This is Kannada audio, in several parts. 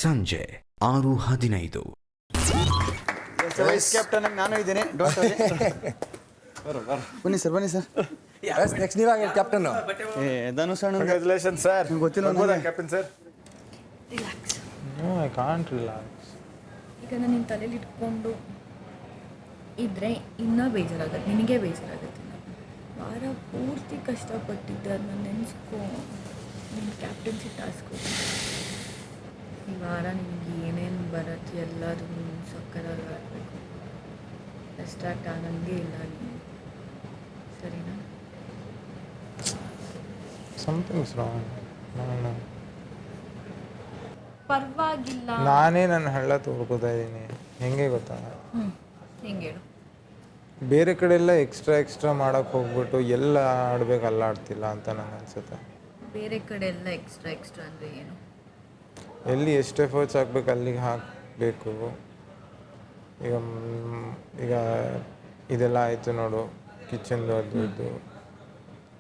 ಸಂಜೆ 6:15. ವೈಸ್ ಕ್ಯಾಪ್ಟನ್ ಆಗಿ ನಾನು ಇದ್ದೀನಿ. ಬನ್ನಿ ಸರ್ ನೆಕ್ಸ್ಟ್ ನೀವಾಗ ಕ್ಯಾಪ್ಟನ್. ಧನುಷ್ ಅಣ್ಣ ಕಂಗ್ರಾಚುಲೇಷನ್ ಸರ್. ಗೊತ್ತಿಲ್ಲ captain sir. Relax. No I can't relax. ಈಗ ನಾನು ನಿನ್ನ ತಲೆಯಲ್ಲಿ ಇಟ್ಕೊಂಡು ಇದ್ದರೆ ಇನ್ನೂ ಬೇಜಾರಾಗುತ್ತೆ, ನಿನಗೆ ಬೇಜಾರಾಗುತ್ತೆ. ವಾರ ಪೂರ್ತಿ ಕಷ್ಟಪಟ್ಟಿದ್ದೆ, ಅದನ್ನ ನೆನೆಸ್ಕೊ. ನಿನ್ನ ಕ್ಯಾಪ್ಟನ್ಸಿ ಟಾಸ್ಕು ಈ ವಾರ ನಿಮ್ಗೆ ಏನೇನು ಬರುತ್ತೆ ಎಲ್ಲದೂ ಸಕ್ಕರಾಗಿ ಆಡಬೇಕು. ಡಿಸ್ಟ್ರಾಕ್ಟ್ ಆಗಂಗೆ ಇಲ್ಲ ನೀನು, ಸರಿನಾ? Somethings wrong. ಪರವಾಗಿಲ್ಲ. ನಾನೇ ನನ್ನ ಹಳ್ಳ ತೋರ್ಕೋತಾ ಇದ್ದೀನಿ. ಹೆಂಗೆ ಗೊತ್ತಾ, ಹೆಂಗೆ ಹೇಳು? ಬೇರೆ ಕಡೆ ಎಲ್ಲ ಎಕ್ಸ್ಟ್ರಾ ಮಾಡೋಕ್ಕೆ ಹೋಗ್ಬಿಟ್ಟು ಎಲ್ಲ ಆಡ್ಬೇಕು ಅಲ್ಲ ಆಡ್ತಿಲ್ಲ ಅಂತ ನಂಗೆ ಅನ್ಸುತ್ತೆ. ಬೇರೆ ಕಡೆ ಎಲ್ಲ ಎಕ್ಸ್ಟ್ರಾ ಅಂದರೆ ಏನು? ಎಲ್ಲಿ ಎಷ್ಟು ಎಫರ್ಟ್ಸ್ ಹಾಕ್ಬೇಕು ಅಲ್ಲಿಗೆ ಹಾಕಬೇಕು. ಈಗ ಇದೆಲ್ಲ ಆಯಿತು ನೋಡು, ಕಿಚನ್ದು ಅದು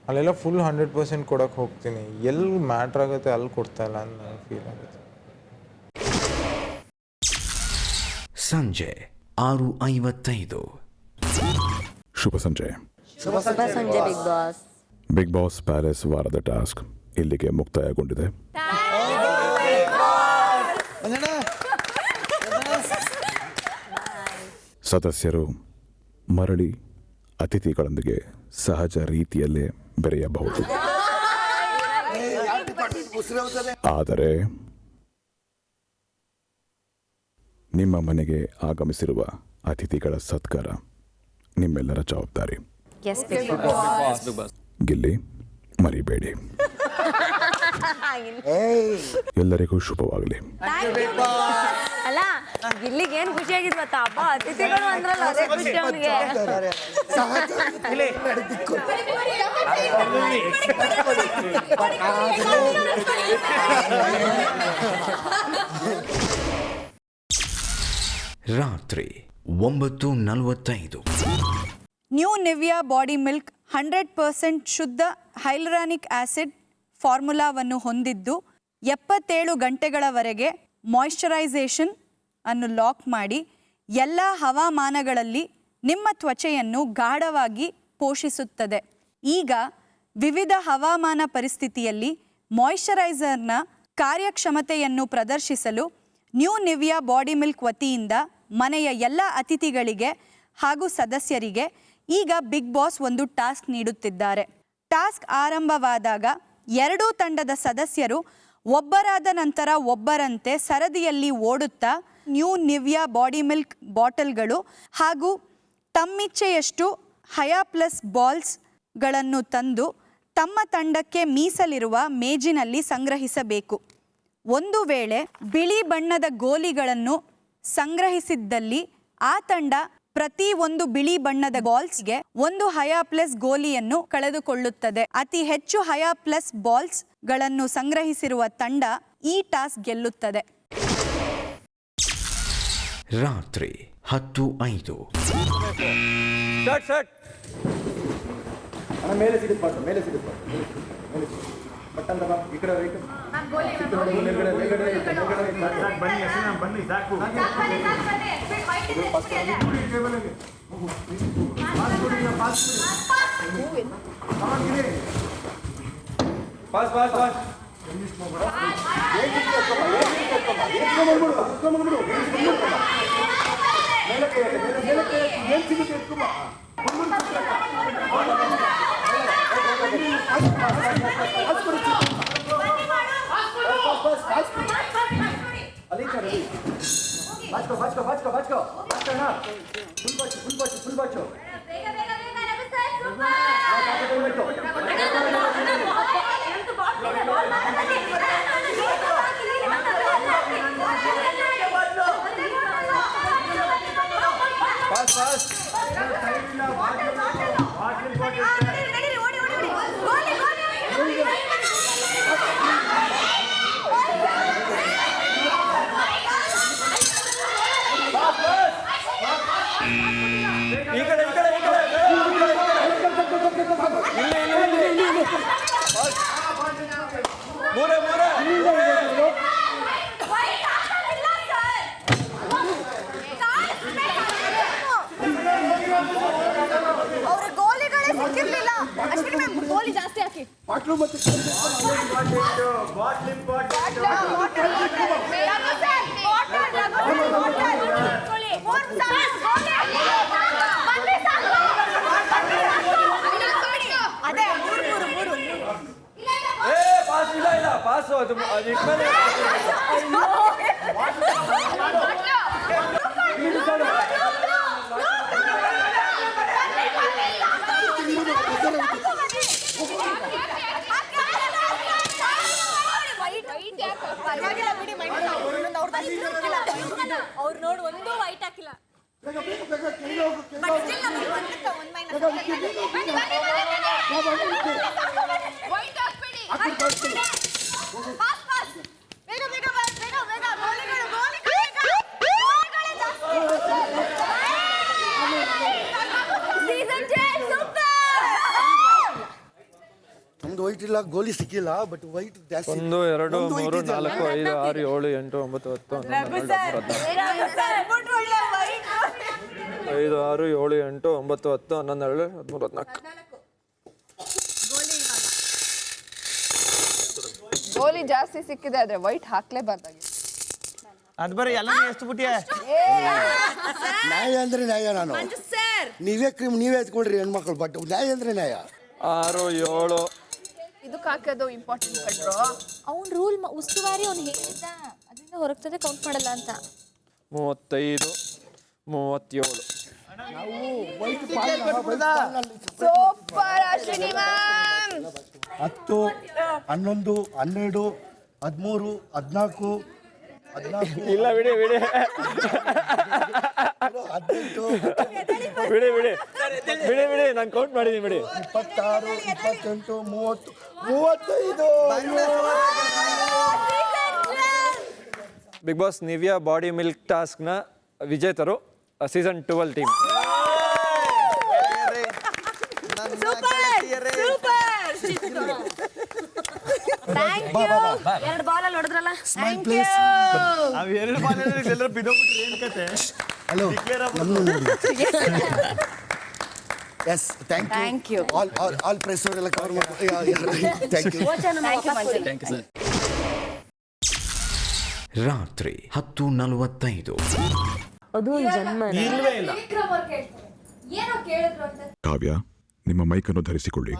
ಅಲ್ಲೆಲ್ಲ ಫುಲ್ 100% ಕೊಡೋಕ್ಕೆ ಹೋಗ್ತೀನಿ. ಎಲ್ಲಿ ಮ್ಯಾಟ್ರ್ ಆಗುತ್ತೆ ಅಲ್ಲಿ ಕೊಡ್ತಾ ಇಲ್ಲ ಅಂತ ನನಗೆ ಫೀಲ್ ಆಗುತ್ತೆ. ಸಂಜೆ 6:55. ಶುಭ ಸಂಜೆ. ಶುಭ ಸಂಜೆ big boss. Big boss palace ವಾರದ ಟಾಸ್ಕ್ ಇಲ್ಲಿಗೆ ಮುಕ್ತಾಯಗೊಂಡಿದೆ. ಸದಸ್ಯರು ಮರಳಿ ಅತಿಥಿಗಳೊಂದಿಗೆ ಸಹಜ ರೀತಿಯಲ್ಲೇ ಬೆರೆಯಬಹುದು. ಆದರೆ ನಿಮ್ಮ ಮನೆಗೆ ಆಗಮಿಸಿರುವ ಅತಿಥಿಗಳ ಸತ್ಕಾರ ನಿಮ್ಮೆಲ್ಲರ ಜವಾಬ್ದಾರಿ. ಗಿಲ್ಲಿ ಮರಿಬೇಡಿ. ಎಲ್ಲರಿಗೂ ಶುಭವಾಗಲಿ. ಅಲ್ಲ ಗಿಲ್ಲಿಗೆ ಏನ್ ಖುಷಿಯಾಗಿದ್ ಗೊತ್ತಾ? ಹಬ್ಬ ಅತಿಥಿಗಳು ಅಂದ್ರಲ್ಲ, ಅದೇ ಖುಷಿ ಅವನಿಗೆ. ರಾತ್ರಿ 9:45. ನ್ಯೂ ನಿವಿಯಾ ಬಾಡಿ ಮಿಲ್ಕ್ 100% ಶುದ್ಧ ಹೈಲುರಾನಿಕ್ ಆಸಿಡ್ ಫಾರ್ಮುಲಾವನ್ನು ಹೊಂದಿದ್ದು 77 ಗಂಟೆಗಳವರೆಗೆ ಮಾಯಿಶ್ಚರೈಸೇಷನ್ ಅನ್ನು ಲಾಕ್ ಮಾಡಿ ಎಲ್ಲ ಹವಾಮಾನಗಳಲ್ಲಿ ನಿಮ್ಮ ತ್ವಚೆಯನ್ನು ಗಾಢವಾಗಿ ಪೋಷಿಸುತ್ತದೆ. ಈಗ ವಿವಿಧ ಹವಾಮಾನ ಪರಿಸ್ಥಿತಿಯಲ್ಲಿ ಮಾಯಿಶ್ಚರೈಸರ್ನ ಕಾರ್ಯಕ್ಷಮತೆಯನ್ನು ಪ್ರದರ್ಶಿಸಲು ನ್ಯೂ ನಿವಿಯಾ ಬಾಡಿ ಮಿಲ್ಕ್ ವತಿಯಿಂದ ಮನೆಯ ಎಲ್ಲ ಅತಿಥಿಗಳಿಗೆ ಹಾಗೂ ಸದಸ್ಯರಿಗೆ ಈಗ ಬಿಗ್ ಬಾಸ್ ಒಂದು ಟಾಸ್ಕ್ ನೀಡುತ್ತಿದ್ದಾರೆ. ಟಾಸ್ಕ್ ಆರಂಭವಾದಾಗ ಎರಡೂ ತಂಡದ ಸದಸ್ಯರು ಒಬ್ಬರಾದ ನಂತರ ಒಬ್ಬರಂತೆ ಸರದಿಯಲ್ಲಿ ಓಡುತ್ತಾ ನ್ಯೂ ನಿವಿಯಾ ಬಾಡಿ ಮಿಲ್ಕ್ ಬಾಟಲ್ಗಳು ಹಾಗೂ ತಮ್ಮಿಚ್ಛೆಯಷ್ಟು ಹಯಾ ಪ್ಲಸ್ ಬಾಲ್ಸ್ಗಳನ್ನು ತಂದು ತಮ್ಮ ತಂಡಕ್ಕೆ ಮೀಸಲಿರುವ ಮೇಜಿನಲ್ಲಿ ಸಂಗ್ರಹಿಸಬೇಕು. ಒಂದು ವೇಳೆ ಬಿಳಿ ಬಣ್ಣದ ಗೋಲಿಗಳನ್ನು ಸಂಗ್ರಹಿಸಿದ್ದಲ್ಲಿ ಆ ತಂಡ ಪ್ರತಿ ಒಂದು ಬಿಳಿ ಬಣ್ಣದ ಬಾಲ್ಸ್ಗೆ ಒಂದು ಹಯಾ ಪ್ಲಸ್ ಗೋಲಿಯನ್ನು ಕಳೆದುಕೊಳ್ಳುತ್ತದೆ. ಅತಿ ಹೆಚ್ಚು ಹಯಾ ಪ್ಲಸ್ ಬಾಲ್ಸ್ ಗಳನ್ನು ಸಂಗ್ರಹಿಸಿರುವ ತಂಡ ಈ ಟಾಸ್ಕ್ ಗೆಲ್ಲುತ್ತದೆ. ರಾತ್ರಿ 10:05. ಮೇಲೆ ಸಿಗುತ್ತೆ ಈ ಕಡೆ ಬನ್ನಿ ಸಾಕು. ಅಶ್ವಿನಿ ಮ್ಯಾಮ್ ಗೋಲಿ ಜಾಸ್ತಿ ಹಾಕಿ. ಬಾಟ್ಲು ಮತ್ತೆ ಅದೇ ಪಾಸು ಅದು ಇಟ್ಮೇಲೆ ಅವ್ರು ನೋಡು ಒಂದು ವೈಟ್ ಹಾಕಿಲ್ಲ. ನಮ್ದು ವೈಟ್ ಇಲ್ಲ, ಗೋಲಿ ಸಿಕ್ಕಿಲ್ಲ, ಬಟ್ ವೈಟ್ ಜಾಸ್ತಿ. 1 2 3 4 5 6 7 8 9 10 11 12 5 6 7 8 9 10 11 12 13 14 ಗೋಲಿ ಜಾಸ್ತಿ ಸಿಕ್ಕಿದೆ ಆದ್ರೆ ವೈಟ್ ಹಾಕ್ಲೇಬಾರ್ದಾಗಿತ್ತು. ಅದು ಬರೀ ಎಲ್ಲ ಎಷ್ಟು ಬಿಟ್ಟಿಯ ನ್ಯಾಯ ಅಂದ್ರೆ ನ್ಯಾಯ. ನಾನು ನೀವೇ ಕ್ರೀಮ್ ನೀವೇ ಎತ್ಕೊಳ್ರಿ ಹೆಣ್ಮಕ್ಳು, ಬಟ್ ನ್ಯಾಯ ಅಂದ್ರೆ ನ್ಯಾಯ. 6 7 ಇದಕ್ಕೆ ಹಾಕೋದು ಇಂಪಾರ್ಟೆಂಟ್ ಕಂಡ್ರು. ಅವ್ನ ರೂಲ್ ಉಸ್ತುವಾರಿ ಅವ್ನು ಹೇಳಿದ್ದ, ಅದರಿಂದ ಹೊರಗೆ ತಂದ್ರೆ ಕೌಂಟ್ ಮಾಡಲ್ಲ ಅಂತ. 35 37 ಸೂಪರ್ ಅಶ್ವಿನಿ ಮ್ಯಾಮ್. 10 11 12 13 14 ಇಲ್ಲ ಬಿಡಿ 18 ಬಿಡಿ ನಾನು ಕೌಂಟ್ ಮಾಡಿದ್ದೀನಿ ಬಿಡಿ. 26 28 30 35. Bigg Boss Nivya body milk ಟಾಸ್ಕ್ನ ವಿಜೇತರು ಸೀಸನ್ 12 ಟೀಮ್. ಎರಡು ಬಾಲಲ್ಲಿ ಹೊಡೆದ್ರಲ್ಲ. Smile please. ಅವು ಎರಡು ಬಾಲ್ ಎಲ್ಲರೂ ಬಿದ್ದೋಗ್ಬಿಟ್ರೆ ಏನು ಕತೆ? Hello yes thank you all press ಅವರೆಲ್ಲ ಕವರ್ ಮಾಡಿ ಥ್ಯಾಂಕ್ ಯು. ರಾತ್ರಿ 10:45. ಅದು ಜನ್ಮ. ಇಲ್ವೇ ಇಲ್ಲ. ಕಾವ್ಯ, ನಿಮ್ಮ ಮೈಕನ್ನು ಧರಿಸಿಕೊಳ್ಳಿ.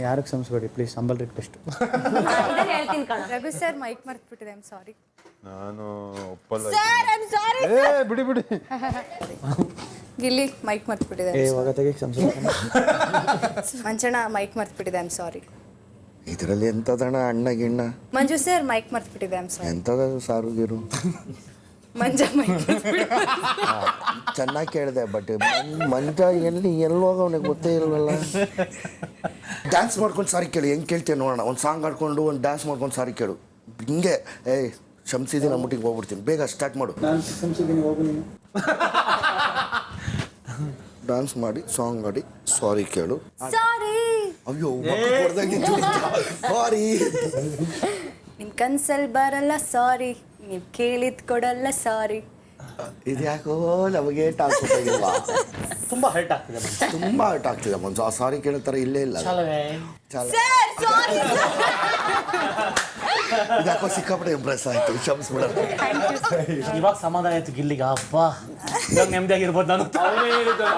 ಯಾರಿಗೆ ಸಂಸ್ಬೇಡಿ ಪ್ಲೀಸ್, ಸಂಬಲ್ ರಿಕ್ವೆಸ್ಟ್. ಹೇಳ್ತೀನಿ ಕಣ. ರಘು ಸರ್ ಮೈಕ್ ಮರ್ತ್ಬಿಟ್ಟಿದೆ, ಐ ಆಮ್ ಸಾರಿ. ನಾನು ಒಪ್ಪಲ್ಲ. ಬಿಡಿ ಬಿಡಿ. ಗಿಲ್ಲಿ ಮೈಕ್ ಮರ್ತ್ಬಿಟ್ಟಿದೆ. ಇವಾಗ ತೆಗಿಕ್ಕೆ ಸಂಸ್ಬೇಕು. ಮಂಚಣ್ಣ ಮೈಕ್ ಮರ್ತ್ಬಿಟ್ಟಿದೆ, ಐ ಆಮ್ ಸಾರಿ. ಇದರಲ್ಲಿ ಎಂಥದಣ್ಣ ಅಣ್ಣ ಗಿಣ್ಣ ಮಂಜು ಸರ್ ಮೈಕ್ ಮರ್ತ್ಬಿಟ್ಟಿದೆ, ಐ ಆಮ್ ಸಾರಿ. ಎಂಥದ ಸಾರು ಗೀರು ಮಂಜ ಮೈಕ್ ಚೆನ್ನಾಗಿ ಕೇಳಿದೆ, ಬಟ್ ಮಂಜ ಎಲ್ಲೋಗ ಅವನಿಗೆ ಗೊತ್ತೇ ಇಲ್ವಲ್ಲ. ಡ್ಯಾನ್ಸ್ ಮಾಡ್ಕೊಂಡು ಸಾರಿ ಕೇಳಿ, ಹೆಂಗೆ ಕೇಳ್ತೀಯ ನೋಡೋಣ. ಒಂದು ಸಾಂಗ್ ಆಡ್ಕೊಂಡು ಒಂದು ಡ್ಯಾನ್ಸ್ ಮಾಡ್ಕೊಂಡು ಸಾರಿ ಕೇಳು. ಹಿಂಗೆ ಶಂಸಿದ್ದೀನಿ ಅಂದ್ಬಿಟ್ಟಿಗೆ ಹೋಗ್ಬಿಡ್ತೀನಿ. ಬೇಗ ಸ್ಟಾರ್ಟ್ ಮಾಡು. ಡ್ಯಾನ್ಸ್ ಮಾಡಿ ಸಾಂಗ್ ಆಡಿ ಸಾರಿ ಕೇಳು. ಅಯ್ಯೋ ಸಾರಿ. ನಿಮ್ ಕನ್ಸಲ್ ಬರಲ್ಲ ಸಾರಿ, ನೀವ್ ಕೇಳಿದ್ ಕೊಡಲ್ಲ ಸಾರಿ. ಇದ್ಯಾಕೋ ನಮಗೆ ಟಾಕ್ ಆಗಿಲ್ವಾ? ತುಂಬಾ ಹರ್ಟ್ ಆಗ್ತಿದೆ, ತುಂಬಾ ಹರ್ಟ್ ಆಗ್ತಿದೆ ಮನ್ಸು. ಆ ಸಾರಿ ಕೇಳೋ ಥರ ಇಲ್ಲೇ ಇಲ್ಲ. ಇದ್ಯಾಕೋ ಸಿಕ್ಕಾಪಟ್ಟೆ ಇಂಪ್ರೆಸ್ ಆಯ್ತು. ಕ್ಷಮಿಸ್ಬಿಡೋಣ. ಇವಾಗ ಸಮಾಧಾನ ಆಯ್ತು ಗಿಲ್ಲಿಗ. ಹಬ್ಬ ಇವಾಗ ನೆಮ್ಮದಿಯಾಗಿರ್ಬೋದು. ನಾನು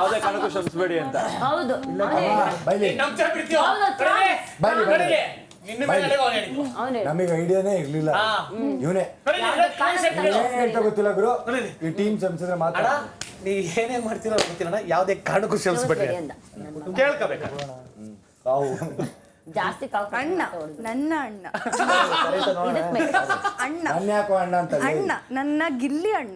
ಯಾವುದೇ ಕಾರಣಕ್ಕೂ ಕ್ಷಮಿಸಬೇಡಿ ಅಂತ. ಹೌದು. ನಮಗೆ ಐಡಿಯಾನೇ ಇರ್ಲಿಲ್ಲ. ಇವನೇ ಅಂತ ಗೊತ್ತಿಲ್ಲ ಗುರು. ಈ ಟೀಮ್ ಕ್ಷಮಿಸಿದ್ರೆ ಮಾತ್ರ. ನೀ ಏನೇನ್ ಮಾಡ್ತೀರೋ ಗೊತ್ತಿಲ್ಲ, ಯಾವುದೇ ಕಾರಣಕ್ಕೂ ಕ್ಷಮಿಸ್ಬೇಡಿ ಕೇಳ್ಕೋಬೇಕು. ಜಾಸ್ತಿ ಅಣ್ಣ, ನನ್ನ ಅಣ್ಣ ಅಣ್ಣ ಯಾಕೋ ಅಣ್ಣ ಅಂತ ಅಣ್ಣ, ನನ್ನ ಗಿಲ್ಲಿ ಅಣ್ಣ.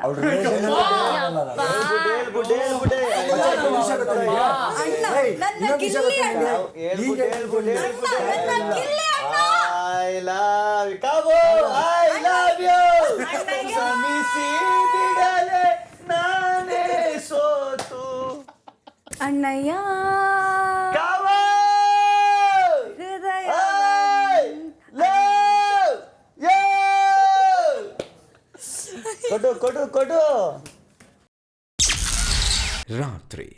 ಅಣ್ಣ, ನನ್ನ ಗಿಲ್ಲಿ ಅಣ್ಣ. ಐ ಲವ್ ಯು ಕಾಬೋ, ಐ ಲವ್ ಯು. ಕ್ಷಮಿಸಿ ಬಿಡಲೆ ನಾನೇ ಸೋತು. ಅಣ್ಣಯ್ಯ ಹೃದಯ ಕೊಡು ಕೊಡು ಕೊಡು. ರಾತ್ರಿ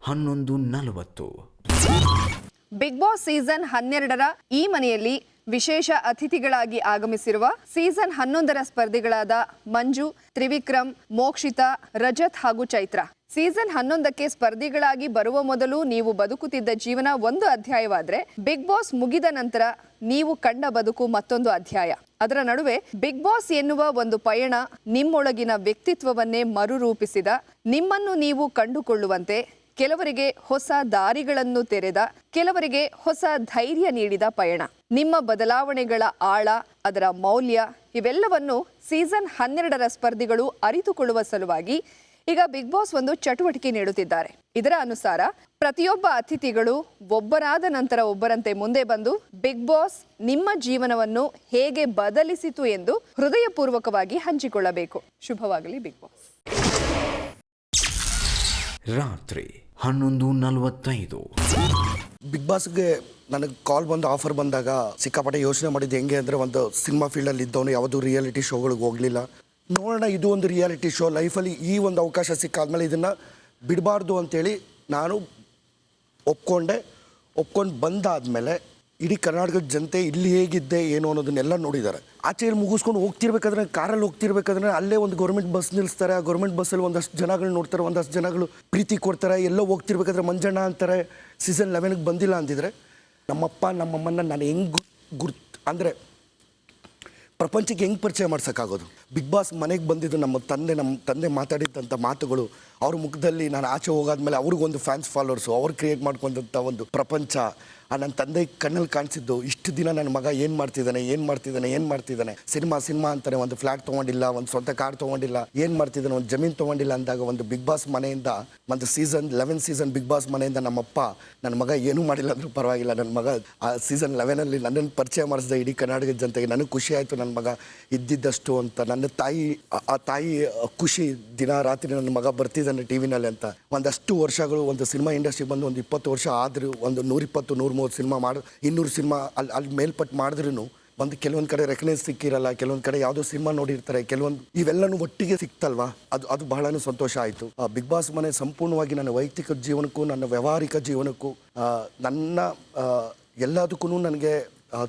11:40. ಬಿಗ್ ಬಾಸ್ ಸೀಸನ್ 12ರ ಈ ಮನೆಯಲ್ಲಿ ವಿಶೇಷ ಅತಿಥಿಗಳಾಗಿ ಆಗಮಿಸಿರುವ ಸೀಸನ್ 11ರ ಸ್ಪರ್ಧಿಗಳಾದ ಮಂಜು, ತ್ರಿವಿಕ್ರಮ್, ಮೋಕ್ಷಿತಾ, ರಜತ್ ಹಾಗೂ ಚೈತ್ರ. ಸೀಸನ್ 11ಕ್ಕೆ ಸ್ಪರ್ಧಿಗಳಾಗಿ ಬರುವ ಮೊದಲು ನೀವು ಬದುಕುತ್ತಿದ್ದ ಜೀವನ ಒಂದು ಅಧ್ಯಾಯವಾದ್ರೆ ಬಿಗ್ ಬಾಸ್ ಮುಗಿದ ನಂತರ ನೀವು ಕಂಡ ಬದುಕು ಮತ್ತೊಂದು ಅಧ್ಯಾಯ. ಅದರ ನಡುವೆ ಬಿಗ್ ಬಾಸ್ ಎನ್ನುವ ಒಂದು ಪಯಣ ನಿಮ್ಮೊಳಗಿನ ವ್ಯಕ್ತಿತ್ವವನ್ನೇ ಮರುರೂಪಿಸಿದ, ನಿಮ್ಮನ್ನು ನೀವು ಕಂಡುಕೊಳ್ಳುವಂತೆ, ಕೆಲವರಿಗೆ ಹೊಸ ದಾರಿಗಳನ್ನು ತೆರೆದ, ಕೆಲವರಿಗೆ ಹೊಸ ಧೈರ್ಯ ನೀಡಿದ ಪಯಣ. ನಿಮ್ಮ ಬದಲಾವಣೆಗಳ ಆಳ, ಅದರ ಮೌಲ್ಯ ಇವೆಲ್ಲವನ್ನು ಸೀಸನ್ 12ರ ಸ್ಪರ್ಧಿಗಳು ಅರಿತುಕೊಳ್ಳುವ ಸಲುವಾಗಿ ಈಗ ಬಿಗ್ ಬಾಸ್ ಒಂದು ಚಟುವಟಿಕೆ ನೀಡುತ್ತಿದ್ದಾರೆ. ಇದರ ಅನುಸಾರ ಪ್ರತಿಯೊಬ್ಬ ಅತಿಥಿಗಳು ಒಬ್ಬರಾದ ನಂತರ ಒಬ್ಬರಂತೆ ಮುಂದೆ ಬಂದು ಬಿಗ್ ಬಾಸ್ ನಿಮ್ಮ ಜೀವನವನ್ನು ಹೇಗೆ ಬದಲಿಸಿತು ಎಂದು ಹೃದಯಪೂರ್ವಕವಾಗಿ ಹಂಚಿಕೊಳ್ಳಬೇಕು. ಶುಭವಾಗಲಿ ಬಿಗ್ ಬಾಸ್. ರಾತ್ರಿ 11:45. ಬಿಗ್ ಬಾಸ್ಗೆ ನನಗೆ ಕಾಲ್ ಬಂದು ಆಫರ್ ಬಂದಾಗ ಸಿಕ್ಕಾಪಟ್ಟೆ ಯೋಚನೆ ಮಾಡಿದ್ದು ಹೆಂಗೆ ಅಂದರೆ, ಒಂದು ಸಿನಿಮಾ ಫೀಲ್ಡಲ್ಲಿ ಇದ್ದವನು ಯಾವುದೂ ರಿಯಾಲಿಟಿ ಶೋಗಳಿಗೆ ಹೋಗಲಿಲ್ಲ. ನೋಡೋಣ, ಇದು ಒಂದು ರಿಯಾಲಿಟಿ ಶೋ, ಲೈಫಲ್ಲಿ ಈ ಒಂದು ಅವಕಾಶ ಸಿಕ್ಕಾದ್ಮೇಲೆ ಇದನ್ನು ಬಿಡಬಾರ್ದು ಅಂತೇಳಿ ನಾನು ಒಪ್ಕೊಂಡು ಬಂದಾದಮೇಲೆ ಇಡೀ ಕರ್ನಾಟಕದ ಜನತೆ ಇಲ್ಲಿ ಹೇಗಿದ್ದೆ ಏನು ಅನ್ನೋದನ್ನೆಲ್ಲ ನೋಡಿದ್ದಾರೆ. ಆಚೆಯಲ್ಲಿ ಮುಗಿಸ್ಕೊಂಡು ಹೋಗ್ತಿರ್ಬೇಕಾದ್ರೆ, ಕಾರಲ್ಲಿ ಹೋಗ್ತಿರ್ಬೇಕಾದ್ರೆ ಅಲ್ಲೇ ಒಂದು ಗೌರ್ಮೆಂಟ್ ಬಸ್ ನಿಲ್ಲಿಸ್ತಾರೆ. ಆ ಗೌರ್ಮೆಂಟ್ ಬಸ್ಸಲ್ಲಿ ಒಂದಷ್ಟು ಜನಗಳು ನೋಡ್ತಾರೆ, ಒಂದಷ್ಟು ಜನಗಳು ಪ್ರೀತಿ ಕೊಡ್ತಾರೆ. ಎಲ್ಲೋ ಹೋಗ್ತಿರ್ಬೇಕಾದ್ರೆ ಮಂಜಣ್ಣ ಅಂತಾರೆ, ಸೀಸನ್ 11ಗೆ ಬಂದಿಲ್ಲ ಅಂದಿದ್ರೆ ನಮ್ಮಪ್ಪ ನಮ್ಮಮ್ಮನ್ನ ನಾನು ಹೆಂಗೆ ಅಂದರೆ ಪ್ರಪಂಚಕ್ಕೆ ಹೆಂಗೆ ಪರಿಚಯ ಮಾಡ್ಸೋಕ್ಕಾಗೋದು. ಬಿಗ್ ಬಾಸ್ ಮನೆಗೆ ಬಂದಿದ್ದು ನಮ್ಮ ತಂದೆ ಮಾತಾಡಿದ್ದಂಥ ಮಾತುಗಳು, ಅವ್ರ ಮುಖದಲ್ಲಿ ನಾನು ಆಚೆ ಹೋಗಾದ್ಮೇಲೆ ಅವ್ರಿಗೊಂದು ಫ್ಯಾನ್ಸ್ ಫಾಲೋವರ್ಸು, ಅವ್ರು ಕ್ರಿಯೇಟ್ ಮಾಡ್ಕೊಂಡಂಥ ಒಂದು ಪ್ರಪಂಚ, ನನ್ನ ತಂದೆ ಕಣ್ಣಲ್ಲಿ ಕಾಣಿಸಿದ್ದು, ಇಷ್ಟು ದಿನ ನನ್ನ ಮಗ ಏನು ಮಾಡ್ತಿದ್ದಾನೆ, ಸಿನಿಮಾ ಅಂತಾನೆ, ಒಂದು ಫ್ಲ್ಯಾಟ್ ತೊಗೊಂಡಿಲ್ಲ, ಒಂದು ಸ್ವಂತ ಕಾರ್ ತೊಗೊಂಡಿಲ್ಲ, ಏನು ಮಾಡ್ತಿದ್ದಾನೆ, ಒಂದು ಜಮೀನು ತೊಗೊಂಡಿಲ್ಲ ಅಂದಾಗ ಒಂದು ಬಿಗ್ ಬಾಸ್ ಮನೆಯಿಂದ, ಒಂದು ಸೀಸನ್ 11 ಸೀಸನ್ ಬಿಗ್ ಬಾಸ್ ಮನೆಯಿಂದ ನಮ್ಮಪ್ಪ ನನ್ನ ಮಗ ಏನೂ ಮಾಡಿಲ್ಲ ಅಂದರೂ ಪರವಾಗಿಲ್ಲ, ನನ್ನ ಮಗ ಆ ಸೀಸನ್ 11ಅಲ್ಲಿ ನನ್ನನ್ನು ಪರಿಚಯ ಮಾಡಿಸಿದೆ ಇಡೀ ಕರ್ನಾಟಕದ ಜನತೆಗೆ. ನನಗೆ ಖುಷಿ ಆಯಿತು ನನ್ನ ಮಗ ಇದ್ದಿದ್ದಷ್ಟು ಅಂತ. ನನ್ನ ತಾಯಿ ಖುಷಿ, ದಿನ ರಾತ್ರಿ ನನ್ನ ಮಗ ಬರ್ತಿದ್ದಾನೆ ಟಿ ವಿನಲ್ಲಿ ಅಂತ. ಒಂದಷ್ಟು ವರ್ಷಗಳು ಒಂದು ಸಿನಿಮಾ ಇಂಡಸ್ಟ್ರಿಗೆ ಬಂದು ಒಂದು 20 ವರ್ಷ ಆದರೂ, ಒಂದು 120-130 ಸಿನಿಮಾ 200 ಸಿನಿಮಾ ಅಲ್ಲಿ ಮೇಲ್ಪಟ್ಟು ಮಾಡಿದ್ರೂ ಒಂದು ಕೆಲವೊಂದು ಕಡೆ ರೆಕಗ್ನೈಸ್ ಸಿಕ್ಕಿರಲ್ಲ, ಕೆಲವೊಂದು ಕಡೆ ಯಾವುದೋ ಸಿನಿಮಾ ನೋಡಿರ್ತಾರೆ, ಕೆಲವೊಂದು ಇವೆಲ್ಲನೂ ಒಟ್ಟಿಗೆ ಸಿಕ್ತಲ್ವಾ, ಅದು ಬಹಳನೂ ಸಂತೋಷ ಆಯಿತು. ಬಿಗ್ ಬಾಸ್ ಮನೆ ಸಂಪೂರ್ಣವಾಗಿ ನನ್ನ ವೈಯಕ್ತಿಕ ಜೀವನಕ್ಕೂ ನನ್ನ ವ್ಯಾವಹಾರಿಕ ಜೀವನಕ್ಕೂ ನನ್ನ ಎಲ್ಲದಕ್ಕೂ ನನಗೆ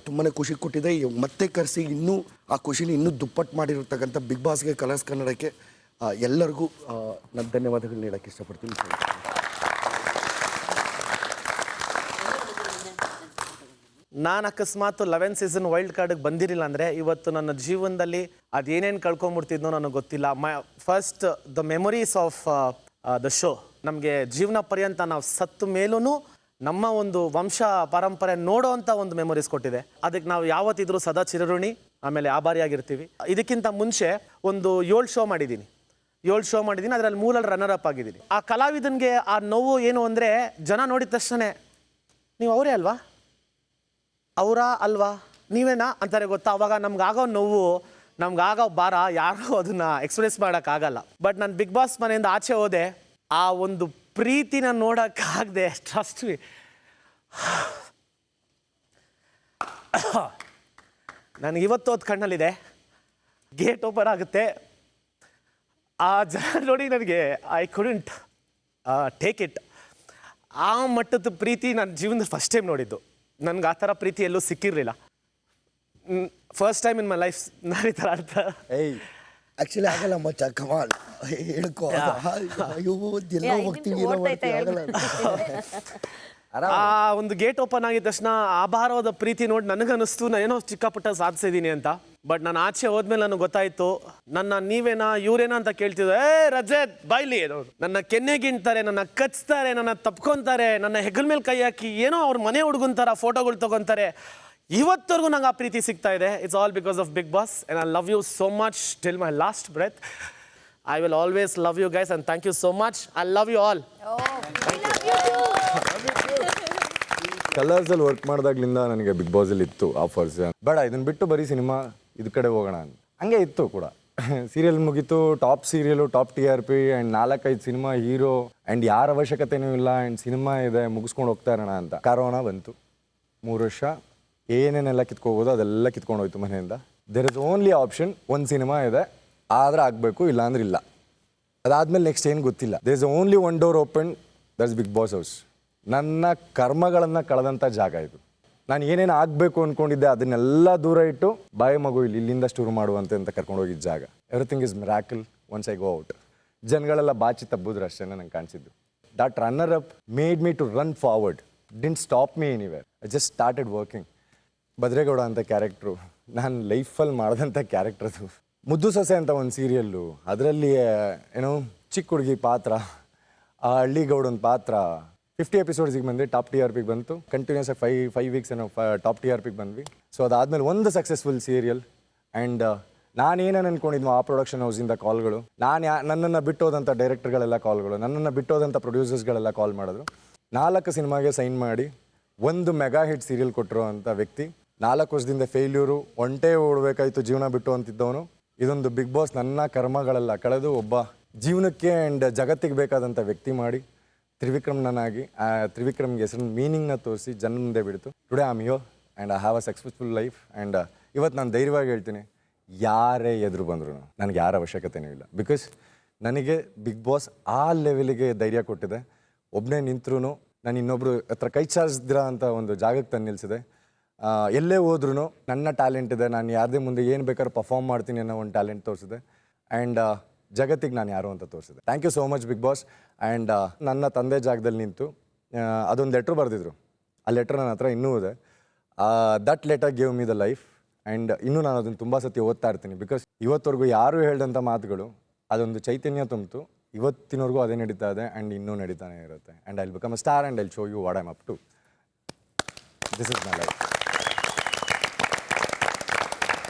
ತುಂಬಾ ಖುಷಿ ಕೊಟ್ಟಿದೆ. ಮತ್ತೆ ಕರೆಸಿ ಇನ್ನೂ ಆ ಖುಷಿನ ಇನ್ನೂ ದುಪ್ಪಟ್ಟು ಮಾಡಿರ್ತಕ್ಕಂಥ ಬಿಗ್ ಬಾಸ್ಗೆ, ಕಲರ್ಸ್ ಕನ್ನಡಕ್ಕೆ ಎಲ್ಲರಿಗೂ ನಾನು ಧನ್ಯವಾದಗಳು ನೀಡೋಕ್ಕೆ ಇಷ್ಟಪಡ್ತೀನಿ. ನಾನು ಅಕಸ್ಮಾತ್ 11 ಸೀಸನ್ ವೈಲ್ಡ್ ಕಾರ್ಡಿಗೆ ಬಂದಿರಲಿಲ್ಲ ಅಂದರೆ ಇವತ್ತು ನನ್ನ ಜೀವನದಲ್ಲಿ ಅದೇನೇನು ಕಳ್ಕೊಂಬಿಡ್ತಿದ್ನೋ ನನಗೆ ಗೊತ್ತಿಲ್ಲ. First the memories of the show, ನಮಗೆ ಜೀವನ ಪರ್ಯಂತ ನಾವು ಸತ್ತ ಮೇಲೂ ನಮ್ಮ ಒಂದು ವಂಶ ಪರಂಪರೆ ನೋಡೋ ಅಂಥ ಒಂದು ಮೆಮೊರೀಸ್ ಕೊಟ್ಟಿದೆ. ಅದಕ್ಕೆ ನಾವು ಯಾವತ್ತಿದ್ರೂ ಸದಾ ಚಿರಋಣಿ, ಆಮೇಲೆ ಆಭಾರಿಯಾಗಿರ್ತೀವಿ. ಇದಕ್ಕಿಂತ ಮುಂಚೆ ಒಂದು 7 ಶೋ ಮಾಡಿದ್ದೀನಿ, ಅದರಲ್ಲಿ 3 ರನ್ನರ್ ಅಪ್ ಆಗಿದ್ದೀನಿ. ಆ ಕಲಾವಿದನಿಗೆ ಆ ನೋವು ಏನು ಅಂದರೆ, ಜನ ನೋಡಿದ ತಕ್ಷಣ ನೀವು ಅವರೇ ಅಲ್ವಾ, ಅಲ್ವಾ, ನೀವೇನಾ ಅಂತಾರೆ ಗೊತ್ತಾ. ಅವಾಗ ನಮ್ಗಾಗೋ ನೋವು, ನಮ್ಗಾಗೋ ಭಾರ ಯಾರೂ ಅದನ್ನು ಎಕ್ಸ್ಪ್ರೆಸ್ ಮಾಡೋಕ್ಕಾಗಲ್ಲ. ಬಟ್ ನಾನು ಬಿಗ್ ಬಾಸ್ ಮನೆಯಿಂದ ಆಚೆ ಹೋದೆ, ಆ ಒಂದು ಪ್ರೀತಿನ ನೋಡೋಕ್ಕಾಗದೆ, ಟ್ರಸ್ಟ್ ಮಿ, ನನಗೆ ಇವತ್ತು ಅದು ಕಣ್ಣಲ್ಲಿದೆ. ಗೇಟ್ ಓಪನ್ ಆಗುತ್ತೆ, ಆ ಜನ ನೋಡಿ ನನಗೆ ಐ ಕುಡಂಟ್ ಟೇಕ್ ಇಟ್. ಆ ಮಟ್ಟದ ಪ್ರೀತಿ ನನ್ನ ಜೀವನದ ಫಸ್ಟ್ ಟೈಮ್ ನೋಡಿದ್ದು. ನನಗೆ ಆ ಥರ ಪ್ರೀತಿ ಎಲ್ಲೂ ಸಿಕ್ಕಿರಲಿಲ್ಲ. First time in my life ನಾನು ಈ ಥರ ಅರ್ಥ. ಆ್ಯಕ್ಚುಲಿ ಆಗಲ್ಲ ಮಚ್ಚ, ಕಮಾಲ್ ಹೇಳ್ಕೊ. ಅಯ್ಯೋ ಎಲ್ಲ ಹೋಗ್ತೀವಿ, ಆ ಒಂದು ಗೇಟ್ ಓಪನ್ ಆಗಿದ ತಕ್ಷಣ ಅಪಾರವಾದ ಪ್ರೀತಿ ನೋಡಿ ನನಗನ್ನಿಸ್ತು ನಾನು ಏನೋ ಚಿಕ್ಕ ಪುಟ್ಟ ಸಾಧಿಸಿದ್ದೀನಿ ಅಂತ. ಬಟ್ ನಾನು ಆಚೆ ಹೋದ್ಮೇಲೆ ನನಗೆ ಗೊತ್ತಾಯಿತು, ನೀವೇನಾ ಇವರೇನಾ ಅಂತ ಕೇಳ್ತಿದ್ದೆ. ರಜತ್ ಬಾಯ್ಲಿ, ನನ್ನ ಕೆನ್ನೆಗಿಂತಾರೆ, ನನ್ನ ಕಚ್ತಾರೆ, ನನ್ನ ತಪ್ಕೊತಾರೆ, ನನ್ನ ಹೆಗಲ ಮೇಲೆ ಕೈ ಹಾಕಿ ಏನೋ ಅವ್ರ ಮನೆ ಹುಡುಗಂತಾರ ಫೋಟೋಗಳು ತೊಗೊತಾರೆ. ಇವತ್ತವರೆಗೂ ನಂಗೆ ಆ ಪ್ರೀತಿ ಸಿಗ್ತಾ ಇದೆ. It's all because of Bigg boss and I love you so much till my last breath. I will always love you guys and thank you so much. I love you all. ಕಲರ್ಸಲ್ಲಿ ವರ್ಕ್ ಮಾಡಿದಾಗ್ಲಿಂದ ನನಗೆ ಬಿಗ್ ಬಾಸಲ್ಲಿ ಇತ್ತು ಆಫರ್ಸ್, ಬೇಡ ಇದನ್ನು ಬಿಟ್ಟು ಬರೀ ಸಿನಿಮಾ ಇದು ಕಡೆ ಹೋಗೋಣ ಅಂತ. ಹಂಗೆ ಇತ್ತು ಕೂಡ. ಸೀರಿಯಲ್ ಮುಗೀತು, top serial, top TRP and 4-5 cinema hero and ಯಾರ ಅವಶ್ಯಕತೆನೂ ಇಲ್ಲ ಆ್ಯಂಡ್ ಸಿನಿಮಾ ಇದೆ ಮುಗಿಸ್ಕೊಂಡು ಹೋಗ್ತಾ ಇರೋಣ ಅಂತ. ಕರೋನಾ ಬಂತು, 3 ವರ್ಷ ಏನೇನೆಲ್ಲ ಕಿತ್ಕೋಬೋದು ಅದೆಲ್ಲ ಕಿತ್ಕೊಂಡು ಹೋಯ್ತು ಮನೆಯಿಂದ. ದೇರ್ ಇಸ್ ಓನ್ಲಿ ಆಪ್ಷನ್, ಒಂದು ಸಿನಿಮಾ ಇದೆ, ಆದರೆ ಆಗಬೇಕು, ಇಲ್ಲಾಂದ್ರೆ ಇಲ್ಲ. ಅದಾದಮೇಲೆ ನೆಕ್ಸ್ಟ್ ಏನು ಗೊತ್ತಿಲ್ಲ. There is only one door open, that is big boss house. ನನ್ನ ಕರ್ಮಗಳನ್ನು ಕಳೆದಂಥ ಜಾಗ ಇದು. ನಾನು ಏನೇನು ಆಗಬೇಕು ಅಂದ್ಕೊಂಡಿದ್ದೆ ಅದನ್ನೆಲ್ಲ ದೂರ ಇಟ್ಟು ಬಾಯಿ ಮಗು ಇಲ್ಲಿಂದ ಶುರು ಮಾಡುವಂತೆ ಅಂತ ಕರ್ಕೊಂಡು ಹೋಗಿದ್ದ ಜಾಗ. Everything is miracle once I go out. ಜನಗಳೆಲ್ಲ ಬಾಚಿ ತಬ್ಬಿದ್ರು ಅಷ್ಟೇ ನಂಗೆ ಕಾಣಿಸಿದ್ದು. That runner up made me to run forward, didn't stop me anywhere. I just started working. Bhadregowda ಅಂತ ಕ್ಯಾರೆಕ್ಟ್ರು ನಾನು ಲೈಫಲ್ಲಿ ಮಾಡಿದಂಥ ಕ್ಯಾರೆಕ್ಟರ್ ಅದು. ಮುದ್ದು ಸೊಸೆ ಅಂತ ಒಂದು ಸೀರಿಯಲ್ಲು, ಅದರಲ್ಲಿ ಏನೋ ಚಿಕ್ಕ ಹುಡುಗಿ ಪಾತ್ರ, ಆ ಹಳ್ಳಿಗೌಡನ ಪಾತ್ರ. 50 ಎಪಿಸೋಡ್ಸಿಗೆ ಬಂದ್ವಿ, ಟಾಪ್ TRPಗೆ ಬಂತು. ಕಂಟಿನ್ಯೂಸ್ ಆಗಿ 5 ವೀಕ್ಸ್ ಏನೋ ಟಾಪ್ TRPಗೆ ಬಂದ್ವಿ. ಸೊ ಅದಾದಮೇಲೆ ಒಂದು ಸಕ್ಸಸ್ಫುಲ್ ಸೀರಿಯಲ್. ಆ್ಯಂಡ್ ನಾನೇನೇನು ಅಂದ್ಕೊಂಡಿದ್ನೋ ಆ ಪ್ರೊಡಕ್ಷನ್ ಹೌಸಿಂದ ಕಾಲ್ಗಳು, ನನ್ನನ್ನು ಬಿಟ್ಟೋದಂಥ ಡೈರೆಕ್ಟರ್ಗಳೆಲ್ಲ ಕಾಲ್ಗಳು, ನನ್ನನ್ನು ಬಿಟ್ಟೋದಂಥ ಪ್ರೊಡ್ಯೂಸರ್ಸ್ಗಳೆಲ್ಲ ಕಾಲ್ ಮಾಡಿದ್ರು. 4 ಸಿನಿಮಾಗೆ ಸೈನ್ ಮಾಡಿ 1 ಮೆಗಾ ಹಿಟ್ ಸೀರಿಯಲ್ ಕೊಟ್ಟರು ಅಂತ ವ್ಯಕ್ತಿ. 4 ವರ್ಷದಿಂದ ಫೇಲ್ಯೂರು, ಒಂಟೇ ಓಡಬೇಕಾಯ್ತು ಜೀವನ ಬಿಟ್ಟು ಅಂತಿದ್ದವನು. ಇದೊಂದು ಬಿಗ್ ಬಾಸ್ ನನ್ನ ಕರ್ಮಗಳೆಲ್ಲ ಕಳೆದು ಒಬ್ಬ ಜೀವನಕ್ಕೆ ಆ್ಯಂಡ್ ಜಗತ್ತಿಗೆ ಬೇಕಾದಂಥ ವ್ಯಕ್ತಿ ಮಾಡಿ ತ್ರಿವಿಕ್ರಮ್ನಾಗಿ ತ್ರಿವಿಕ್ರಮ್ಗೆ ಹೆಸರಿನ ಮೀನಿಂಗ್ನ ತೋರಿಸಿ ಜನ ಮುಂದೆ ಬಿಡ್ತು. Today I am here and I have a successful life. And ಇವತ್ತು ನಾನು ಧೈರ್ಯವಾಗಿ ಹೇಳ್ತೀನಿ, ಯಾರೇ ಎದುರು ಬಂದ್ರು ನನಗೆ ಯಾರ ಅವಶ್ಯಕತೆಯೂ ಇಲ್ಲ. ಬಿಕಾಸ್ ನನಗೆ ಬಿಗ್ ಬಾಸ್ ಆ ಲೆವೆಲಿಗೆ ಧೈರ್ಯ ಕೊಟ್ಟಿದೆ. ಒಬ್ಬನೇ ನಿಂತ್ರೂ ನಾನು ಇನ್ನೊಬ್ರು ಹತ್ರ ಕೈ ಚಾಚಿದ್ರ ಅಂತ ಒಂದು ಜಾಗಕ್ಕೆ ತಂದು ನಿಲ್ಲಿಸಿದೆ. ಎಲ್ಲೇ ಹೋದ್ರೂ ನನ್ನ ಟ್ಯಾಲೆಂಟ್ ಇದೆ, ನಾನು ಯಾರದೇ ಮುಂದೆ ಏನು ಬೇಕಾದ್ರೂ ಪರ್ಫಾರ್ಮ್ ಮಾಡ್ತೀನಿ ಅನ್ನೋ ಒಂದು ಟ್ಯಾಲೆಂಟ್ ತೋರಿಸಿದೆ. ಆ್ಯಂಡ್ ಜಗತ್ತಿಗೆ ನಾನು ಯಾರು ಅಂತ ತೋರಿಸಿದೆ. Thank you so much big boss. And ನನ್ನ ತಂದೆ ಜಾಗದಲ್ಲಿ ನಿಂತು ಅದೊಂದು ಲೆಟ್ರ್ ಬರೆದಿದ್ರು. ಆ ಲೆಟ್ರ್ ನನ್ನ ಹತ್ರ ಇನ್ನೂ ಇದೆ. That letter gave me the life. And ಇನ್ನೂ ನಾನು ಅದನ್ನು ತುಂಬ ಸತಿ ಓದ್ತಾ ಇರ್ತೀನಿ. ಬಿಕಾಸ್ ಇವತ್ತವರೆಗೂ ಯಾರು ಹೇಳಿದಂಥ ಮಾತುಗಳು ಅದೊಂದು ಚೈತನ್ಯ ತುಂಬಿತು. ಇವತ್ತಿನವರೆಗೂ ಅದೇ ನಡೀತಾ ಇದೆ ಆ್ಯಂಡ್ ಇನ್ನೂ ನಡೀತಾನೆ ಇರುತ್ತೆ. And I will become a star and I will show you what I am up to. This is my life.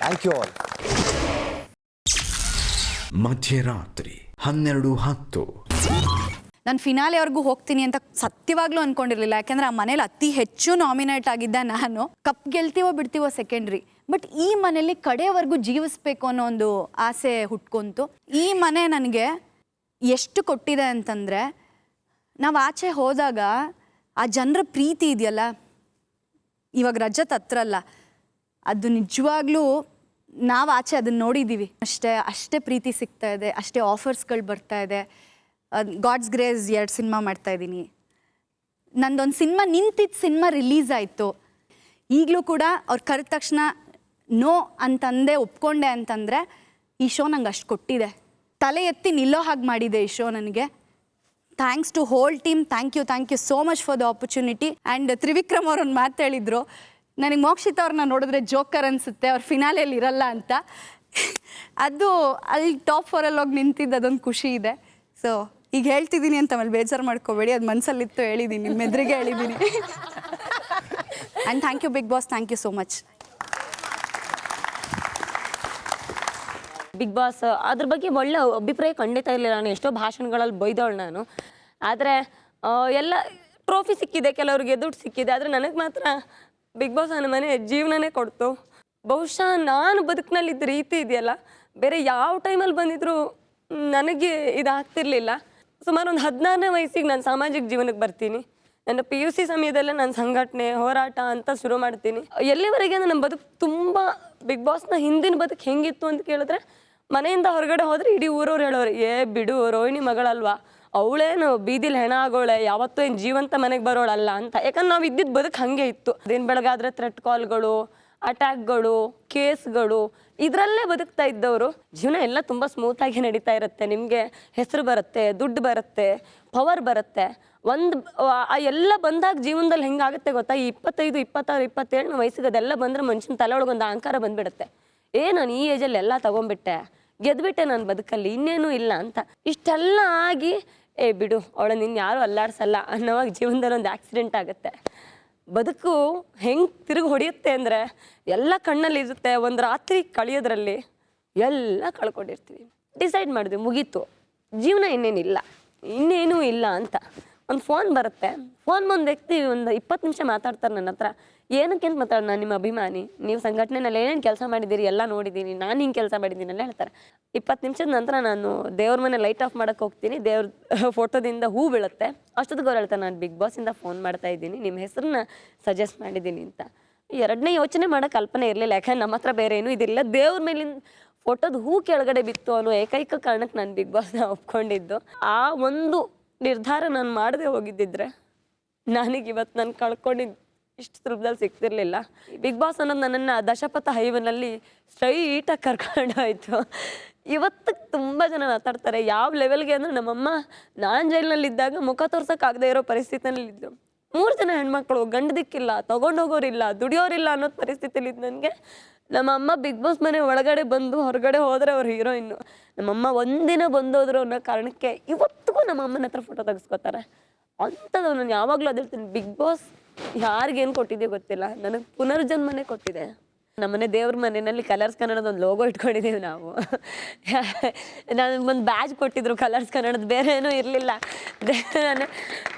Thank you all. ಮಧ್ಯರಾತ್ರಿ 12:10. ನಾನು ಫಿನಾಲೆವರೆಗೂ ಹೋಗ್ತೀನಿ ಅಂತ ಸತ್ಯವಾಗ್ಲೂ ಅಂದ್ಕೊಂಡಿರಲಿಲ್ಲ. ಯಾಕೆಂದರೆ ಆ ಮನೇಲಿ ಅತಿ ಹೆಚ್ಚು ನಾಮಿನೇಟ್ ಆಗಿದ್ದ ನಾನು. ಕಪ್ ಗೆಲ್ತೀವೋ ಬಿಡ್ತೀವೋ ಸೆಕೆಂಡ್ರಿ, ಬಟ್ ಈ ಮನೇಲಿ ಕಡೆಯವರೆಗೂ ಜೀವಿಸ್ಬೇಕು ಅನ್ನೋ ಒಂದು ಆಸೆ ಹುಟ್ಕೊಂತು. ಈ ಮನೆ ನನಗೆ ಎಷ್ಟು ಕೊಟ್ಟಿದೆ ಅಂತಂದರೆ, ನಾವು ಆಚೆ ಹೋದಾಗ ಆ ಜನರ ಪ್ರೀತಿ ಇದೆಯಲ್ಲ, ಇವಾಗ ರಜತ್ ಹತ್ರ ಅಲ್ಲ, ಅದು ನಿಜವಾಗ್ಲೂ ನಾವು ಆಚೆ ಅದನ್ನು ನೋಡಿದ್ದೀವಿ. ಅಷ್ಟೇ ಪ್ರೀತಿ ಸಿಗ್ತಾ ಇದೆ, ಅಷ್ಟೇ ಆಫರ್ಸ್ಗಳು ಬರ್ತಾ ಇದೆ. ಗಾಡ್ಸ್ ಗ್ರೇಸ್ 2 ಸಿನಿಮಾ ಮಾಡ್ತಾಯಿದ್ದೀನಿ. ನಂದೊಂದು ಸಿನಿಮಾ ನಿಂತಿದ್ದ ಸಿನಿಮಾ ರಿಲೀಸ್ ಆಯಿತು. ಈಗಲೂ ಕೂಡ ಅವ್ರು ಕರೆದ ತಕ್ಷಣ ನೋ ಅಂತಂದೆ ಒಪ್ಕೊಂಡೆ ಅಂತಂದರೆ ಈ ಶೋ ನಂಗೆ ಅಷ್ಟು ಕೊಟ್ಟಿದೆ. ತಲೆ ಎತ್ತಿ ನಿಲ್ಲೋ ಹಾಗೆ ಮಾಡಿದೆ ಈ ಶೋ ನನಗೆ. Thanks to whole team. Thank you so much for the opportunity. And Trivikram ಅವ್ರು ಒಂದು ಮಾತು ಹೇಳಿದರು, ನನಗೆ ಮೋಕ್ಷಿತ ಅವ್ರನ್ನ ನೋಡಿದ್ರೆ ಜೋಕರ್ ಅನಿಸುತ್ತೆ, ಅವ್ರ ಫಿನಾಲೆಯಲ್ಲಿ ಇರಲ್ಲ ಅಂತ. ಅದು ಅಲ್ಲಿ ಟಾಪ್ 4 ಹೋಗಿ ನಿಂತಿದ್ದು ಅದೊಂದು ಖುಷಿ ಇದೆ. ಸೊ ಈಗ ಹೇಳ್ತಿದ್ದೀನಿ ಅಂತ ಆಮೇಲೆ ಬೇಜಾರು ಮಾಡ್ಕೋಬೇಡಿ, ಅದು ಮನಸ್ಸಲ್ಲಿತ್ತು ಹೇಳಿದ್ದೀನಿ, ನಿಮ್ಮ ಎದುರಿಗೆ ಹೇಳಿದ್ದೀನಿ. And thank you big boss, thank you so much. Big boss ಅದ್ರ ಬಗ್ಗೆ ಒಳ್ಳೆ ಅಭಿಪ್ರಾಯ ಖಂಡಿತ ಇರಲಿಲ್ಲ. ನಾನು ಎಷ್ಟೋ ಭಾಷಣಗಳಲ್ಲಿ ಬೈದವಳು ನಾನು. ಆದರೆ ಎಲ್ಲ ಟ್ರೋಫಿ ಸಿಕ್ಕಿದೆ, ಕೆಲವ್ರಿಗೆ ದುಡ್ಡು ಸಿಕ್ಕಿದೆ, ಆದರೆ ನನಗೆ ಮಾತ್ರ ಬಿಗ್ ಬಾಸ್ ನನ್ನ ಮನೆ ಜೀವನನೇ ಕೊಡ್ತು. ಬಹುಶಃ ನಾನು ಬದುಕಿನಲ್ಲಿದ್ದ ರೀತಿ ಇದೆಯಲ್ಲ, ಬೇರೆ ಯಾವ ಟೈಮಲ್ಲಿ ಬಂದಿದ್ರು ನನಗೆ ಇದಾಗ್ತಿರ್ಲಿಲ್ಲ. ಸುಮಾರು ಒಂದು 16ನೇ ವಯಸ್ಸಿಗೆ ನಾನು ಸಾಮಾಜಿಕ ಜೀವನಕ್ಕೆ ಬರ್ತೀನಿ. ನನ್ನ PUC ಸಮಯದಲ್ಲೇ ನಾನು ಸಂಘಟನೆ ಹೋರಾಟ ಅಂತ ಶುರು ಮಾಡ್ತೀನಿ. ಎಲ್ಲಿವರೆಗೆ ನನ್ನ ಬದುಕು ತುಂಬ ಬಿಗ್ ಬಾಸ್ನ ಹಿಂದಿನ ಬದುಕು ಹೆಂಗಿತ್ತು ಅಂತ ಕೇಳಿದ್ರೆ, ಮನೆಯಿಂದ ಹೊರಗಡೆ ಹೋದರೆ ಇಡೀ ಊರವ್ರು ಹೇಳೋರು, ಬಿಡು ರೋಹಿಣಿ ಮಗಳಲ್ವಾ, ಅವಳೇನು ಬೀದಿಲಿ ಹೆಣ ಆಗೋಳೆ, ಯಾವತ್ತೂ ಏನು ಜೀವಂತ ಮನೆಗೆ ಬರೋಳಲ್ಲ ಅಂತ. ಯಾಕಂದ್ರೆ ನಾವು ಇದ್ದಿದ್ದು ಬದುಕು ಹಾಗೆ ಇತ್ತು. ದಿನ ಬೆಳಗಾದ್ರೆ ಥ್ರೆಟ್ ಕಾಲ್ಗಳು, ಅಟ್ಯಾಕ್ಗಳು, ಕೇಸ್ಗಳು, ಇದರಲ್ಲೇ ಬದುಕ್ತಾ ಇದ್ದವರು. ಜೀವನ ಎಲ್ಲ ತುಂಬ ಸ್ಮೂತಾಗಿ ನಡೀತಾ ಇರುತ್ತೆ. ನಿಮಗೆ ಹೆಸರು ಬರುತ್ತೆ, ದುಡ್ಡು ಬರುತ್ತೆ, ಪವರ್ ಬರುತ್ತೆ. ಎಲ್ಲ ಬಂದಾಗ ಜೀವನದಲ್ಲಿ ಹೆಂಗಾಗುತ್ತೆ ಗೊತ್ತಾ, ಈ 25, 26, 27 ವಯಸ್ಸಿಗೆ ಅದೆಲ್ಲ ಬಂದರೆ ಮನುಷ್ಯನ ತಲೆ ಒಳಗೊಂದು ಅಹಂಕಾರ ಬಂದುಬಿಡುತ್ತೆ. ನಾನು ಈ ಏಜಲ್ಲಿ ಎಲ್ಲ ತೊಗೊಂಡ್ಬಿಟ್ಟೆ, ಗೆದ್ಬಿಟ್ಟೆ ನನ್ನ ಬದುಕಲ್ಲಿ, ಇನ್ನೇನೂ ಇಲ್ಲ ಅಂತ. ಇಷ್ಟೆಲ್ಲ ಆಗಿ ಬಿಡು ಅವಳ ನಿನ್ನ ಯಾರೂ ಅಲ್ಲಾಡ್ಸಲ್ಲ ಅನ್ನೋವಾಗ ಜೀವನದಲ್ಲಿ ಒಂದು ಆಕ್ಸಿಡೆಂಟ್ ಆಗುತ್ತೆ. ಬದುಕು ಹೆಂಗೆ ತಿರುಗಿ ಹೊಡೆಯುತ್ತೆ ಅಂದರೆ, ಎಲ್ಲ ಕಣ್ಣಲ್ಲಿರುತ್ತೆ. ಒಂದು ರಾತ್ರಿ ಕಳೆಯೋದ್ರಲ್ಲಿ ಎಲ್ಲ ಕಳ್ಕೊಂಡಿರ್ತೀವಿ. ಡಿಸೈಡ್ ಮಾಡಿದ್ವಿ, ಮುಗೀತು, ಜೀವನ ಇನ್ನೇನಿಲ್ಲ, ಇನ್ನೇನೂ ಇಲ್ಲ ಅಂತ. ಒಂದು ಫೋನ್ ಬರುತ್ತೆ, ಫೋನ್ ಬಂದು ವ್ಯಕ್ತಿ ಒಂದು 20 ನಿಮಿಷ ಮಾತಾಡ್ತಾರೆ ನನ್ನ ಹತ್ರ. ಏನಕ್ಕೆ ಅಂತ ಮಾತಾಡೋಣ, ನಾನು ನಿಮ್ಮ ಅಭಿಮಾನಿ, ನೀವು ಸಂಘಟನೆಯಲ್ಲಿ ಏನೇನು ಕೆಲಸ ಮಾಡಿದ್ದೀರಿ ಎಲ್ಲ ನೋಡಿದ್ದೀನಿ, ನಾನು ಹಿಂಗೆ ಕೆಲಸ ಮಾಡಿದ್ದೀನಿ ಎಲ್ಲ ಹೇಳ್ತಾರೆ. 20 ನಿಮಿಷದ ನಂತರ ನಾನು ದೇವ್ರ ಮನೆ ಲೈಟ್ ಆಫ್ ಮಾಡೋಕ್ಕೆ ಹೋಗ್ತೀನಿ, ದೇವ್ರ ಫೋಟೋದಿಂದ ಹೂ ಬೀಳುತ್ತೆ. ಅಷ್ಟೊತ್ತಿಗೆ ಅವ್ರು ಹೇಳ್ತಾರೆ, ನಾನು ಬಿಗ್ ಬಾಸಿಂದ ಫೋನ್ ಮಾಡ್ತಾ ಇದ್ದೀನಿ, ನಿಮ್ಮ ಹೆಸರನ್ನ ಸಜೆಸ್ಟ್ ಮಾಡಿದ್ದೀನಿ ಅಂತ. ಎರಡನೇ ಯೋಚನೆ ಮಾಡೋ ಕಲ್ಪನೆ ಇರಲಿಲ್ಲ, ಯಾಕಂದ್ರೆ ನಮ್ಮ ಹತ್ರ ಬೇರೆ ಏನೂ ಇದಿಲ್ಲ. ದೇವ್ರ ಮೇಲಿನ ಫೋಟೋದ ಹೂ ಕೆಳಗಡೆ ಬಿತ್ತು ಅನ್ನೋ ಏಕೈಕ ಕಾರಣಕ್ಕೆ ನಾನು ಬಿಗ್ ಬಾಸ್ನ ಒಪ್ಕೊಂಡಿದ್ದು. ಆ ಒಂದು ನಿರ್ಧಾರ ನಾನು ಮಾಡದೆ ಹೋಗಿದ್ದಿದ್ರೆ ನನಗಿವತ್ತು ನಾನು ಕಳ್ಕೊಂಡಿದ್ದು ಇಷ್ಟು ಸುಲಭದಲ್ಲಿ ಸಿಗ್ತಿರ್ಲಿಲ್ಲ. ಬಿಗ್ ಬಾಸ್ ಅನ್ನೋದು ನನ್ನನ್ನು ದಶಪಥ ಹೈವನಲ್ಲಿ ಸ್ಟ್ರೈಟಾಗಿ ಕರ್ಕೊಂಡೋಯ್ತು. ಇವತ್ತಿಗೆ ತುಂಬ ಜನ ಮಾತಾಡ್ತಾರೆ ಯಾವ ಲೆವೆಲ್ಗೆ ಅಂದರೆ, ನಮ್ಮಮ್ಮ ನಾನು ಜೈಲಿನಲ್ಲಿದ್ದಾಗ ಮುಖ ತೋರ್ಸೋಕ್ಕಾಗದೇ ಇರೋ ಪರಿಸ್ಥಿತಿನಲ್ಲಿದ್ದು, 3 ಜನ ಹೆಣ್ಮಕ್ಳು, ಗಂಡದಿಕ್ಕಿಲ್ಲ, ತೊಗೊಂಡೋಗೋರಿಲ್ಲ, ದುಡಿಯೋರಿಲ್ಲ ಅನ್ನೋ ಪರಿಸ್ಥಿತಿಲಿದ್ದು ನನಗೆ ನಮ್ಮಮ್ಮ ಬಿಗ್ ಬಾಸ್ ಮನೆ ಒಳಗಡೆ ಬಂದು ಹೊರಗಡೆ ಹೋದರೆ ಅವ್ರು ಹೀರೋಯಿನ್ನು. ನಮ್ಮಮ್ಮ ಒಂದಿನ ಬಂದೋದ್ರು ಅನ್ನೋ ಕಾರಣಕ್ಕೆ ಇವತ್ತಿಗೂ ನಮ್ಮ ಅಮ್ಮನ ಹತ್ರ ಫೋಟೋ ತೆಗೆಸ್ಕೊತಾರೆ. ಅಂಥದ್ದು ನಾನು ಯಾವಾಗಲೂ ಅದಿರ್ತೀನಿ, ಬಿಗ್ ಬಾಸ್ ಯಾರಿಗೇನು ಕೊಟ್ಟಿದೆ ಗೊತ್ತಿಲ್ಲ, ನನಗೆ ಪುನರ್ಜನ್ಮನೇ ಕೊಟ್ಟಿದೆ. ನಮ್ಮನೆ ದೇವ್ರ ಮನೆಯಲ್ಲಿ ಕಲರ್ಸ್ ಕನ್ನಡದ ಒಂದು ಲೋಗೋ ಇಟ್ಕೊಂಡಿದ್ದೀವಿ ನಾವು. ನನಗೆ ಒಂದು ಬ್ಯಾಜ್ ಕೊಟ್ಟಿದ್ರು ಕಲರ್ಸ್ ಕನ್ನಡದ, ಬೇರೆ ಏನೂ ಇರಲಿಲ್ಲ, ನಾನು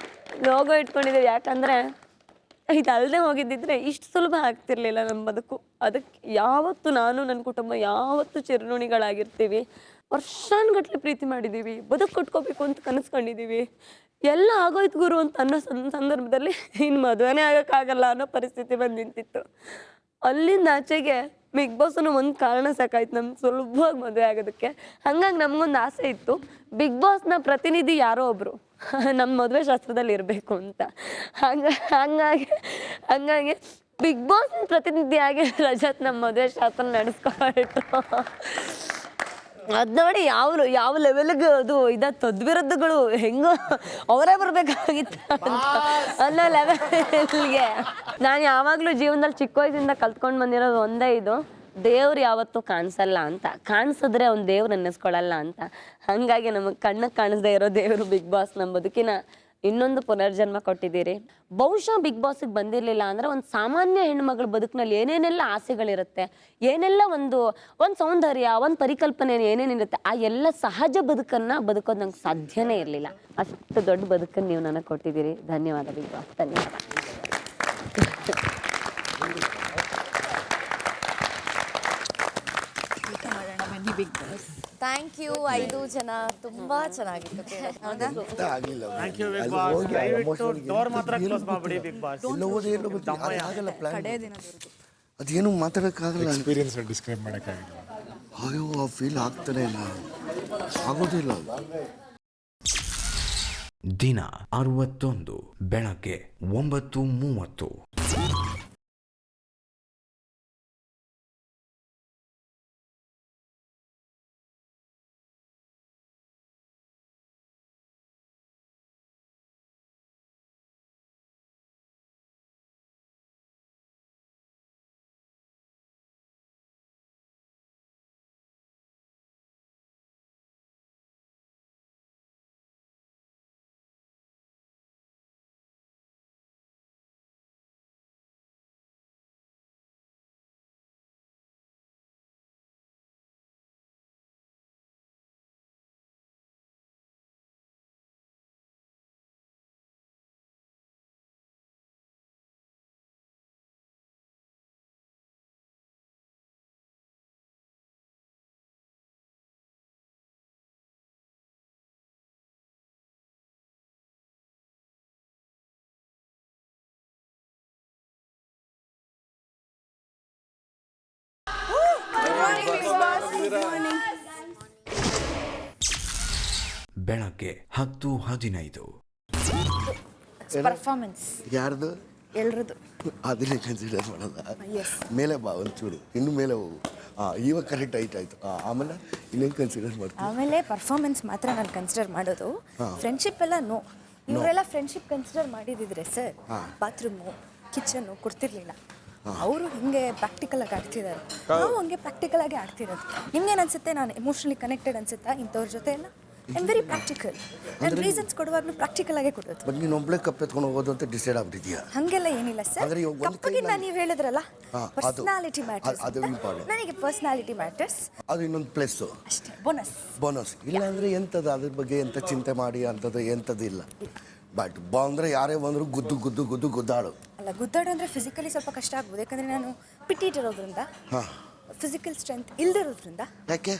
ಲೋಗೋ ಇಟ್ಕೊಂಡಿದ್ದೀವಿ. ಯಾಕಂದರೆ ಇದಲ್ಲದೆ ಹೋಗಿದ್ದಿದ್ರೆ ಇಷ್ಟು ಸುಲಭ ಆಗ್ತಿರ್ಲಿಲ್ಲ ನಮ್ಮ ಬದುಕು. ಅದಕ್ಕೆ ಯಾವತ್ತು ನಾನು ನನ್ನ ಕುಟುಂಬ ಯಾವತ್ತು ಚಿರಋಣಿಗಳಾಗಿರ್ತೀವಿ. ವರ್ಷಾನುಗಟ್ಲೆ ಪ್ರೀತಿ ಮಾಡಿದ್ದೀವಿ, ಬದುಕು ಕಟ್ಕೋಬೇಕು ಅಂತ ಕನಸ್ಕೊಂಡಿದ್ದೀವಿ. ಎಲ್ಲ ಆಗೋಯ್ತು ಗುರು ಅಂತ ಅನ್ನೋ ಸಂದರ್ಭದಲ್ಲಿ ಇನ್ನು ಮದುವೆನೇ ಆಗೋಕ್ಕಾಗಲ್ಲ ಅನ್ನೋ ಪರಿಸ್ಥಿತಿ ಬಂದು ನಿಂತಿತ್ತು. ಅಲ್ಲಿಂದ ಆಚೆಗೆ ಬಿಗ್ ಬಾಸ್ ಅನ್ನೋ ಒಂದು ಕಾರಣ ಸಾಕಾಯ್ತು ನಮ್ಗೆ ಸುಲಭವಾಗಿ ಮದುವೆ ಆಗೋದಕ್ಕೆ. ಹಂಗಾಗಿ ನಮಗೊಂದು ಆಸೆ ಇತ್ತು, ಬಿಗ್ ಬಾಸ್ನ ಪ್ರತಿನಿಧಿ ಯಾರೋ ಒಬ್ಬರು ನಮ್ಮ ಮದುವೆ ಶಾಸ್ತ್ರದಲ್ಲಿ ಇರಬೇಕು ಅಂತ. ಹಂಗಾಗಿ ಬಿಗ್ ಬಾಸ್ ಪ್ರತಿನಿಧಿಯಾಗಿ ರಜತ್ ನಮ್ಮ ಮದುವೆ ಶಾಸ್ತ್ರ ನಡೆಸ್ಕೊಳ್ತು. ಅದು ನೋಡಿ ಯಾವ ಲೆವೆಲ್ಗೆ ಅದು ತದ್ವಿರುದ್ಧಗಳು ಹೆಂಗೋ ಅವರೇ ಬರಬೇಕಾಗಿತ್ತು ಅನ್ನೋ ಲೆವೆಲ್ಗೆ. ನಾನು ಯಾವಾಗಲೂ ಜೀವನದಲ್ಲಿ ಚಿಕ್ಕ ವಯಸ್ಸಿಂದ ಕಲ್ತ್ಕೊಂಡು ಬಂದಿರೋದು ಒಂದೇ, ಇದು ದೇವ್ರು ಯಾವತ್ತೂ ಕಾಣಿಸಲ್ಲ ಅಂತ, ಕಾಣಿಸಿದ್ರೆ ಅವ್ನು ದೇವ್ರು ಅನ್ನಿಸ್ಕೊಳ್ಳಲ್ಲ ಅಂತ. ಹಾಗಾಗಿ ನಮಗೆ ಕಣ್ಣಿಗೆ ಕಾಣಿಸ್ದೇ ಇರೋ ದೇವರು ಬಿಗ್ ಬಾಸ್ ನಮ್ಮ ಬದುಕಿನ ಇನ್ನೊಂದು ಪುನರ್ಜನ್ಮ ಕೊಟ್ಟಿದ್ದೀರಿ. ಬಹುಶಃ ಬಿಗ್ ಬಾಸಿಗೆ ಬಂದಿರಲಿಲ್ಲ ಅಂದರೆ ಒಂದು ಸಾಮಾನ್ಯ ಹೆಣ್ಮಗಳ ಬದುಕಿನಲ್ಲಿ ಏನೇನೆಲ್ಲ ಆಸೆಗಳಿರುತ್ತೆ, ಏನೆಲ್ಲ ಒಂದು ಸೌಂದರ್ಯ, ಒಂದು ಪರಿಕಲ್ಪನೆ ಏನೇನಿರುತ್ತೆ, ಆ ಎಲ್ಲ ಸಹಜ ಬದುಕನ್ನು ಬದುಕೋದು ನಂಗೆ ಸಾಧ್ಯನೇ ಇರಲಿಲ್ಲ. ಅಷ್ಟು ದೊಡ್ಡ ಬದುಕನ್ನು ನೀವು ನನಗೆ ಕೊಟ್ಟಿದ್ದೀರಿ. ಧನ್ಯವಾದ ಬಿಗ್ ಬಾಸ್, ಧನ್ಯವಾದ. ಥ್ಯಾಂಕ್ ಯು 5 ಜನ, ತುಂಬಾ ಚೆನ್ನಾಗಿತ್ತು. ಅದೇನು ಮಾತಾಡೋಕ್ಕಾಗಲ್ಲ, ಎಕ್ಸ್ಪೀರಿಯನ್ಸ್ ಡಿಸ್ಕ್ರೈಬ್ ಮಾಡೋಕ್ಕಾಗಿಲ್ಲ. ಅಯ್ಯೋ ಆ ಫೀಲ್ ಆಗ್ತಾನೆ ಇಲ್ಲ, ಆಗೋದಿಲ್ಲ. ದಿನ 61 ಬೆಳಗ್ಗೆ 9:30. ಬೆಳಗ್ಗೆ 10:15. ಪರ್ಫಾರ್ಮೆನ್ಸ್ ಯಾರ್ದು? ಎಲ್ರದ್ದು. ಅದನ್ನೇ ಕನ್ಸಿಡರ್ ಮಾಡೋದ? ಮೇಲೆ ಬಾ ಒಂಚೂರು, ಇನ್ನು ಮೇಲೆ ಹೋಗು. ಇವಾಗ ಕರೆಕ್ಟ್ ಆಯ್ತಾಯ್ತು. ಆಮೇಲೆ ಇನ್ನೇನು ಕನ್ಸಿಡರ್ ಮಾಡ್ತೀನಿ? ಆಮೇಲೆ ಪರ್ಫಾರ್ಮೆನ್ಸ್ ಮಾತ್ರ ನಾನು ಕನ್ಸಿಡರ್ ಮಾಡೋದು. ಫ್ರೆಂಡ್ಶಿಪ್ ಎಲ್ಲ ನೋ. ಇವರೆಲ್ಲ ಫ್ರೆಂಡ್ಶಿಪ್ ಕನ್ಸಿಡರ್ ಮಾಡಿದಿದ್ರೆ ಸರ್, ಬಾತ್ರೂಮು, ಕಿಚನ್ನು ಕೊಡ್ತಿರ್ಲಿಲ್ಲ. ಅವರು ಹಿಂಗೆ ಪ್ರಾಕ್ಟಿಕಲ್ ಆಗಿ ಆಡ್ತಿದ್ದಾರೆ, ನಾವು ಹಂಗೆ ಪ್ರಾಕ್ಟಿಕಲ್ ಆಗಿ ಆಡ್ತಿರೋದು. ನಿಮ್ಗೇನು ಅನ್ಸುತ್ತೆ, ನಾನು ಎಮೋಷನಲಿ ಕನೆಕ್ಟೆಡ್ ಅನ್ಸುತ್ತಾ ಇಂಥವ್ರ ಜೊತೆ ಎಲ್ಲ? I am very practical. ನಾನು ರೀಸನ್ಸ್ ಕೊಡುವಾಗಲೂ ಪ್ರಾಕ್ಟಿಕಲ್ ಆಗೇ ಕೊಡೋದು. ಬಟ್ ನೀನು ಒಬ್ಬಳೇ ಕಪ್ ಎತ್ಕೊಂಡು ಹೋಗೋದು ಅಂತ ಡಿಸೈಡ್ ಆಗ್ಬಿಟ್ಟಿದ್ಯಾ? ಹಂಗೆಲ್ಲ ಏನಿಲ್ಲ ಸರ್. ಕಪ್ಪಗಿಂತ ನೀವು ಹೇಳಿದ್ರಲ್ಲ, ಪರ್ಸನಾಲಿಟಿ ಮ್ಯಾಟರ್ಸ್. ಅದು ಇಂಪಾರ್ಟೆಂಟ್. ನನಗೆ ಪರ್ಸನಾಲಿಟಿ ಮ್ಯಾಟರ್ಸ್. ಅದು ಇನ್ನೊಂದು ಪ್ಲಸ್ಸು ಅಷ್ಟೇ, ಬೋನಸ್. ಬೋನಸ್. ಇಲ್ಲ ಅಂದರೆ ಎಂಥದ್ದು ಅದ್ರ ಬಗ್ಗೆ ಎಂಥ ಚಿಂತೆ ಮಾಡಿ ಅಂಥದ್ದು ಎಂಥದ್ದು ಇಲ್ಲ. ಬಟ್ ಬಂದರೆ ಯಾರೇ ಬಂದರೂ ಗುದ್ದಾಡು. ಅಲ್ಲ, ಗುದ್ದಾಡು ಅಂದರೆ ಫಿಸಿಕಲಿ ಸ್ವಲ್ಪ ಕಷ್ಟ ಆಗ್ಬೋದು, ಯಾಕಂದರೆ ನಾನು ಪಿಟೀಟ್ ಇರೋದ್ರಿಂದ, ಫಿಸಿಕಲ್ ಸ್ಟ್ರೆಂತ್ ಇಲ್ದಿರೋದ್ರಿಂದ. ಯಾಕೆ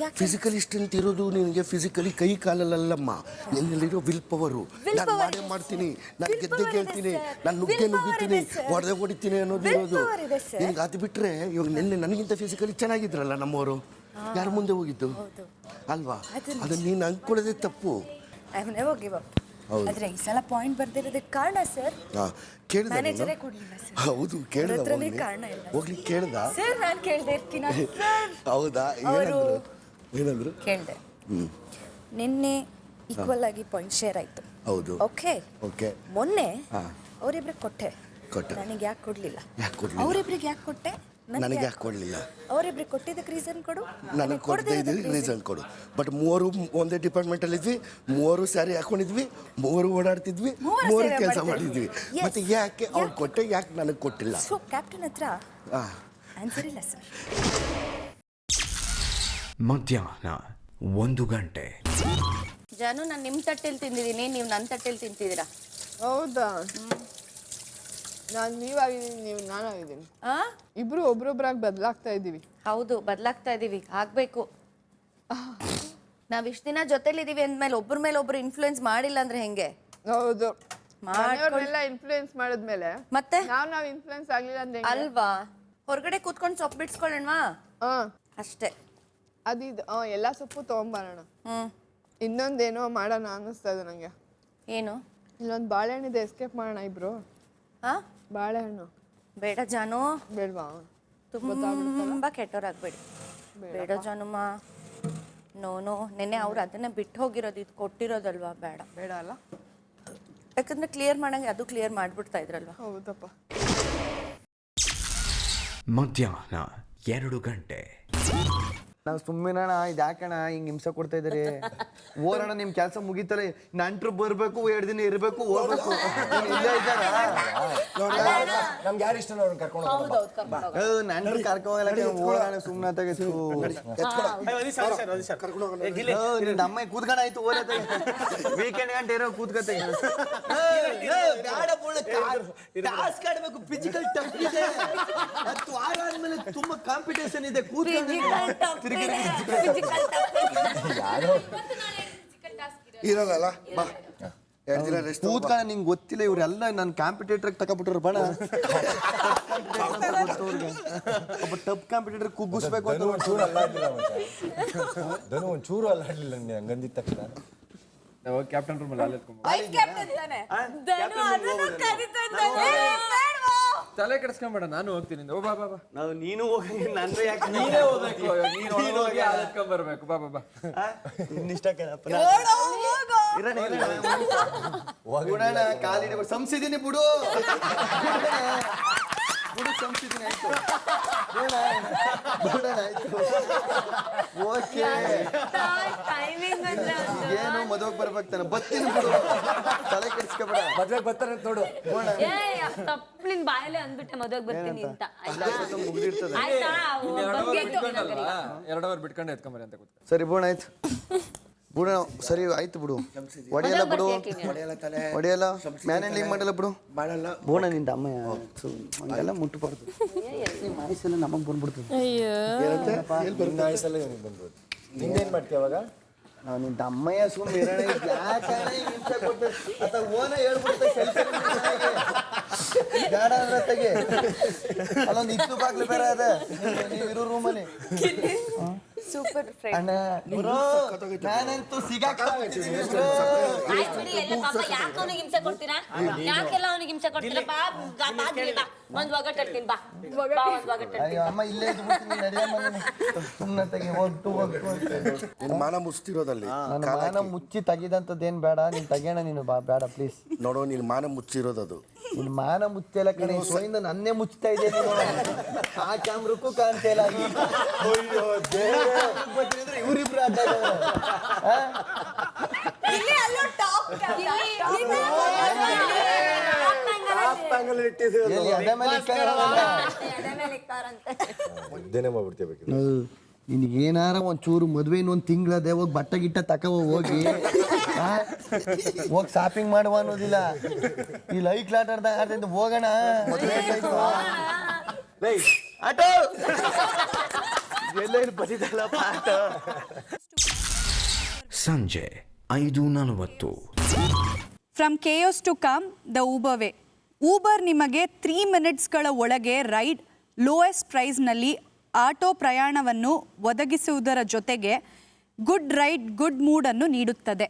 ಯಾಕೆ ಫಿಸಿಕಲಿ ಸ್ಟ್ರೆಂತ್ ಇರೋದು ನಿನಗೆ ಫಿಸಿಕಲಿ ಕೈ ಕಾಲಲ್ಲಮ್ಮ, ನಿನ್ನಲ್ಲಿರೋ ವಿಲ್ ಪವರು. ನಾನು ಮಾಡೇ ಮಾಡ್ತೀನಿ, ನಾನು ಗೆದ್ದೆ ಗೆಲ್ತೀನಿ, ನಾನು ನುಗ್ಗಿತೀನಿ, ಹೊಡೆದಿತೀನಿ ಅನ್ನೋದು ಇರೋದು ನಿನಗೆ. ಅದು ಬಿಟ್ಟರೆ ಇವಾಗ ನಿನ್ನೆ ನನಗಿಂತ ಫಿಸಿಕಲಿ ಚೆನ್ನಾಗಿದ್ರಲ್ಲ ನಮ್ಮವರು, ಯಾರ ಮುಂದೆ ಹೋಗಿದ್ದು ಅಲ್ವಾ? ಅದನ್ನ ನೀನು ಅಂದ್ಕೊಳ್ಳೋದೇ ತಪ್ಪು. I have never give up. ಆದರೆ ಈ ಸಲ ಪಾಯಿಂಟ್ ಬರ್ದಿರೋದಕ್ಕೆ ಕಾರಣ ಸರ್, ಮ್ಯಾನೇಜರೇ ಕೊಡಲಿಲ್ಲ ಸರ್. ಹೌದು, ಕೇಳ್ದ ಕಾರಣ ಇಲ್ಲ ಹೋಗ್ಲಿ. ಕೇಳ್ದ ಸರ್, ನಾನು ಕೇಳ್ದೆ ಇರ್ತೀನಿ. ಹೌದಾ? ಏನಂದ್ರು? ಕೇಳಿದೆ. ನಿನ್ನೆ ಈಕ್ವಲ್ ಆಗಿ ಪಾಯಿಂಟ್ ಶೇರ್ ಆಯಿತು. ಹೌದು. ಓಕೆ. ಮೊನ್ನೆ ಅವರಿಬ್ರಿಗೆ ಕೊಟ್ಟೆ, ನನಗೆ ಯಾಕೆ ಕೊಡಲಿಲ್ಲ? ಅವರಿಬ್ರಿಗೆ ಯಾಕೆ ಕೊಟ್ಟೆ, ನನಗೆ ಯಾಕೆ ಕೊಡಲಿಲ್ಲ? ಅವರಿಬ್ರಿಗೆ ಕೊಟ್ಟಿದ್ದಕ್ಕೆ ರೀಸನ್ ಕೊಡು, ನನಗೆ ಕೊಡದೇ ಇದ್ದೀವಿ ರೀಸನ್ ಕೊಡು. ಬಟ್ ಮೂವರು ಒಂದೇ ಡಿಪಾರ್ಟ್ಮೆಂಟಲ್ಲಿ ಇದ್ವಿ, ಮೂವರು ಸ್ಯಾರಿ ಹಾಕೊಂಡಿದ್ವಿ, ಮೂವರು ಓಡಾಡ್ತಿದ್ವಿ, ಮೂವರು ಕೆಲಸ ಮಾಡಿದ್ವಿ. ಮತ್ತೆ ಯಾಕೆ ಅವ್ರು ಕೊಟ್ಟೆ, ಯಾಕೆ ನನಗೆ ಕೊಟ್ಟಿಲ್ಲ? ಸೊ ಕ್ಯಾಪ್ಟನ್ ಹತ್ರ ಆನ್ಸರ್ ಇಲ್ಲ ಸರ್. ಮಧ್ಯಾಹ್ನ 1 ಗಂಟೆ. ಜಾನು, ನಾನು ನಿಮ್ಮ ತಟ್ಟೆಲಿ ತಿಂದಿದ್ದೀನಿ, ನೀವು ನನ್ನ ತಟ್ಟೆಲಿ ತಿಂತಿದ್ದೀರಾ. ಹೌದಾ? ನಾನು ನೀವಾಗಿದ್ದೀನಿ, ನೀವು ನಾನಾಗಿದ್ದೀನಿ. ಇಬ್ರು ಒಬ್ರೊಬ್ರಾಗಿ ಬದಲಾಗ್ತಾ ಇದ್ದೀವಿ. ಹೌದು, ಬದಲಾಗ್ತಾ ಇದ್ದೀವಿ, ಆಗಬೇಕು. ನಾವು ಇಷ್ಟು ದಿನ ಜೊತೆಲಿದ್ದೀವಿ ಅಂದಮೇಲೆ ಒಬ್ಬರ ಮೇಲೆ ಒಬ್ರು ಇನ್ಫ್ಲೂಯೆನ್ಸ್ ಮಾಡಿಲ್ಲ ಅಂದ್ರೆ ಹೆಂಗೆ? ಹೌದು, ಮನೆಯವ್ರನ್ನೆಲ್ಲ ಇನ್ಫ್ಲೂಯೆನ್ಸ್ ಮಾಡಿದ್ಮೇಲೆ ಮತ್ತೆ ನಾವು ಇನ್ಫ್ಲೂಯೆನ್ಸ್ ಆಗಲಿಲ್ಲ ಅಂದ್ರೆ ಅಲ್ವಾ? ಹೊರಗಡೆ ಕೂತ್ಕೊಂಡು ಸೊಪ್ಪು ಬಿಡ್ಸ್ಕೊಳ್ಳೋಣವಾ? ಅಷ್ಟೇ. ಅದಿದು ಎಲ್ಲ ಸೊಪ್ಪು ತೊಗೊಂಬರೋಣ. ಇನ್ನೊಂದೇನೋ ಮಾಡೋಣ ಅನ್ನಿಸ್ತಾ ಇದೆ ನನಗೆ. ಏನು? ಇಲ್ಲೊಂದು ಬಾಳೆಹಣ್ಣಿದೆ, ಎಸ್ಕೇಪ್ ಮಾಡೋಣ ಇಬ್ರು. ಬಾಳೆಹಣ್ಣು ಬೇಡ ಜಾನು. ಬೇಡವಾ? ತುಂಬ ಕೆಟ್ಟೋರಾಗಬೇಡಿ. ಬೇಡ ಜಾನುಮ್ಮ. ನೋನು, ನೆನ್ನೆ ಅವ್ರು ಅದನ್ನೇ ಬಿಟ್ಟು ಹೋಗಿರೋದು, ಇದು ಕೊಟ್ಟಿರೋದಲ್ವಾ? ಬೇಡ ಬೇಡ ಅಲ್ಲ, ಯಾಕಂದ್ರೆ ಕ್ಲಿಯರ್ ಮಾಡಂಗೆ ಅದು ಕ್ಲಿಯರ್ ಮಾಡಿಬಿಡ್ತಾ ಇದ್ರಲ್ವಾ? ಹೌದಪ್ಪ. ಮಧ್ಯಾಹ್ನ 2 ಗಂಟೆ. ನಾವು ಸುಮ್ಮನೆ ಇದು ಯಾಕಣ್ಣ ಹಿಂಗೆ ಹಿಂಸೆ ಕೊಡ್ತಾ ಇದ್ದೀರಿ? ಓರಣ್ಣ, ನಿಮ್ಮ ಕೆಲಸ ಮುಗಿತಲ್ಲ, ನಂಟ್ರು ಬರಬೇಕು, 2 ದಿನ ಇರಬೇಕು, ಹೋಗ್ಬೇಕು. ಇಲ್ಲೇ ಇದ್ದಾರಾ? ನಮ್ಗೆ ಯಾರು ಇಷ್ಟ ಅವ್ರನ್ನ ಕರ್ಕೊಂಡು ನಂಟ್ರು ಕರ್ಕೋಗಲ್ಲ, ಓರಣ್ಣ ಸುಮ್ಮನೆ ತೆಗೆದು ನಿನ್ನ ಅಮ್ಮ ಕೂತ್ಕೊಂಡ ಆಯ್ತು. ಓರ ವೀಕೆಂಡ್ ಗಂಟೆ ಇರೋ ಕೂತ್ಕತೆ. ಬೇಡ ಟಾಸ್ಕ್ ಆಡಬೇಕು, ಫಿಸಿಕಲ್ ಟಫ್ ಇದೆ. 10 ವಾರ ಆದ್ಮೇಲೆ ತುಂಬಾ ಕಾಂಪಿಟೇಷನ್ ಇದೆ. ಕೂತ್ಕೊಂಡು ಇರಲ್ಲ ಬಾ, 2 ದಿನ ರೆಸ್ಟ್. ಕೂತ್ಕೊಂಡ ನಿಂಗೆ ಗೊತ್ತಿಲ್ಲ, ಇವರೆಲ್ಲ ನನ್ನ ಕಾಂಪಿಟೇಟರ್ ತಗೊಬಿಟ್ರು ಬಣ. ಒಬ್ಬ ಟಫ್ ಕಾಂಪಿಟೇಟರ್ ಕುಗ್ಗಿಸ್ಬೇಕು ಅಂತ ಒಂಚೂರು ಅಲ್ಲಾಡ್ಲಿಲ್ಲ. ಒಂಚೂರು ಅಲ್ಲಾಡ್ಲಿಲ್ಲ ಹಂಗಂದಿದ ತಕ್ಷಣ. ಕ್ಯಾಪ್ಟನ್ ರೂಮಲ್ಲಿ ಅಲ್ಲೇ ತಲೆ ಕೆಡಿಸ್ಕೊಂಬೇಡ, ನಾನು ಹೋಗ್ತೀನಿ. ಓ ಬಾ ಬಾ ಬಾ. ನೀನು ಹೋಗಿ, ನನ್ನ ಯಾಕೆ ನೀನೇ ಹೋಗ್ಬೇಕು, ನೀನು ಹೋಗಿ ಆಲತ್ಕೊಂಡ್ ಬರ್ಬೇಕು. ಬಾ ಬಾ ಬಾ. ಇನ್ನಿಷ್ಟ ಕೇಳಪ್ಪ. ಕಾಲಿಡ ಸಂಸಿದೀನಿ ಬಿಡು, ಬಿಡು ಸಂಸಿದೀನಿ. ಆಯ್ತು ಆಯ್ತು, ಓಕೆ. ಏನು ಮದುವೆಗೆ ಬರ್ಬೇಕು ತಾನೆ, ಬತ್ತೀನಿ ಬಿಡು, ತಲೆ ಕೆಡಿಸ್ಕೊಬೇಡ. ಮದ್ವೆಗೆ ಬರ್ತಾರೆ ನೋಡು. ತಪ್ಪಲಿನ ಬಾಯಲ್ಲೇ ಅಂದ್ಬಿಟ್ಟೆ ಮದುವೆಗೆ ಬರ್ತೀನಿ ಅಂತ. ಮುಗಿದಿರ್ತದೆ. 2 ಅವರ್ ಬಿಟ್ಕೊಂಡು ಎತ್ಕೊಂಬರಿ ಅಂತ ಕೂತ್ಕೊಂಡು. ಸರಿ ಬೋಣ, ಆಯ್ತು ಬಿಡು. ಸರಿ ಆಯ್ತು ಬಿಡು, ಹೊಡೆಯಲ್ಲ ಬಿಡು, ಹೊಡೆಯಲ್ಲ, ಮ್ಯಾನೇಜಿಂಗ್ ಮಾಡಲ್ಲ ಬಿಡು, ಮಾಡಲ್ಲ. ಬೋಣ ನಿಂದ ಅಮ್ಮ ಹಂಗೆಲ್ಲ ಮುಟ್ಟಬಾರ್ದು. ನಿಮ್ಮ ಆಯಸ್ಸೆಲ್ಲ ನಮಗೆ ಬಂದ್ಬಿಡ್ತದೆ. ಆಯಸ್ಸೆಲ್ಲ ನಿನಗೆ ಬಂದ್ಬಿಡ್ತು. ನಿಂಗೇನು ಮಾಡ್ತೀಯ ಅವಾಗ? ನಾವು ನಿಂದ ಅಮ್ಮಯ್ಯ ಸುಮ್ಮನೆ ಇರೋಣ. ಯಾಕೆ ಹಿಂಸೆ ಕೊಟ್ಟು ಅಥವಾ ಓನ ಹೇಳ್ಬಿಡ್ತೆ ಬೇಡ ಅಂದ್ರೆ ತೆಗೆ. ಅಲ್ಲೊಂದು ಇತ್ತು ಬಾಗ್ಲು ಬೇರೆ ಅದ, ನೀವು ಇರೋ ರೂಮಲ್ಲಿ. ಸೂಪರ್ ಅಣ್ಣ ನಾನಂತೂ ಸಿಗಾಕ್ತೀನಿ. ಹಿಂಸೆ ಕೊಡ್ತೀರಾ? ಯಾಕೆಲ್ಲ ಅವನಿಗೆ ಹಿಂಸೆ ಕೊಡ್ತೀರಾ? ಒಂದ್ ಒಗಟಾಡ್ತೀನಿ ಬಾ. ಅಮ್ಮ ಇಲ್ಲೇ ನಡೆಯಮ್ಮ, ಸುಮ್ಮನೆ ತೆಗೆ. ಹೋಗ್ತು ನಿನ್ನ ಮಾನ ಮುಚ್ಚಿರೋದಲ್ಲಿ. ನನ್ನ ಮಾನ ಮುಚ್ಚಿ ತೆಗಿದಂಥದ್ದೇನು ಬೇಡ, ನೀನು ತೆಗಿಯೋಣ ನೀನು ಬಾ. ಬೇಡ ಪ್ಲೀಸ್. ನೋಡೋ, ನಿನ್ನ ಮಾನ ಮುಚ್ಚಿರೋದದು. ನಿನ್ನ ಮಾನ ಮುಚ್ಚಲ್ಲ ಕಣೆ, ಸೋಯಿಂದ ನನ್ನೇ ಮುಚ್ತಾ ಇದೆ. ಆ ಕ್ಯಾಮ್ರಕ್ಕೂ ಕಾಣ್ತಾ ಇಲ್ಲ. ಇವರಿಬ್ರು ಅಡ್ಡ ಮುದ್ದೆನೆ ಮಾಡ್ಬಿಡ್ತೇವೆ. ನಿನಗೇನಾರ ಒಂಚೂರು ಮದುವೆ ಇನ್ನೊಂದು ತಿಂಗಳದೆ ಹೋಗಿ ಬಟ್ಟೆ ಗಿಟ್ಟ ತಕೋ ಹೋಗಿ ಹೋಗಿ ಶಾಪಿಂಗ್ ಮಾಡುವ ಅನ್ನೋದಿಲ್ಲ. ಈ ಲೈಕ್ ಆಟಾಡ್ದ ಆಡ್ತಿದ್ದು ಹೋಗೋಣ ಮದುವೆ ಆಟೋ ಎಲ್ಲ ಬಂದಿದ್ದಲ್ಲಪ್ಪ ಆಟೋ. ಸಂಜೆ 5:40. From chaos to calm the Uber way. Uber ನಿಮಗೆ 3 ಮಿನಿಟ್ಸ್ಗಳ ಒಳಗೆ ರೈಡ್ ಲೋಯೆಸ್ಟ್ ಪ್ರೈಸ್ನಲ್ಲಿ ಆಟೋ ಪ್ರಯಾಣವನ್ನು ಒದಗಿಸುವುದರ ಜೊತೆಗೆ ಗುಡ್ ರೈಡ್ ಗುಡ್ ಮೂಡನ್ನು ನೀಡುತ್ತದೆ.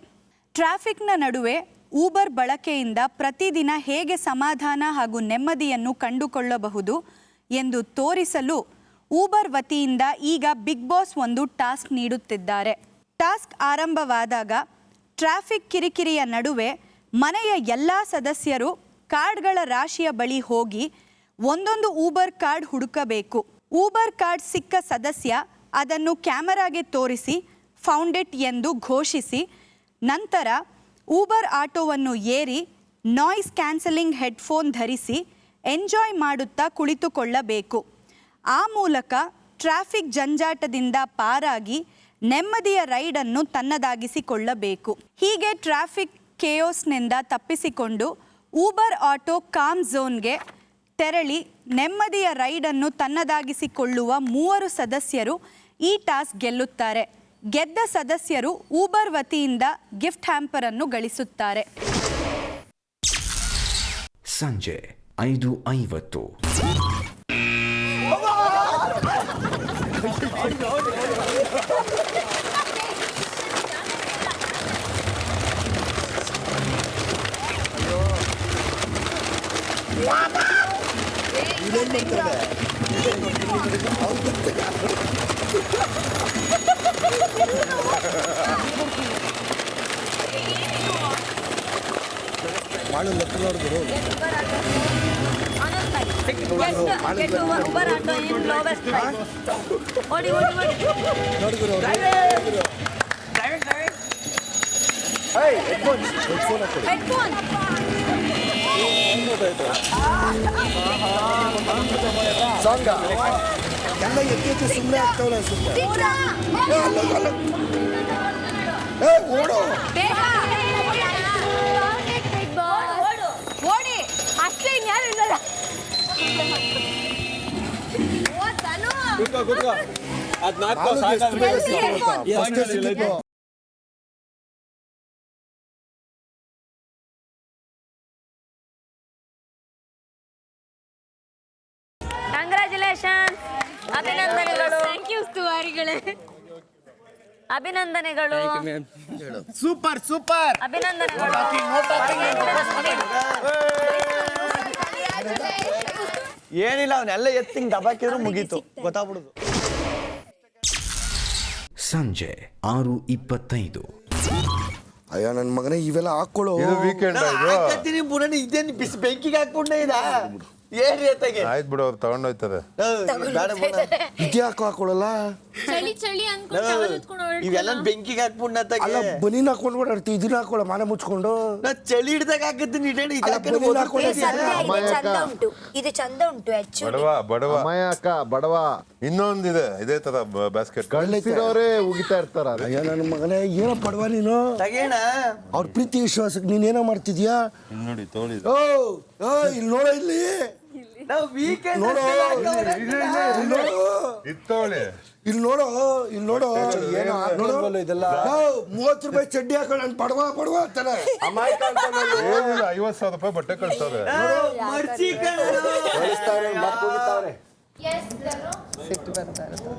ಟ್ರಾಫಿಕ್ನ ನಡುವೆ ಊಬರ್ ಬಳಕೆಯಿಂದ ಪ್ರತಿದಿನ ಹೇಗೆ ಸಮಾಧಾನ ಹಾಗೂ ನೆಮ್ಮದಿಯನ್ನು ಕಂಡುಕೊಳ್ಳಬಹುದು ಎಂದು ತೋರಿಸಲು ಊಬರ್ ವತಿಯಿಂದ ಈಗ ಬಿಗ್ ಬಾಸ್ ಒಂದು ಟಾಸ್ಕ್ ನೀಡುತ್ತಿದ್ದಾರೆ. ಟಾಸ್ಕ್ ಆರಂಭವಾದಾಗ ಟ್ರಾಫಿಕ್ ಕಿರಿಕಿರಿಯ ನಡುವೆ ಮನೆಯ ಎಲ್ಲ ಸದಸ್ಯರು ಕಾರ್ಡ್ಗಳ ರಾಶಿಯ ಬಳಿ ಹೋಗಿ ಒಂದೊಂದು ಊಬರ್ ಕಾರ್ಡ್ ಹುಡುಕಬೇಕು. ಊಬರ್ ಕಾರ್ಡ್ ಸಿಕ್ಕ ಸದಸ್ಯ ಅದನ್ನು ಕ್ಯಾಮರಾಗೆ ತೋರಿಸಿ ಫೌಂಡ್ ಇಟ್ ಎಂದು ಘೋಷಿಸಿ ನಂತರ ಊಬರ್ ಆಟೋವನ್ನು ಏರಿ ನಾಯ್ಸ್ ಕ್ಯಾನ್ಸಲಿಂಗ್ ಹೆಡ್ಫೋನ್ ಧರಿಸಿ ಎಂಜಾಯ್ ಮಾಡುತ್ತಾ ಕುಳಿತುಕೊಳ್ಳಬೇಕು. ಆ ಮೂಲಕ ಟ್ರಾಫಿಕ್ ಜಂಜಾಟದಿಂದ ಪಾರಾಗಿ ನೆಮ್ಮದಿಯ ರೈಡನ್ನು ತನ್ನದಾಗಿಸಿಕೊಳ್ಳಬೇಕು. ಹೀಗೆ ಟ್ರಾಫಿಕ್ ಕೇಯೋಸ್ನಿಂದ ತಪ್ಪಿಸಿಕೊಂಡು ಊಬರ್ ಆಟೋ ಕಾಮ್ ಝೋನ್ಗೆ ತೆರಳಿ ನೆಮ್ಮದಿಯ ರೈಡನ್ನು ತನ್ನದಾಗಿಸಿಕೊಳ್ಳುವ 3 ಸದಸ್ಯರು ಈ ಟಾಸ್ಕ್ ಗೆಲ್ಲುತ್ತಾರೆ. ಗೆದ್ದ ಸದಸ್ಯರು ಊಬರ್ ವತಿಯಿಂದ ಗಿಫ್ಟ್ ಹ್ಯಾಂಪರ್ ಅನ್ನು ಗಳಿಸುತ್ತಾರೆ. ಸಂಜೆ 5:50. ಎಲ್ಲ ಎತ್ತಿ ಸುಮ್ಮನೆ ಆಗ್ತಾವಲ್ಲ ಸುಮ್ಮನೆ ಓಡೋ ಓಡಿ ಅಷ್ಟೇ ಇನ್ಯಾರು ಇಲ್ಲಲ್ಲ. ಕಂಗ್ರ್ಯಾಚುಲೇಷನ್, ಅಭಿನಂದನೆಗಳು. ಥ್ಯಾಂಕ್ ಯು ಉಸ್ತುವಾರಿಗಳೇ, ಅಭಿನಂದನೆಗಳು. ಸೂಪರ್ ಸೂಪರ್ ಅಭಿನಂದನೆಗಳು. ಏನಿಲ್ಲ, ಅವನ್ನೆಲ್ಲ ಎತ್ತಿಂಗ್ ದಬಾಕಿದ್ರು ಮುಗೀತು, ಗೊತ್ತಾಗ್ಬಿಡುದು. ಸಂಜೆ 6:25. ಅಯ್ಯೋ ನನ್ನ ಮಗನೇ ಇವೆಲ್ಲ ಹಾಕೊಳ್ಳೋ. ವೀಕೆಂಡ್ ಇದೇನು ಬಿಸಿ ಬೆಂಕಿಗೆ ಹಾಕೊಂಡೆ ಇದ ಏನ್ರಿ ಅತ್ತಗೆ ಆಯ್ತು ಬಿಡು, ಅವ್ರು ತಗೊಂಡೋಯ್ತಾರೆ. ಇದ್ಯಾಕೋ ಹಾಕೊಳ್ಳಲ್ಲ. ಚಳಿ ಚಳಿ ಅನ್ಕೊಂಡು ಇವೆಲ್ಲ ಬೆಂಕಿಗೆ ಹಾಕ್ಬಿಡ್ ಅಲ್ಲ ಬನೀನ್ ಹಾಕೊಂಡು ಓಡಾಡ್ತಿ, ಇದನ್ನ ಹಾಕೊಳ್ಳ ಮನೆ ಮುಚ್ಕೊಂಡು. ನಾ ಚಳಿ ಹಿಡ್ದಾಗ ಹಾಕತ್ತೀನಿ. ಇದು ಚಂದ ಉಂಟು ಹೆಚ್ಚು. ಬಡವ ಅಕ್ಕ ಬಡವ ಇನ್ನೊಂದಿದೆ ಇದೇ ತರ ಬ್ಯಾಸ್ಕೆಟ್ ಕಳ್ಸಿರೋರೇ ಉಗಿತಾ ಇರ್ತಾರ. ಅಯ್ಯೋ ನನ್ನ ಮಗನೇ ಏನೋ ಪಡವ ನೀನು. ತಗೇಣ ಅವ್ರ ಪ್ರೀತಿ ವಿಶ್ವಾಸಕ್ಕೆ ನೀನೇನೋ ಮಾಡ್ತಿದ್ಯಾ. ನೋಡಿ ತೋಳಿ ಓ ಇಲ್ಲಿ ನೋಡೋ, ಇಲ್ಲಿ ನಾವು ವೀಕೆಂಡ್ ನೋಡು, ಇತ್ತೋಳಿ ಇಲ್ಲಿ ನೋಡು, ಇಲ್ಲಿ ನೋಡು. ಏನೋ ನೋಡು ಇದೆಲ್ಲ 30 ರೂಪಾಯಿ ಚಡ್ಡಿ ಹಾಕೊಂಡು ನಾನು ಪಡವ ಅಂತಾನೆ. 50,000 ರೂಪಾಯಿ ಬಟ್ಟೆ ಕಳ್ಸವ್ರೆ. ಮರ್ಚಿ ಸಿಟ್ಟು ಬರ್ತಾ ಇರುತ್ತೆ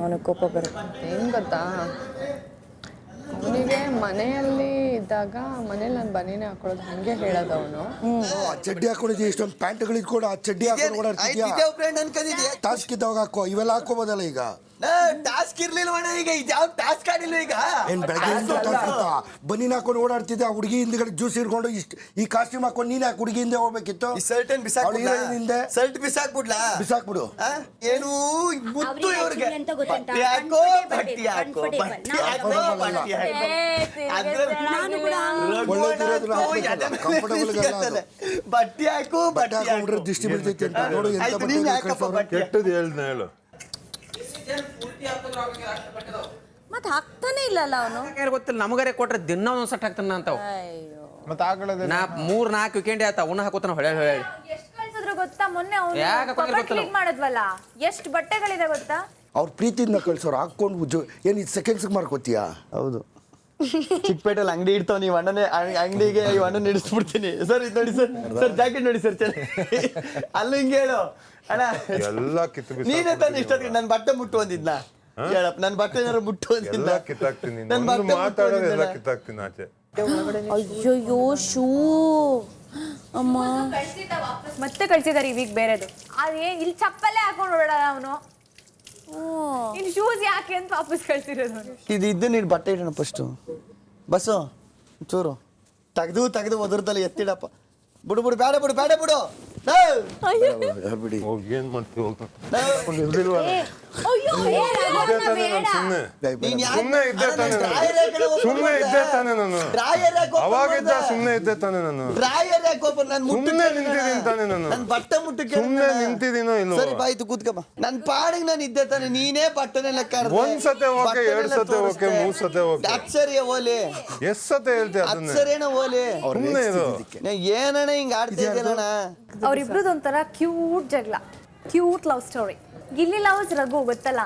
ಅವನಿಗೆ ಕೋಪ ಬರುತ್ತೆ. ಏನು ಗೊತ್ತಾ, ಅವನಿಗೆ ಮನೆಯಲ್ಲಿ ಇದ್ದಾಗ ಮನೇಲಿ ನಾನು ಬನೀನೇ ಹಾಕೊಳ್ಳೋದು ಹಂಗೆ ಹೇಳೋದು ಅವನು. ಆ ಚಡ್ಡಿ ಹಾಕೊಂಡಿದ್ಯಾ, ಇಷ್ಟೊಂದು ಪ್ಯಾಂಟ್ಗಳು ಇಟ್ಕೊಂಡು ಆ ಚಡ್ಡಿ ಹಾಕೊಂಡು ಓಡಾಡ್ತಿದ್ಯಾ. ಟಾಸ್ಕ್ ಇದ್ದಾಗ ಹಾಕೋ, ಇವೆಲ್ಲ ಹಾಕೋಬೋದಲ್ಲ ಈಗ. ಟಾಸ್ಕ್ ಇರ್ಲಿಲ್ವಣ, ಈಗ ಇದ್ಯಾವ ಟಾಸ್ಕ್ ಆಡಿಲ್ಲ. ಈಗ ಏನ್ ಬೆಳಗ್ಗೆ ಬನೀನ್ ಹಾಕೊಂಡು ಓಡಾಡ್ತಿದ್ದೆ, ಆ ಹುಡುಗಿ ಹಿಂದ್ಗಡೆ ಜ್ಯೂಸ್ ಹಿಡ್ಕೊಂಡು ಇಷ್ಟು ಈ ಕಾಸ್ಟ್ಯೂಮ್ ಹಾಕೊಂಡು ನೀನ್ ಯಾಕೆ ಹುಡುಗಿ ಹಿಂದೆ ಹೋಗ್ಬೇಕಿತ್ತು. ಶರ್ಟ್ ಏನ್ ಹಿಂದೆ ಶರ್ಟ್ ಬಿಸಾಕ್ಬಿಡ್ಲಾ? ಬಿಸಾಕ್ಬಿಡು. ಏನು ಮುದ್ದು ಇವ್ರಿಗೆ ಬಟ್ಟೆ ಹಾಕೋ, ಬಟ್ಟೆ ಹಾಕೋ, ಬಟ್ಟೆ ಹಾಕೋ, ಬಟ್ಟೆ ಹಾಕೋ, ಬಟ್ಟೆ ಹಾಕು, ಬಟ್ಟೆ ಹಾಕೊಂಡ್ರೆ ದೃಷ್ಟಿ ಬೀಳ್ತೈತಿ ಅಂತ ನೋಡು. ಎಂತ ಕೆಟ್ಟದ್ದು ಹೇಳು. ಮತ್ತೆ ಹಾಕ್ತಾನೆ ಇಲ್ಲಲ್ಲ ಅವನು. ಗೊತ್ತಿಲ್ಲ ನಮಗಾರೆ ಕೊಟ್ರೆ ದಿನ ಒಂದ್ ಸಟ್ ಹಾಕ್ತಾನ ಅಂತಾವ. ಅಯ್ಯೋ ಮತ್ತೆ ಆಕಳದ ನಾ 3-4 ವೀಕೆಂಡ್ ಆಯ್ತಾ ಅವನ್ನ ಹಾಕೋತಾನ ಹೊಳೆ ಹೊಳೆ. ಎಷ್ಟು ಕಳ್ಸಿದ್ರು ಗೊತ್ತಾ? ಮೊನ್ನೆ ಯಾಕ್ ಹಾಕೋಂಗಿಲ್ಲ ಅವನು ಗೊತ್ತಿಲ್ಲ. ಮಾಡಿದ್ವಲ್ಲ, ಎಷ್ಟು ಬಟ್ಟೆಗಳಿದೆ ಗೊತ್ತಾ? ಅವ್ರ ಪ್ರೀತಿಯಿಂದ ಕಳ್ಸೋರು ಹಾಕೊಂಡು ಏನು ಇದು ಸೆಕೆಂಡ್ಸ್ಗೆ ಮಾರ್ಕೋತೀಯಾ? ಹೌದು. ಚಿಕ್ಕಪೇಟೆಯಲ್ಲಿ ಅಂಗಡಿ ಇಡ್ತಾವ, ನೀವು ಅಣ್ಣನೇ ಅಂಗಡಿಗೆ ಈ ಅಣ್ಣನ ಇಡಿಸ್ಬಿಡ್ತೀನಿ ಸರ್. ಇದು ನೋಡಿ ಸರ್, ಸರ್ ಜಾಕೆಟ್ ನೋಡಿ ಸರ್, ಅಲ್ಲೂ ಹಿಂಗೆ ಹೇಳು ಅಣ್ಣ. ಎಲ್ಲ ನೀನೇ ತಾನೆ ಇಷ್ಟೊತ್ತಿಗೆ ನನ್ನ ಬಟ್ಟೆ ಮುಟ್ಟು ಅಂದಿದ್ನ ಹೇಳಪ್ಪ, ನನ್ನ ಬಟ್ಟೆ ಏನಾರು ಮುಟ್ಟು ಅಂದಿದ್ದ, ಕಿತ್ತಾಕ್ತೀನಿ, ನನ್ನ ಬಟ್ಟೆ ಮಾತಾಡೋದೆಲ್ಲ ಕಿತ್ತಾಕ್ತೀನಿ ಆಚೆ. ಅಯ್ಯೋ ಶೂ ಅಮ್ಮ ಮತ್ತೆ ಕಳ್ಸಿದಾರೆ ಈ ವೀಕ್ ಬೇರೆದು. ಅದೇ ಇಲ್ಲಿ ಚಪ್ಪಲ್ಲೇ ಹಾಕೊಂಡು ಓಡಾಡ ಅವನು. ಇನ್ನು ಶೂಸ್ ಯಾಕೆ ಅಂತ ವಾಪಸ್ ಕಳ್ಸಿರೋದು ಅವನು. ಇದು ಇದ್ದು ನೀನು ಬಟ್ಟೆ ಇಡೋಣ ಫಸ್ಟು. ಬಸ್ಸು ಚೂರು ತೆಗ್ದು ಒದರ್ದಲ್ಲಿ ಎತ್ತಿಡಪ್ಪ. ಬಿಡು ಬೇಡ ಬಿಡು. ಬಿಡಿ ಏನ್ ಮಾಡ್ತೀವಿ ಹೋಗ. ಸುಮ್ಮನೆ ಇದ್ದೆ ತಾನೆ ನಾನು. ಅವಾಗಿದ್ದ ಸುಮ್ಮನೆ ಇದ್ದೆ ತಾನೆ ನಾನು. ಸುಮ್ಮನೆ ನಿಂತಿದ್ದೀನಿ ತಾನೆ ನಾನು. ಬಟ್ಟೆ ಮುಟ್ಟು ಸುಮ್ಮನೆ ನಿಂತಿದ್ದೀನೋ ಇಲ್ಲೋ. ಸರಿ ಬಾಯ್ತು ಕೂತ್ಕಮ್ಮ. ನನ್ನ ಪಾಡಿಗೆ ನಾನು ಇದ್ದೆ ತಾನೆ, ನೀನೇ ಬಟ್ಟೆನೆಲ್ಲ ಒಂದ್ ಸತೆ ಓಕೆ, 2 ಸತೆ ಓಕೆ, 3 ಸತೆ ಓಕೆ. ಅಕ್ಷರಿ ಓಲಿ ಎಷ್ಟ್ ಸತೆ ಹೇಳ್ತೀಯ ಅದನ್ನ? ಅಕ್ಷರೇನ ಓಲಿ ಸುಮ್ಮನೆ ಇದು ಏನಣ್ಣ ಹಿಂಗ ಆಡ್ತಿದ್ದೀನಣ್ಣ. ಅವ್ರಿಬ್ರದ್ದು ಒಂಥರ ಕ್ಯೂಟ್ ಜಗಳ, cute love story. Gilli loves Raghu ಗೊತ್ತಲ್ಲ.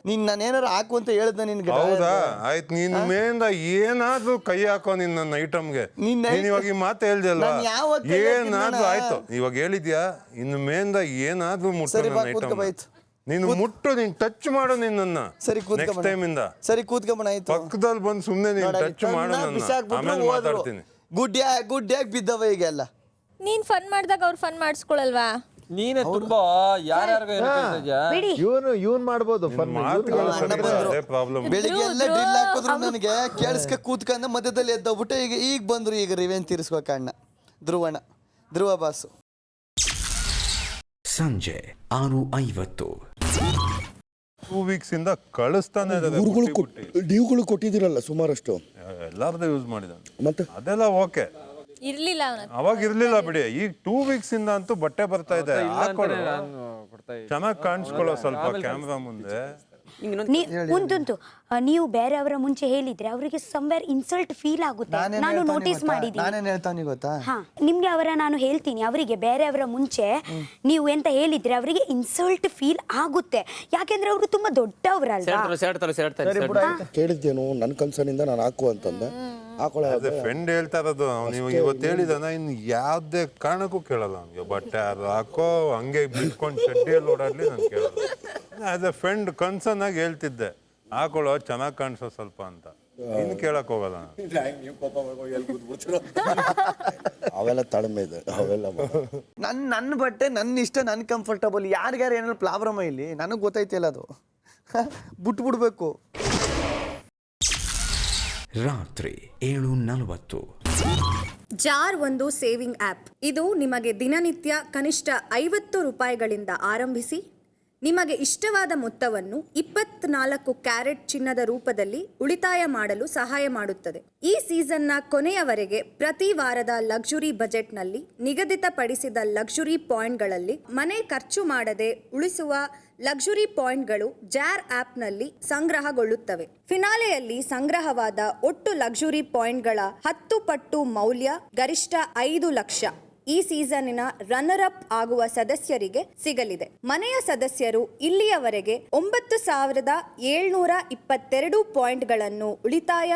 ನೀನ್ ನಾನೇನಾರು ಹಾಕು ಅಂತ ಹೇಳ್ದ ನಿನ್ಗೆ. ಹೌದಾ ಆಯ್ತು, ನೀನ್ ಮೇಲಿಂದ ಏನಾದ್ರೂ ಕೈ ಹಾಕೋ ನಿನ್ ನನ್ನ ಐಟಮ್ಗೆ. ನೀನ್ ಇವಾಗ ಈ ಮಾತು ಹೇಳ್ದಲ್ಲ, ಏನಾದ್ರೂ ಆಯ್ತು ಇವಾಗ ಹೇಳಿದ್ಯಾ, ಇನ್ನು ಮೇಲಿಂದ ಏನಾದ್ರೂ ಮುಟ್ಟು ನನ್ನ ಐಟಮ್. ನೀನು ಮುಟ್ಟು, ನೀನ್ ಟಚ್ ಮಾಡು ನಿನ್ನ. ಸರಿ ನೆಕ್ಸ್ಟ್ ಟೈಮ್ ಇಂದ ಸರಿ ಕೂತ್ಕೊಂಬಣ. ಆಯ್ತು ಪಕ್ಕದಲ್ಲಿ ಬಂದು ಸುಮ್ನೆ ನೀನ್ ಟಚ್ ಮಾಡು ನನ್ನ, ಆಮೇಲೆ ಮಾತಾಡ್ತೀನಿ. ಗುಡ್ಡ್ಯಾಗ ಬಿದ್ದವ ಈಗೆಲ್ಲ. ನೀನ್ ಫನ್ ಮಾಡಿದಾಗ ಅವ್ರು ಫನ್ ಮಾಡಿಸ್ಕೊಳಲ್ವಾ? ನೀನೇ ತುಂಬಾ ಯಾರ್ಯಾರಿಗೂ ಇವನ್ ಮಾಡ್ಬೋದು. ಅದೇ ಪ್ರಾಬ್ಲಮ್. ಬೆಳಿಗ್ಗೆ ಎಲ್ಲ ಡ್ರಿಲ್ ಹಾಕಿದ್ರು ನನಗೆ ಕೇಳಿಸ್ಕ ಕೂತ್ಕೊಂಡ ಮಧ್ಯದಲ್ಲಿ ಎದ್ದೋಗ್ಬಿಟ್ಟು ಈಗ ಬಂದ್ರು. ಈಗ ರಿವೆಂಜ್ ತೀರಿಸ್ಬೇಕ ಅಣ್ಣ ಧ್ರುವ ಬಾಸು. ಸಂಜೆ 6:50. 2 ವೀಕ್ಸ್ ಇಂದ ಕಳಿಸ್ತಾನೆ ನೀವುಗಳು ಕೊಟ್ಟಿದ್ದೀರಲ್ಲ ಸುಮಾರಷ್ಟು, ಎಲ್ಲಾರ್ದು ಯೂಸ್ ಮಾಡಿದ ಮತ್ತೆ ಅದೆಲ್ಲ ಓಕೆ ಇರ್ಲಿಲ್ಲ ಅವಾಗ ಇರ್ಲಿಲ್ಲ ಬಿಡಿ. ಈಗ 2 ವೀಕ್ಸ್ ಇಂದ ಅಂತೂ ಬಟ್ಟೆ ಬರ್ತಾ ಇದೆ. ಹಾಕೊಳ್ಳೋ ಚೆನ್ನಾಗಿ ಕಾಣಿಸ್ಕೊಳ್ಳೋ ಸ್ವಲ್ಪ ಕ್ಯಾಮ್ರಾ ಮುಂದೆ. ಮುಂದುಂಟು ನೀವು ಬೇರೆಯವರ ಮುಂಚೆ ಹೇಳಿದ್ರೆ ಅವರಿಗೆ ಸಮ್ವೇರ್ ಇನ್ಸಲ್ಟ್ ಫೀಲ್ ಆಗುತ್ತೆ. ನಾನು ನೋಟಿಸ್ ಮಾಡಿದ್ದೀನಿ. ನಾನೇನ್ ಹೇಳ್ತಾನೆ ಗೊತ್ತಾ? ನಿಮ್ಗೆ ನಾನು ಹೇಳ್ತೀನಿ, ಅವರಿಗೆ ಬೇರೆಯವರ ಮುಂಚೆ ನೀವು ಎಂತ ಹೇಳಿದ್ರೆ ಅವರಿಗೆ ಇನ್ಸಲ್ಟ್ ಫೀಲ್ ಆಗುತ್ತೆ. ಯಾಕೆಂದ್ರೆ ಅವರು ತುಂಬಾ ದೊಡ್ಡವರಲ್ವಾ. ಕೇಳಿದ್ದೇನು ನನ್ನ ಕನ್ಸರ್ನಿಂದ ನಾನು ಹಾಕು ಅಂತಂದೆ. ಅದೇ ಫ್ರೆಂಡ್ ಹೇಳ್ತಾ ಇರೋದು, ನೀವು ಇವತ್ತು ಹೇಳಿದಾನ ಇನ್ನು ಯಾವ್ದೇ ಕಾರಣಕ್ಕೂ ಕೇಳಲ್ಲ ಅವ್ನಿಗೆ. ಬಟ್ಟೆ ಯಾರು ಹಾಕೋ ಹಂಗೆ ಬಿಟ್ಕೊಂಡು ಚಡ್ಡಿಯಲ್ಲಿ ಓಡಾಡ್ಲಿ ನಾನು ಕೇಳಲ್ಲ. ಆಸ್ ಎ ಫ್ರೆಂಡ್ ಕನ್ಸರ್ನ್ ಆಗಿ ಹೇಳ್ತಿದ್ದೆ, ಹಾಕೊಳ್ಳೋ ಚೆನ್ನಾಗಿ ಕಾಣಿಸೋ ಸ್ವಲ್ಪ ಅಂತ. ಇನ್ನು ಕೇಳಕ್ ಹೋಗಲ್ಲ. ಅವೆಲ್ಲ ತಾಳ್ಮೆ ಇದೆ, ಅವೆಲ್ಲ ನನ್ನ ಬಟ್ಟೆ ನನ್ನ ಇಷ್ಟ, ನನ್ನ ಕಂಫರ್ಟಬಲ್. ಯಾರಿಗಾರು ಏನಾದ್ರು ಪ್ರಾಬ್ಲಮ್ ಇಲ್ಲಿ ನನಗೆ ಗೊತ್ತೈತಿಲ್ಲ, ಅದು ಬಿಟ್ಬಿಡ್ಬೇಕು. ರಾತ್ರಿ 7:40. ಜಾರ್ ಒಂದು ಸೇವಿಂಗ್ ಆ್ಯಪ್. ಇದು ನಿಮಗೆ ದಿನನಿತ್ಯ ಕನಿಷ್ಠ 50 ರೂಪಾಯಿಗಳಿಂದ ಆರಂಭಿಸಿ ನಿಮಗೆ ಇಷ್ಟವಾದ ಮೊತ್ತವನ್ನು 24 ಕ್ಯಾರೆಟ್ ಚಿನ್ನದ ರೂಪದಲ್ಲಿ ಉಳಿತಾಯ ಮಾಡಲು ಸಹಾಯ ಮಾಡುತ್ತದೆ. ಈ ಸೀಸನ್ನ ಕೊನೆಯವರೆಗೆ ಪ್ರತಿ ವಾರದ ಲಕ್ಸುರಿ ಬಜೆಟ್ನಲ್ಲಿ ನಿಗದಿತಪಡಿಸಿದ ಲಕ್ಸುರಿ ಪಾಯಿಂಟ್ಗಳಲ್ಲಿ ಮನೆ ಖರ್ಚು ಮಾಡದೆ ಉಳಿಸುವ ಲಕ್ಸುರಿ ಪಾಯಿಂಟ್ಗಳು ಜಾರ್ ಆಪ್ನಲ್ಲಿ ಸಂಗ್ರಹಗೊಳ್ಳುತ್ತವೆ. ಫಿನಾಲೆಯಲ್ಲಿ ಸಂಗ್ರಹವಾದ ಒಟ್ಟು ಲಕ್ಸುರಿ ಪಾಯಿಂಟ್ಗಳ 10 ಪಟ್ಟು ಮೌಲ್ಯ ಗರಿಷ್ಠ 5 ಲಕ್ಷ ಈ ಸೀಸನ್ನಿನ ರನ್ನರ್ ಅಪ್ ಆಗುವ ಸದಸ್ಯರಿಗೆ ಸಿಗಲಿದೆ. ಮನೆಯ ಸದಸ್ಯರು ಇಲ್ಲಿಯವರೆಗೆ 9,722 ಪಾಯಿಂಟ್ಗಳನ್ನು ಉಳಿತಾಯ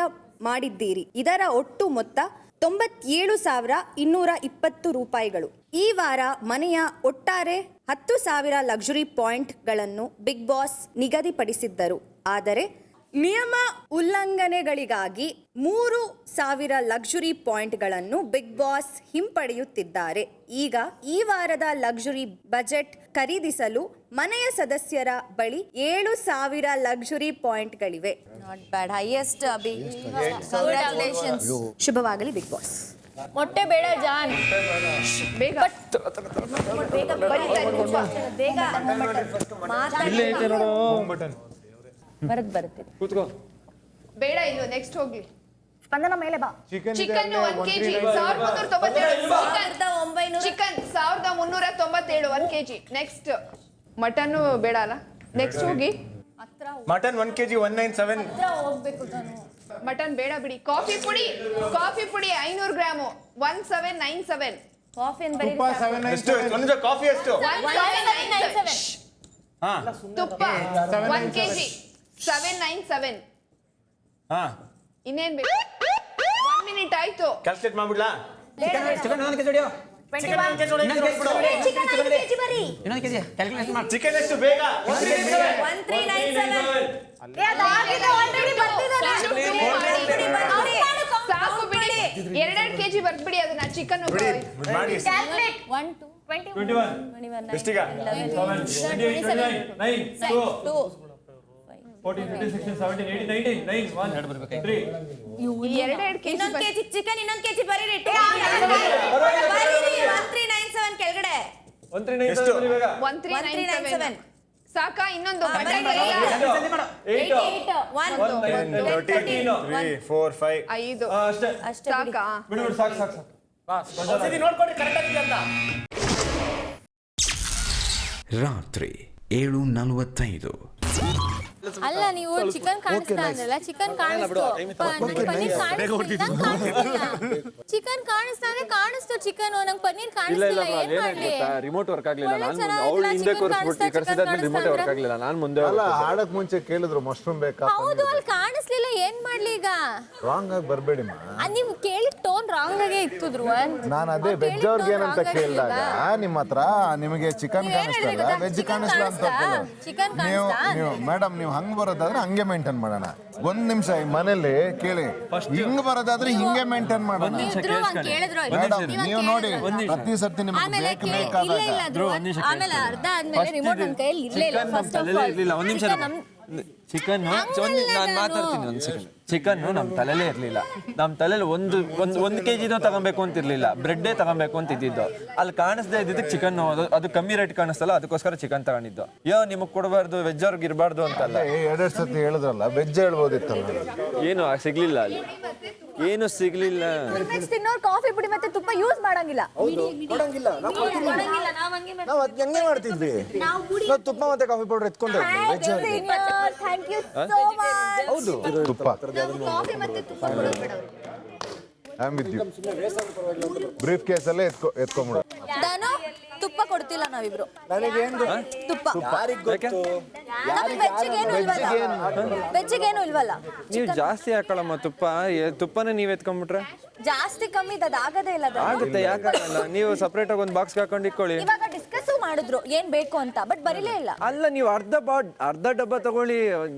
ಮಾಡಿದ್ದೀರಿ. ಇದರ ಒಟ್ಟು ಮೊತ್ತ 97,220 ರೂಪಾಯಿಗಳು. ಈ ವಾರ ಮನೆಯ ಒಟ್ಟಾರೆ 10,000 ಲಕ್ಸುರಿ ಪಾಯಿಂಟ್ಗಳನ್ನು ಬಿಗ್ ಬಾಸ್ ನಿಗದಿಪಡಿಸಿದ್ದರು. ಆದರೆ ನಿಯಮ ಉಲ್ಲಂಘನೆಗಳಿಗಾಗಿ 3,000 ಲಕ್ಸುರಿ ಪಾಯಿಂಟ್ಗಳನ್ನು ಬಿಗ್ ಬಾಸ್ ಹಿಂಪಡೆಯುತ್ತಿದ್ದಾರೆ. ಈಗ ಈ ವಾರದ ಲಕ್ಸುರಿ ಬಜೆಟ್ ಖರೀದಿಸಲು ಮನೆಯ ಸದಸ್ಯರ ಬಳಿ 7,000 ಲಕ್ಸುರಿ ಪಾಯಿಂಟ್ಗಳಿವೆ. Not bad, highest Abhi. Congratulations. ಶುಭವಾಗಲಿ ಬಿಗ್ ಬಾಸ್. ಮೊಟ್ಟೆ ಬೇಡ ಜಾನ್, ಬೇಗ ಬರುತ್ತೆ. ಕೂತ್ಕೋ. ಬೇಡ, ಇನ್ನು ನೆಕ್ಸ್ಟ್ ಹೋಗ್ಲಿ. ಸ್ಪಂದನ ಮೇಲೆ ಬಾ. Chicken 1 kg 1,397. Chicken 1,397 1 kg. Next mutton ಬೇಡ ಅಲ್ಲ. ನೆಕ್ಸ್ಟ್ ಹೋಗಿ. Mutton 1 kg 197. ಹೋಗ್ಬೇಕು ತಾನು. ಮಟನ್ ಬೇಡ ಬಿಡಿ. ಕಾಫಿ ಪುಡಿ 500 ಗ್ರಾಮು 1797. ಕಾಫಿ ಅಂತ ಬರೀ ಎಷ್ಟು ಒಂದು ನಿಮಿಷ ಕಾಫಿ ಎಷ್ಟು? 1797. ಹಾ ತುಪ್ಪ 1 kg 797. ಹಾ ಇನ್ನೇನ್ ಬೇಕು? 1 ಮಿನಿಟ್ ಆಯ್ತು. ಕ್ಯಾಲ್ಕುಲೇಟ್ ಮಾಡ್ಬಿಡ್ಲಾ? ಚಿಕನ್ 1 kg ಹೊಡಿಯೋ. ಚಿಕನ್ 1 kg ಬರೀ. ಚಿಕನ್ ಎಷ್ಟು ಬೇಗ? 1397. ಅದಾಗಿದೆ ಆಲ್ರೆಡಿ ಬರ್ತಿದ್ದಾರೆ. ಸಾಕು ಬಿಡಿ. 2 kg ಬರ್ಬಿಡಿ ಅದನ್ನ ಚಿಕನ್ ಮಾಡಿ. ಕ್ಯಾಲ್ಕುಲೇಟ್ 1 2 21 ಎಷ್ಟೀಗ? 2 kg ಇನ್ನೊಂದು ಕೆಜಿ ಚಿಕನ್ ಇನ್ನೊಂದು ಕೆಜಿ ಬರೀರಿ. 1397 ಕೆಳಗಡೆ. 1397 ಸಾಕಾ? ಇನ್ನೊಂದು ಮಟನ್ 8 1 3 4 5 5 ಅಷ್ಟೇ ಸಾಕಾ? ಸಾಕು ರಾತ್ರಿ 7:45. ಅಲ್ಲ ನೀವು ಚಿಕನ್ ಕಾಣಿಸ್ತಾ ಅಂದ್ರಲ್ಲ, ಚಿಕನ್ ಕಾಣಿಸ್ತು. ಚಿಕನ್ ಕಾಣಿಸ್ತಾ ಅಂದ್ರೆ ಕಾಣಿಸ್ತು ಚಿಕನ್. ನಂಗೆ ಪನ್ನೀರ್ ಕಾಣಿಸ್ತಿಲ್ಲ, ಏನ್ ಮಾಡ್ಲಿ? ರಿಮೋಟ್ ವರ್ಕ್ ಆಗ್ಲಿಲ್ಲ. ನಾನು ಅವಳು ಹಿಂದೆ ಕೂರಿಸ್ಬಿಟ್ಟು ಕರ್ಸಿದಾದ್ಮೇಲೆ ರಿಮೋಟ್ ವರ್ಕ್ ಆಗ್ಲಿಲ್ಲ. ನಾನು ಮುಂದೆ ಆಡಕ್ ಮುಂಚೆ ಕೇಳಿದ್ರು ಮಶ್ರೂಮ್ ಬೇಕಾ? ಹೌದು, ಅಲ್ಲಿ ಕಾಣಿಸ್ಲಿಲ್ಲ, ಏನ್ ಮಾಡ್ಲಿ ಈಗ? ರಾಂಗ್ ಆಗಿ ಬರ್ಬೇಡಿ. ನೀವು ಕೇಳಿದ ಟೋನ್ ರಾಂಗ್ ಆಗೇ ಇತ್ತು ಧ್ರುವನ್. ನಾನು ಅದೇ ವೆಜ್ ಅವ್ರಿಗೆ ಏನಂತ ಕೇಳಿದಾಗ ನಿಮ್ಮ ಹತ್ರ ನಿಮಗೆ ಚಿಕನ್ ಕಾಣಿಸ್ತಲ್ಲ, ವೆಜ್ ಕಾಣಿಸ್ಲ ಅಂತ ಚಿಕನ್ ನೀವು ಕಾಣಿಸ್ತಾ? ಮೇಡಮ್ ನೀವು ಹಂಗ್ ಬರೋದಾದ್ರೆ ಹಂಗೆ ಮೇಂಟೈನ್ ಮಾಡೋಣ. ಒಂದ್ ನಿಮಿಷ ಈ ಮನೇಲಿ ಕೇಳಿ, ಹಿಂಗ್ ಬರೋದಾದ್ರೆ ಹಿಂಗೆ ಮೇಂಟೈನ್ ಮಾಡೋಣ. ಮೇಡಮ್ ನೀವು ನೋಡಿ, ಪ್ರತಿ ಸರ್ತಿ ನಿಮ್ಗೆ ಆಮೇಲೆ ಬೇಕು ಇಲ್ಲ ಬೇಕಾದಾಗ ಇಲ್ಲ ಧ್ರುವನ್, ಆಮೇಲೆ ಅರ್ಧ ಆದ್ಮೇಲೆ ರಿಮೋಟ್ ನನ್ನ ಕೈಯಲ್ಲಿ ಇರ್ಲಿಲ್ಲ. ಫಸ್ಟ್ ಆಫ್ ಆಲ್ ಒಂದ್ ನಿಮಿಷ ಚಿಕನ್ ನಾನು ಮಾತಾಡ್ತೀನಿ. ಒಂದು ಸೆಕೆಂಡ್. ಚಿಕನ್ ನಮ್ಮ ತಲೆಲೇ ಇರಲಿಲ್ಲ. ನಮ್ಮ ತಲೆಯಲ್ಲಿ ಒಂದು ಕೆಜಿನೂ ತಗೊಬೇಕು ಅಂತ ಇರಲಿಲ್ಲ, ಬ್ರೆಡ್ಡೇ ತಗೊಬೇಕು ಅಂತ ಇದ್ದಿದ್ದು. ಅಲ್ಲಿ ಕಾಣಿಸ್ದೇ ಇದ್ದಿದ್ದಕ್ಕೆ ಚಿಕನ್ ಅದು ಕಮ್ಮಿ ರೇಟ್ ಕಾಣಿಸ್ತಲ್ಲ, ಅದಕ್ಕೋಸ್ಕರ ಚಿಕನ್ ತಗೊಂಡಿದ್ದು. ನಿಮಗೆ ಕೊಡಬಾರ್ದು, ವೆಜ್ ಅವ್ರಿಗೆ ಇರಬಾರ್ದು ಅಂತಲ್ಲ. 2 ಸತಿ ಹೇಳಿದ್ರಲ್ಲ, ವೆಜ್ ಹೇಳ್ಬೋದಿತ್ತಲ್ಲ. ಏನು ಸಿಗ್ಲಿಲ್ಲ, ಅಲ್ಲಿ ಏನು ಸಿಗ್ಲಿಲ್ಲ. ತಿನ್ನೋರು ಕಾಫಿ ಪುಡಿ ಮತ್ತೆ ತುಪ್ಪ ಯೂಸ್ ಮಾಡಂಗಿಲ್ಲ. ಕೊಡಂಗಿಲ್ಲ. ನಾವು ಹಂಗೆ ಮಾಡ್ತಿದ್ವಿ. ನಾವು ತುಪ್ಪ ಮತ್ತೆ ಕಾಫಿ ಪೌಡರ್ ಎತ್ಕೊಂಡು ಥ್ಯಾಂಕ್ ಯು ಸೋ ಮಚ್. ಹೌದು, ತುಪ್ಪ ಕಾಫಿ ಮತ್ತೆ ತುಪ್ಪ ಕೊಡೋದು ಬೇಡ ಅವ್ರಿಗೆ. ಬ್ರೀಫ್ ಕೇಸಲ್ಲೇ ಎತ್ಕೊಂಡ್ಬಿಡು. ನಾನು ತುಪ್ಪ ಕೊಡ್ತಿಲ್ಲ ನಾವಿಬ್ರು. ತುಪ್ಪ ವೆಜ್ಜಿಗೇನು ಇಲ್ವಲ್ಲ. ನೀವು ಜಾಸ್ತಿ ಹಾಕೊಳ್ಳಮ್ಮ ತುಪ್ಪನೇ ನೀವು ಎತ್ಕೊಂಡ್ಬಿಟ್ರೆ ಜಾಸ್ತಿ ಕಮ್ಮಿ ಅದಾಗದೇ ಇಲ್ಲ. ಆಗುತ್ತೆ, ಯಾಕಾಗಲ್ಲ? ನೀವು ಸಪ್ರೇಟ್ ಆಗಿ ಒಂದು ಬಾಕ್ಸ್ ಹಾಕೊಂಡು ಇಟ್ಕೊಳ್ಳಿ. ಇವಾಗ ಡಿಸ್ಕಸ್ ಮಾಡಿದ್ರು ಏನ್ ಬೇಕು ಅಂತ, ಬಟ್ ಬರಿಲೇ ಇಲ್ಲ. ಅಲ್ಲ, ನೀವು ಅರ್ಧ ಡಬ್ಬ ತಗೊಳ್ಳಿ.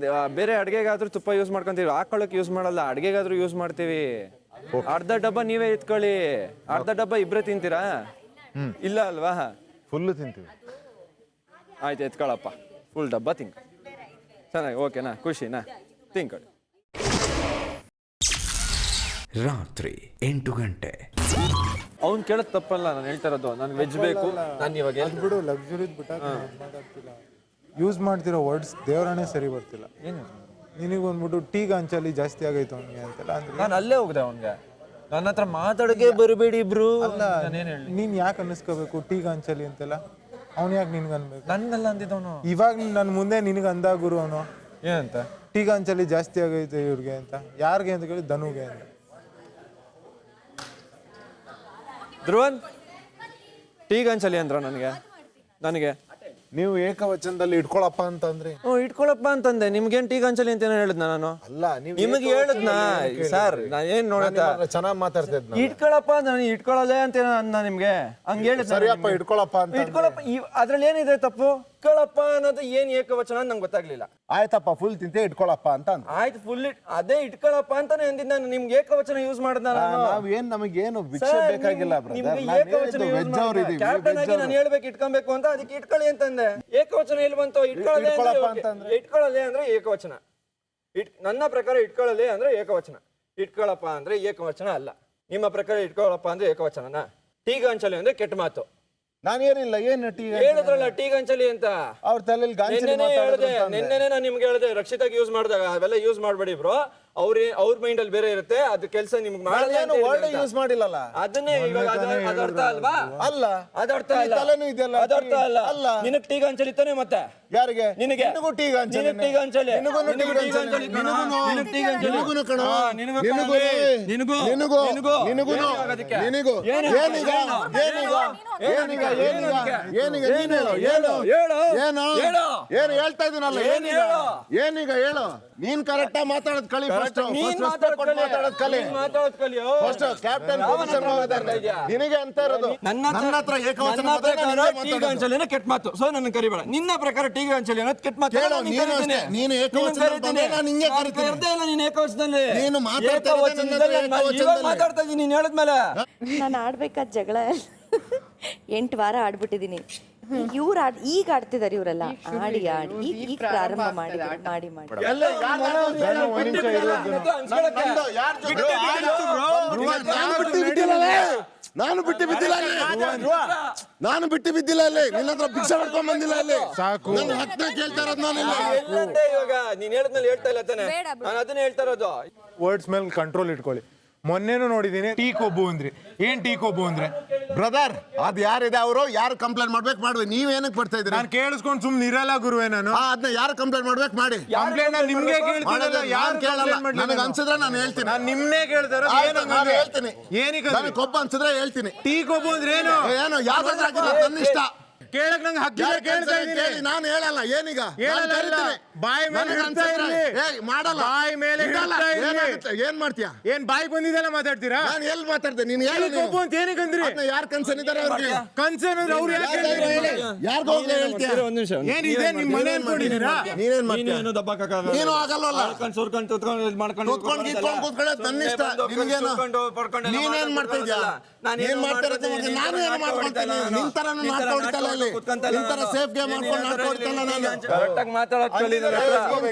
ಬೇರೆ ಅಡ್ಗೆಗಾದ್ರೂ ತುಪ್ಪ ಯೂಸ್ ಮಾಡ್ಕೊಂತೀವಿ, ಹಾಕೊಳ್ಳೋಕೆ ಯೂಸ್ ಮಾಡಲ್ಲ, ಅಡ್ಗೆಗಾದ್ರೂ ಯೂಸ್ ಮಾಡ್ತೀವಿ. ಅರ್ಧ ಡಬ್ಬ ನೀವೇ ಎತ್ಕೊಳ್ಳಿ. ಅರ್ಧ ಡಬ್ಬ ಇಬ್ರೇ ತಿಂತೀರಾ? ಇಲ್ಲ ಅಲ್ವಾ? ಫುಲ್ಲು ತಿಂತೀವಿ. ಆಯ್ತು, ಎತ್ಕೊಳ್ಳಪ್ಪ, ಫುಲ್ ಡಬ್ಬ ತಿಂಕ. ಚೆನ್ನಾಗಿ, ಓಕೆನಾ? ಖುಷಿನಾ? ತಿಂಕೊಳ್ಳಿ. ರಾತ್ರಿ 8 ಗಂಟೆ. ಅವ್ನು ಕೇಳೋದು ತಪ್ಪಲ್ಲ, ನಾನು ಹೇಳ್ತಾ ಇರೋದು. ನಾನು ವೆಜ್ ಬೇಕು, ನಾನು ಇವಾಗ ಬಿಡು, ಲಕ್ಸುರಿದ್ ಬಿಟ್ಟಾಗ ಯೂಸ್ ಮಾಡ್ತಿರೋ ವರ್ಡ್ಸ್ ದೇವರಾಣೆ ಸರಿ ಬರ್ತಿಲ್ಲ. ಏನು ನಿನಗೆ ಬಂದ್ಬಿಟ್ಟು ಟೀಗ ಅಂಚಲ್ಲಿ ಜಾಸ್ತಿ ಆಗೈತು ಅವನಿಗೆ ಅಂತೆಲ್ಲ ಅಂದ್ರೆ ನಾನು ಅಲ್ಲೇ ಹೋಗ್ದೆ ಅವನಿಗೆ. ನನ್ನ ಹತ್ರ ಮಾತಾಡೋಕೆ ಬರಬೇಡಿ ಇಬ್ರು. ಅಲ್ಲ, ನೀನ್ ಯಾಕೆ ಅನ್ನಿಸ್ಕೋಬೇಕು ಟೀಗ ಅಂಚಲಿ ಅಂತೆಲ್ಲ? ಅವ್ನು ಯಾಕೆ ನಿನ್ಗೆ ಅನ್ಬೇಕು? ನನ್ನೆಲ್ಲ ಅಂದಿದ್ದವನು. ಇವಾಗ ನನ್ನ ಮುಂದೆ ನಿನಗೆ ಅಂದ ಗುರು ಅವನು ಏನಂತ? ಟೀಗ ಅಂಚಲಿ ಜಾಸ್ತಿ ಆಗೈತೆ ಇವ್ರಿಗೆ ಅಂತ. ಯಾರಿಗೆ ಅಂತ ಕೇಳಿ ಧನುಗೆ ಅಂತ. ಧ್ರುವನ್ ಟೀಗ ಅಂಚಲಿ ಅಂದ್ರ ನನಗೆ ನೀವು ಏಕವಚನದಲ್ಲಿ ಇಟ್ಕೊಳಪ್ಪ ಅಂತಂದ್ರಿ. ಇಟ್ಕೊಳಪ್ಪ ಅಂತಂದೆ. ನಿಮ್ಗೇನ್ ಟೀಗ ಅಂಚಲಿ ಅಂತ ಹೇಳಿದ್ನ ನಾನು? ಅಲ್ಲ, ನಿಮಗೆ ಹೇಳಿದ್ನಾ ಸರ್? ನಾನು ಏನ್ ನೋಡತ್ತ ಚೆನ್ನಾಗಿ ಮಾತಾಡ್ತಿದ್ನ. ಇಟ್ಕೊಳಪ್ಪ ನಾನು ಇಟ್ಕೊಳ್ಳೋದೇ ಅಂತ ಅಂದ ನಿಮ್ಗೆ. ಹಂಗ ಹೇಳಿದ್ ಸರಿಯಪ್ಪ, ಇಟ್ಕೊಳಪ್ಪ ಅಂತ. ಇಟ್ಕೊಳಪ್ಪ. ಅದ್ರಲ್ಲಿ ಏನಿದೆ ತಪ್ಪು? ಇಟ್ಕೊಳಪ್ಪ ಅನ್ನೋದು ಏನ್ ಏಕವಚನ ಅಂತ ನಂಗೆ ಗೊತ್ತಾಗ್ಲಿಲ್ಲ. ಆಯ್ತಪ್ಪ, ಫುಲ್ ತಿಂತೆ ಇಟ್ಕೊಳಪ್ಪ ಅಂತ. ಆಯ್ತು, ಫುಲ್ ಅದೇ ಇಟ್ಕೊಳಪ್ಪ ಅಂತಾನೆ ಅಂದಿದ್ದ ನಾನು. ನಿಮ್ಗೆ ಏಕವಚನ ಯೂಸ್ ಮಾಡಿದ ನಾವೇನ್ ನಮಗೇನು ಭಿಕ್ಷೆ ಬೇಕಾಗಿಲ್ಲ. ಕ್ಯಾಪ್ಟನ್ ಆಗಿ ನಾನು ಹೇಳ್ಬೇಕು ಇಟ್ಕೊಬೇಕು ಅಂತ, ಅದಕ್ಕೆ ಇಟ್ಕೊಳ್ಳಿ ಅಂತಂದೆ. ಏಕವಚನ ಎಲ್ಲಿ ಬಂತು? ಇಟ್ಕೊಳ್ಳಲೆ ಅಂದ್ರೆ ಏಕವಚನ. ನನ್ನ ಪ್ರಕಾರ ಇಟ್ಕೊಳ್ಳಲೆ ಅಂದ್ರೆ ಏಕವಚನ. ಇಟ್ಕೊಳಪ್ಪ ಅಂದ್ರೆ ಏಕವಚನ ಅಲ್ಲ. ನಿಮ್ಮ ಪ್ರಕಾರ ಇಟ್ಕೊಳಪ್ಪ ಅಂದ್ರೆ ಏಕವಚನನಾ? ಟೀಗ ಅಂಚಲಿ ಅಂದ್ರೆ ಕೆಟ್ಟ ಮಾತು. ನಾನೇನಿಲ್ಲ, ಏನು ಹೇಳಿದ್ರಲ್ಲ ಟೀಗ ಅಂಚಲಿ ಅಂತ. ಅವ್ರ ತಲೆಯಲ್ಲಿ ನಿನ್ನೆನೆ ನಾನು ನಿಮ್ಗೆ ಹೇಳಿದೆ, ರಕ್ಷಿತಾಗಿ ಯೂಸ್ ಮಾಡಿದಾಗ ಅವೆಲ್ಲ ಯೂಸ್ ಮಾಡ್ಬೇಡಿ ಬ್ರೋ. ಅವ್ರ ಮೈಂಡ್ ಅಲ್ಲಿ ಬೇರೆ ಇರುತ್ತೆ, ಅದು ಕೆಲಸ ನಿಮ್ಗೆ ಏನು ವರ್ಡ್ ಯೂಸ್ ಮಾಡಿಲ್ಲಲ್ಲ. ಅದನ್ನೇ ಇವಾಗ ಅದು ಅರ್ಥ ಅಲ್ವಾ? ಅಲ್ಲ ಅದು ಅರ್ಥ ಅಲ್ಲ. ತಲೆನೂ ಇದೆಯಲ್ಲ. ಅದು ಅರ್ಥ ಅಲ್ಲ. ಅಲ್ಲ. ನಿನಗೆ ಟೀಗ ಅಂಚಲಿ ತಾನೆ ಮತ್ತೆ? ಯಾರಿಗೆ? ನಿನಗೆ. ನಿನಗೂ ಟೀಗ ಅಂಚಲಿ. ನಿನಗೆ ಟೀಗ ಅಂಚಲಿ. ನಿನಗೂ ಟೀಗ ಅಂಚಲಿ. ನಿನಗೆ ಟೀಗ ಅಂಚಲಿ. ನಿನಗೂ ಕಣೋ. ನಿನಗೂ ನಿನಗೂ ನಿನಗೂ ನಿನಗೂ ನಿನಗೂ ನಿನಗೂ ಏನೀಗ ಏನೀಗ ಏನೀಗ ನೀನು ಹೇಳು ಏನು ಏನು ಹೇಳ್ತಾ ಇದೀನಲ್ಲ ಏನೀಗ ಏನೀಗ ಹೇಳು. ನೀನ್ ಕರೆಕ್ಟ್ ಆಗಿ ಮಾತಾಡೋದ್ ಕಲಿ. ಫಸ್ಟ್ ಮಾತಾಡೋದ್ ಕಲಿ. ಫಸ್ಟ್ ಕ್ಯಾಪ್ಟನ್ ಪೊಸಿಷನ್ ನಿನಗೆ ಅಂತ ಇರೋದು. ನನ್ನ ಹತ್ರ ಏಕವಚನ ಟೀಗ ಅಂಚಲಿ ಅನ್ನೋ ಕೆಟ್ಟ ಮಾತು. ಸೊ ನನ್ನ ಕರಿಬೇಡ. ನಿನ್ನ ಪ್ರಕಾರ ಟೀಗ ಅಂಚಲಿ ಅನ್ನೋದು ಕೆಟ್ಟ ಮಾತು. ನೀನು ಏಕವಚನ ನಾನು ಹಿಂಗೆ ಕರಿತೀನಿ. ನೀನು ಏಕವಚನದಲ್ಲಿ ನೀನು ಮಾತಾಡ್ತಾ ಇದ್ದೀನಿ. ನೀನು ಹೇಳಿದ್ಮೇಲೆ ನಾನು ಆಡ್ಬೇಕಾದ ಜಗಳ 8 ವಾರ ಆಡ್ಬಿಟ್ಟಿದ್ದೀನಿ. ಈಗ ಆಡ್ತಿದ್ದಾರೆ ಇವರೆಲ್ಲ. ಆಡಿ ಆಡಿ ಈಗ ಪ್ರಾರಂಭ ಮಾಡಿ ಮಾಡಿ ಮಾಡಿ ನಾನು ಬಿಟ್ಟು ಬಿದ್ದಿಲ್ಲ ಅಲ್ಲಿ. ನಾನು ಬಿಟ್ಟು ಬಿದ್ದಿಲ್ಲ ಅಲ್ಲಿ. ನಿನ್ನ ಹತ್ರ ಭಿಕ್ಷೆ ಮಾಡ್ಕೊಂಡ್ ಬಂದಿಲ್ಲ ಅಲ್ಲಿ. ಸಾಕು. ನನ್ನ ಹತ್ತನೇ ಕೇಳ್ತಾ ಇರೋದು ನಾನು ಇಲ್ಲ. ಇವಾಗ ನೀನ್ ಹೇಳಿದ್ಮೇಲೆ ಹೇಳ್ತಾ ಇಲ್ಲ ತಾನೆ? ನಾನು ಅದನ್ನ ಹೇಳ್ತಾ ಇರೋದು. ವರ್ಡ್ಸ್ ಮೇಲೆ ಕಂಟ್ರೋಲ್ ಇಟ್ಕೊಳ್ಳಿ. ಮೊನ್ನೆನೂ ನೋಡಿದ್ದೀನಿ ಟೀ ಕೊಬ್ಬು ಅಂದ್ರಿ. ಏನ್ ಟೀ ಕೊಬ್ಬು ಅಂದ್ರೆ? ಬ್ರದರ್ ಅದು ಯಾರಿದೆ ಅವರು ಯಾರು ಕಂಪ್ಲೇಂಟ್ ಮಾಡ್ಬೇಕು ಮಾಡ್ಬೇಕು. ನೀವೇನಕ್ಕೆ ಬರ್ತಾ ಇದ್ರಿ? ನಾನು ಕೇಳಿಸ್ಕೊಂಡು ಸುಮ್ನೆ ಇರಲ್ಲ ಗುರುವೇ ನಾನು. ಅದನ್ನ ಯಾರು ಕಂಪ್ಲೇಂಟ್ ಮಾಡ್ಬೇಕು ಮಾಡಿ. ಕಂಪ್ಲೇಂಟ್ ನಿಮ್ಗೆ ಕೇಳ್ತಿರಲ್ಲ. ಯಾರು ಕೇಳಲ್ಲ. ನನಗೆ ಅನ್ಸಿದ್ರೆ ನಾನು ಹೇಳ್ತೀನಿ. ನಾನು ನಿಮ್ನೆ ಕೇಳ್ತಾರ ನಾನು ಹೇಳ್ತೀನಿ. ಏನಕ್ಕೆ ನನಗೆ ಕೊಬ್ಬ ಅನ್ಸಿದ್ರೆ ಹೇಳ್ತೀನಿ. ಟೀ ಕೊಬ್ಬು ಅಂದ್ರೆ ಏನು? ಏನು ಯಾವ್ದಾದ್ರು ಹಾಕಿಲ್ಲ ನನ್ನ ಇಷ್ಟ. ಕೇಳಕ್ ನಂಗೆ ಹಕ್ಕಿಲ್ಲ. ಕೇಳ್ತಾ ಇದ್ದೀನಿ. ನಾನು ಹೇಳಲ್ಲ. ಏನೀಗ ಹೇಳಲ್ಲ. ಬಾಯಿ ಮೇಲೆ ಹಿಡ್ತಾ ಇರ್ಲಿ. ಮಾಡಲ್ಲ. ಬಾಯಿ ಮೇಲೆ ಹಿಡ್ತಾ ಇರ್ಲಿ. ಏನ್ ಮಾಡ್ತೀಯಾ? ಏನ್ ಬಾಯಿ ಬಂದಿದ್ದೆಲ್ಲ ಮಾತಾಡ್ತೀರಾ? ನಾನು ಎಲ್ಲಿ ಮಾತಾಡ್ದೆ? ನೀನು ಟೀ ಕೊಬ್ಬು ಅಂತ ಏನಕ್ಕೆ ಅಂದ್ರಿ? ಯಾರು ಕನ್ಸರ್ನ್ ಇದಾರೆ ಅವ್ರಿಗೆ? ಕನ್ಸರ್ನ್ ಅಂದ್ರೆ ಅವ್ರು ಯಾಕೆ ಯಾರಿಗೂ ಹೋಗ್ಲೇ ಹೇಳ್ತೀಯ? ಒಂದ್ ನಿಮಿಷ. ಏನ್ ಇದೆ ನಿಮ್ಮ ಮನೆ ಅನ್ಕೊಂಡಿದ್ದೀರಾ? ನೀನೇನ್ ಮಾಡ್ತೀಯ? ನೀನು ದಬ್ಬಕ್ಕಾಗಲ್ಲ. ನೀನು ಆಗಲ್ವಲ್ಲ. ಸುರ್ಕೊಂಡು ಕೂತ್ಕೊಂಡು ಕೂತ್ಕೊಳ್ಳೋದು ನನ್ನ ಇಷ್ಟ. ನಿನ್ಗೇನು? ನೀನೇನ್ ಮಾಡ್ತಾ ಇದ್ಯಾ? ಏನ್ ಮಾಡ್ತಾ ಇರೋದು? ನಾನು ಏನು ಮಾಡ್ಕೊಳ್ತೀನಿ? ನಿನ್ ತರನು ನಾಟ್ಕೊಳ್ತಲ್ಲ ಅಲ್ಲಿ. ನಿನ್ ತರ ಸೇಫ್ ಗೇಮ್ ಮಾಡ್ಕೊಂಡು ನಾಟ್ಕೊಳ್ತಲ್ಲ ನಾನು. ಕರೆಕ್ಟ್ ಆಗಿ ಮಾತಾಡೋದ್ ಕಲಿ.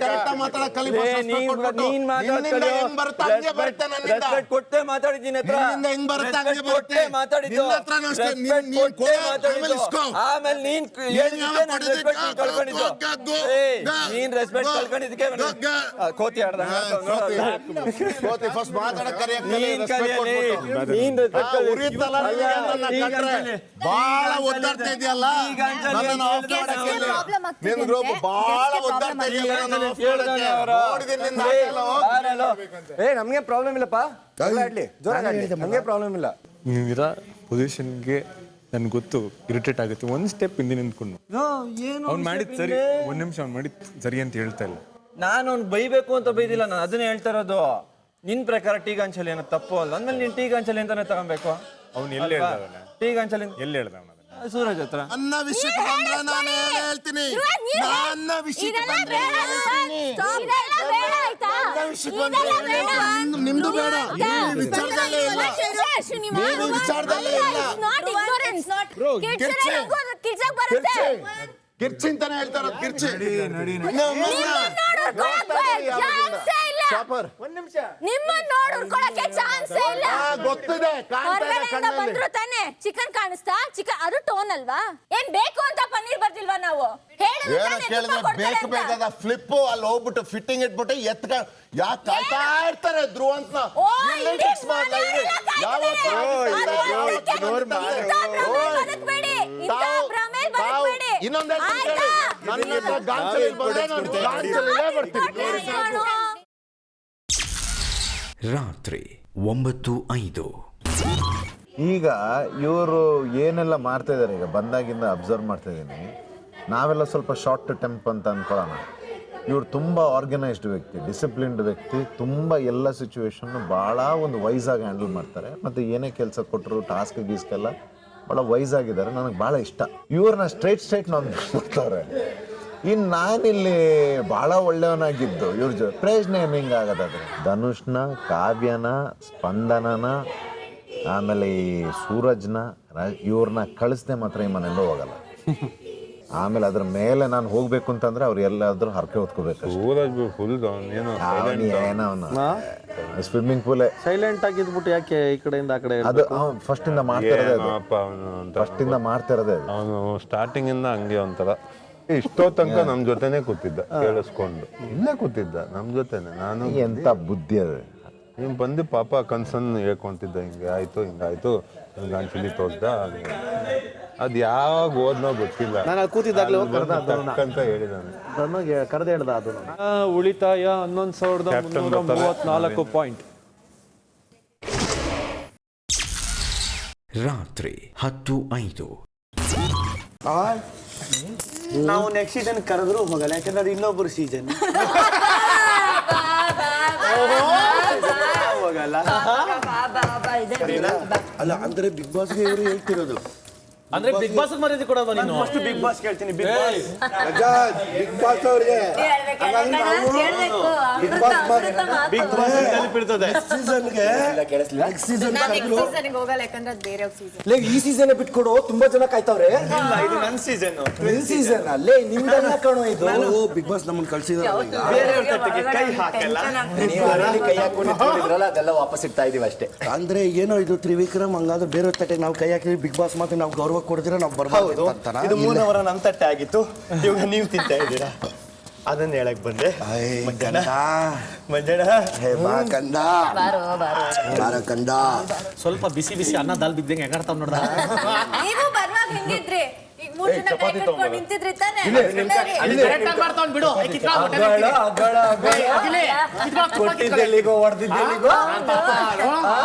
ಕರೆಕ್ಟ್ ಆಗಿ ಮಾತಾಡೋದ್ ಕಲಿ. ನೀನ್ ಮಾತಾಡೋದ್ ಹೆಂಗ್ ಬರುತ್ತೆ ಹಂಗೆ ಬರುತ್ತೆ ನನ್ನಿಂದ. ರೆಸ್ಪೆಕ್ಟ್ ಕೊಟ್ಟೆ ಮಾತಾಡಿದ್ದೀನಿ ಹತ್ರ. ನಿನ್ನಿಂದ ಹೆಂಗ್ ಬರುತ್ತೆ ಹಂಗೆ ಬರುತ್ತೆ. ಮಾತಾಡಿದ್ದು. ನಿನ್ನ ಹತ್ರನೂ ಅಷ್ಟೇ. ನೀನ್ ಕೊಡ ಆಮೇಲೆ ಇಸ್ಕೋ. ಆಮೇಲೆ ನೀನ್ ನೀನ್ ರೆಸ್ಪೆಕ್ಟ್ ಕಳ್ಕೊಂಡಿದ್ದಕ್ಕೆ ಕೋತಿ ಆಡ್ದ. ಕೋತಿ ಫಸ್ಟ್ ಮಾತಾಡಕ್ ಕರಿಯಕ್ಕೆ ನೀನ್ ರೆಸ್ಪೆಕ್ಟ್ ನೀನ್ ರೆಸ್ಪೆಕ್ಟ್ ಉರಿಯುತ್ತಲ್ಲ ಬಹಳ ಒದ್ದಾಡ್ತಾ ಇದೆಯಲ್ಲ. ನನ್ನನ್ನು ಆಫ್ ಮಾಡಕ್ಕೆ ನಿನ್ ಗ್ರೂಪ್ ಬಹಳ ಒದ್ದಾಡ್ತಾ ಇದೆಯಲ್ಲ. ನಮ್ಗೆ ಪ್ರಾಬ್ಲಮ್ ಇಲ್ಲಪ್ಪ. ನಮ್ಗೆ ಪ್ರಾಬ್ಲಮ್ ಇಲ್ಲ. ನೀವಿರೋ ಪೊಸಿಷನ್ಗೆ ನನ್ಗೆ ಗೊತ್ತು ಇರಿಟೇಟ್ ಆಗುತ್ತೆ. ಒಂದು ಸ್ಟೆಪ್ ಹಿಂದೆ ನಿಂತ್ಕೊಂಡು ಅವ್ನು ಮಾಡಿದ್ ಸರಿ. ಒಂದ್ ನಿಮಿಷ ಅವ್ನು ಮಾಡಿದ್ ಸರಿ ಅಂತ ಹೇಳ್ತಾ ಇಲ್ಲ. ನಾನು ಅವ್ನು ಬೈಬೇಕು ಅಂತ ಬೈದಿಲ್ಲ. ನಾನು ಅದನ್ನೇ ಹೇಳ್ತಾ ಇರೋದು. ನಿನ್ ಪ್ರಕಾರ ಟೀಗಾಂಚಲಿ ಏನೋ ತಪ್ಪು ಅಲ್ಲ ಅಂದ್ಮೇಲೆ ನೀನ್ ಟೀಗಾಂಚಲಿ ಅಂತಾನೆ ತಗೊಬೇಕು. ಅವ್ನು ಎಲ್ಲಿ ಹೇಳ್ದವನ? ಟೀಗಾಂಚಲಿ ಎಲ್ಲಿ ಹೇಳ್ದವನ? ಸೂರಜ್ ಹತ್ರ. ನನ್ನ ವಿಷಯಕ್ಕೆ ಬಂದ್ರೆ ನಾನು ಹೇಳ್ತೀನಿ. ನನ್ನ ವಿಷಯಕ್ಕೆ ಬಂದ್ರೆ ನಿಮ್ದು ಬೇಡ. ನೀವು ವಿಚಾರದಲ್ಲೇ ಇಲ್ಲ. ನೀವು ವಿಚಾರದಲ್ಲೇ ಇಲ್ಲ. ಕಿರ್ಚಿ ಅಂತಾನೆ ಹೇಳ್ತಾರ. ಕಿರ್ಚಿ ಗೊತ್ತಿದೆ. ತಾನೆ ಚಿಕನ್ ಕಾಣಿಸ್ತಾ? ಚಿಕನ್ ಅದು ಟೋನ್ ಅಲ್ವಾ? ಏನ್ ಬೇಕು ಅಂತ ಪನ್ನೀರ್ ಬರ್ತಿಲ್ವಾ? ನಾವು ಕೇಳಿದ್ರೆ ಬೇಕು ಬೇಕಾದ ಫ್ಲಿಪ್ ಅಲ್ಲಿ ಹೋಗ್ಬಿಟ್ಟು ಫಿಟ್ಟಿಂಗ್ ಇಟ್ಬಿಟ್ಟು ಎತ್ಕ ಯಾಕೆ ಕಾಯ್ತಾ ಇರ್ತಾರೆ ಧ್ರುವ ಅಂತ. ಇನ್ನೊಂದ್ ರಾತ್ರಿ 9:05. ಈಗ ಇವರು ಏನೆಲ್ಲ ಮಾಡ್ತಾ ಇದ್ದಾರೆ ಈಗ ಬಂದಾಗಿಂದ ಅಬ್ಸರ್ವ್ ಮಾಡ್ತಾ ಇದ್ದೀನಿ. ನಾವೆಲ್ಲ ಸ್ವಲ್ಪ ಶಾರ್ಟ್ ಟೆಂಪ್ ಅಂತ ಅಂದ್ಕೊಳ್ಳೋಣ. ಇವ್ರು ತುಂಬ ಆರ್ಗನೈಸ್ಡ್ ವ್ಯಕ್ತಿ, ಡಿಸಿಪ್ಲಿನ್ಡ್ ವ್ಯಕ್ತಿ. ತುಂಬ ಎಲ್ಲ ಸಿಚುವೇಶನ್ನು ಭಾಳ ಒಂದು ವೈಸಾಗಿ ಹ್ಯಾಂಡಲ್ ಮಾಡ್ತಾರೆ. ಮತ್ತು ಏನೇ ಕೆಲಸ ಕೊಟ್ಟರು ಟಾಸ್ಕ್ ಗೀಸ್ಕೆಲ್ಲ ಭಾಳ ವೈಸಾಗಿದ್ದಾರೆ. ನನಗೆ ಭಾಳ ಇಷ್ಟ. ಇವ್ರನ್ನ ಸ್ಟ್ರೈಟ್ ನೋಡ್ತಾರೆ. ಇನ್ನು ನಾನಿಲ್ಲಿ ಭಾಳ ಒಳ್ಳೆಯವನಾಗಿದ್ದು ಇವ್ರ ಪ್ರಯೋಜನ ಏನು ಹಿಂಗಾಗೋದಾದ್ರೆ ಧನುಷ್ನ, ಕಾವ್ಯನ, ಸ್ಪಂದನನ, ಆಮೇಲೆ ಈ ಸೂರಜ್ನ, ಇವ್ರನ್ನ ಕಳಿಸ್ದೆ ಮಾತ್ರ ಈ ಮನೆಯಲ್ಲೂ ಹೋಗಲ್ಲ. ಆಮೇಲೆ ಅದ್ರ ಮೇಲೆ ನಾನು ಹೋಗ್ಬೇಕು ಅಂತಂದ್ರೆ ಅವ್ರು ಎಲ್ಲಾದ್ರೂ ಹರಕೆ ಹೊತ್ಕೋಬೇಕು. ಸ್ವಿಮ್ಮಿಂಗ್ ಪೂಲ್ ಸೈಲೆಂಟ್ ಆಗಿದ್ಬಿಟ್ಟು ಯಾಕೆ ಈ ಕಡೆಯಿಂದ ಆ ಕಡೆ? ಅದು ಫಸ್ಟಿಂದ ಮಾಡ್ತಿರೋದೇ ಅದು. ಫಸ್ಟಿಂದ ಮಾಡ್ತಿರೋದೇ ಅದು. ಅವನು ಸ್ಟಾರ್ಟಿಂಗ್ ಇಂದ ಹಂಗೆ ಒಂಥರ ಇಷ್ಟೋ ತನಕ ನಮ್ಮ ಜೊತೆನೆ ಕೂತಿದ್ದ, ಕೇಳಿಸ್ಕೊಂಡು ಇಲ್ಲೇ ಕೂತಿದ್ದ ನಮ್ಮ ಜೊತೆನೆ. ನಾನು ಎಂತ ಬುದ್ಧಿ ಅದು. ನೀವು ಬಂದು ಪಾಪ ಕನ್ಸನ್ನು ಹೇಳ್ಕೊಂತಿದ್ದ, ಹಿಂಗೆ ಆಯಿತು ಹಿಂಗಾಯ್ತು ಗಂಟಲಿ ತೋರ್ಸ್ದ. ಅದು ಯಾವಾಗ ಹೋದ್ನೋ ಗೊತ್ತಿಲ್ಲ. ನಾನು ಅಲ್ಲಿ ಕೂತಿದ್ದಾಗಲೇ ಅಂತ ಹೇಳಿದಾನೆ, ಕರೆದು ಹೇಳ್ದ ಅದು. ಉಳಿತಾಯ 11,334 ಪಾಯಿಂಟ್. ರಾತ್ರಿ 10:05. ನಾವು ನೆಕ್ಸ್ಟ್ ಸೀಸನ್ ಕರೆದ್ರು ಹೋಗಲ್ಲ, ಯಾಕಂದ್ರೆ ಅದು ಇನ್ನೊಬ್ಬರು ಸೀಸನ್ ಹೋಗಲ್ಲ. ಅಲ್ಲ ಅಂದ್ರೆ ಬಿಗ್ ಬಾಸ್ಗೆ ಇವರು ಹೇಳ್ತಿರೋದು. ಅಂದ್ರೆ ಬಿಗ್ ಬಾಸ್ ಮರ್ಯಾದೆ ಕೊಡೋದು ನೀನು. ಫಸ್ಟ್ ಬಿಗ್ ಬಾಸ್ ಕೇಳ್ತೀನಿ. ಬಿಗ್ ಬಾಸ್ ಬಿಗ್ ಬಾಸ್ ಅವ್ರಿಗೆ ಬಿಗ್ ಬಾಸ್ ಬಿಗ್ ಬಾಸ್ ನೆನಪಿರ್ತದೆ. ಸೀಸನ್ಗೆ ನೆಕ್ಸ್ಟ್ ಸೀಸನ್ ಹೋಗಲ್ಲ, ಯಾಕಂದ್ರೆ ಅದು ಬೇರೆ ಸೀಸನ್. ಈ ಸೀಸನ್ ಬಿಟ್ಕೊಡು, ತುಂಬಾ ಜನ ಕಾಯ್ತವ್ರೆ. ಇದು ನನ್ನ ಸೀಸನ್. ಸೀಸನ್ ಅಲ್ಲೇ ನಿಮ್ದೆಲ್ಲ ಕಾಣೋ ಇದು. ಬಿಗ್ ಬಾಸ್ ನಮ್ಮನ್ನ ಕಳ್ಸಿದಾರೆ. ಬೇರೆಯವ್ರ ತಟ್ಟಿಗೆ ಕೈ ಹಾಕಲ್ಲ. ಕೈ ಹಾಕೊಂಡಿದ್ರಲ್ಲ, ಅದೆಲ್ಲ ವಾಪಸ್ ಇಡ್ತಾ ಇದೀವಿ ಅಷ್ಟೇ. ಅಂದ್ರೆ ಏನೋ ಇದು ತ್ರಿವಿಕ್ರಮ್, ಹಂಗಾದ್ರೆ ಬೇರೆಯವ್ರ ತಟ್ಟೆಗೆ ನಾವು ಕೈ ಹಾಕಿದ್ವಿ. ಬಿಗ್ ಬಾಸ್ ಮಾತ್ರ ನಾವು ಗೌರವ ಕೊಡಿದ್ರೆ ನಾವು ಬರ್ಬೋದು. ಇದು 3 ಅವರ ನನ್ನ ತಟ್ಟೆ ಆಗಿತ್ತು, ಇವಾಗ ನೀವು ತಿಂತಾ ಇದ್ದೀರಾ. ಅದನ್ನ ಹೇಳಕ್ ಬಂದೆ. ಕಂದ ಸ್ವಲ್ಪ ಬಿಸಿ ಬಿಸಿ ಅನ್ನ ದಾಲ್ ಬಿದ್ದಂಗೆ ಹೆಗಾಡ್ತಾವ್ ನೋಡ್ದ. ನೀವು ಬರುವಾಗ ಹೆಂಗಿದ್ರಿ? ಈಗ 3 ಜನ ಕೈ ಕಟ್ಕೊಂಡು ನಿಂತಿದ್ರಿ ತಾನೆ? ಮಾಡ್ತಾವ್ ಬಿಡು. ಕೊಟ್ಟಿದ್ದೆಲ್ಲಿಗೋ ಹೊಡೆದಿದ್ದೆಲ್ಲಿಗೋ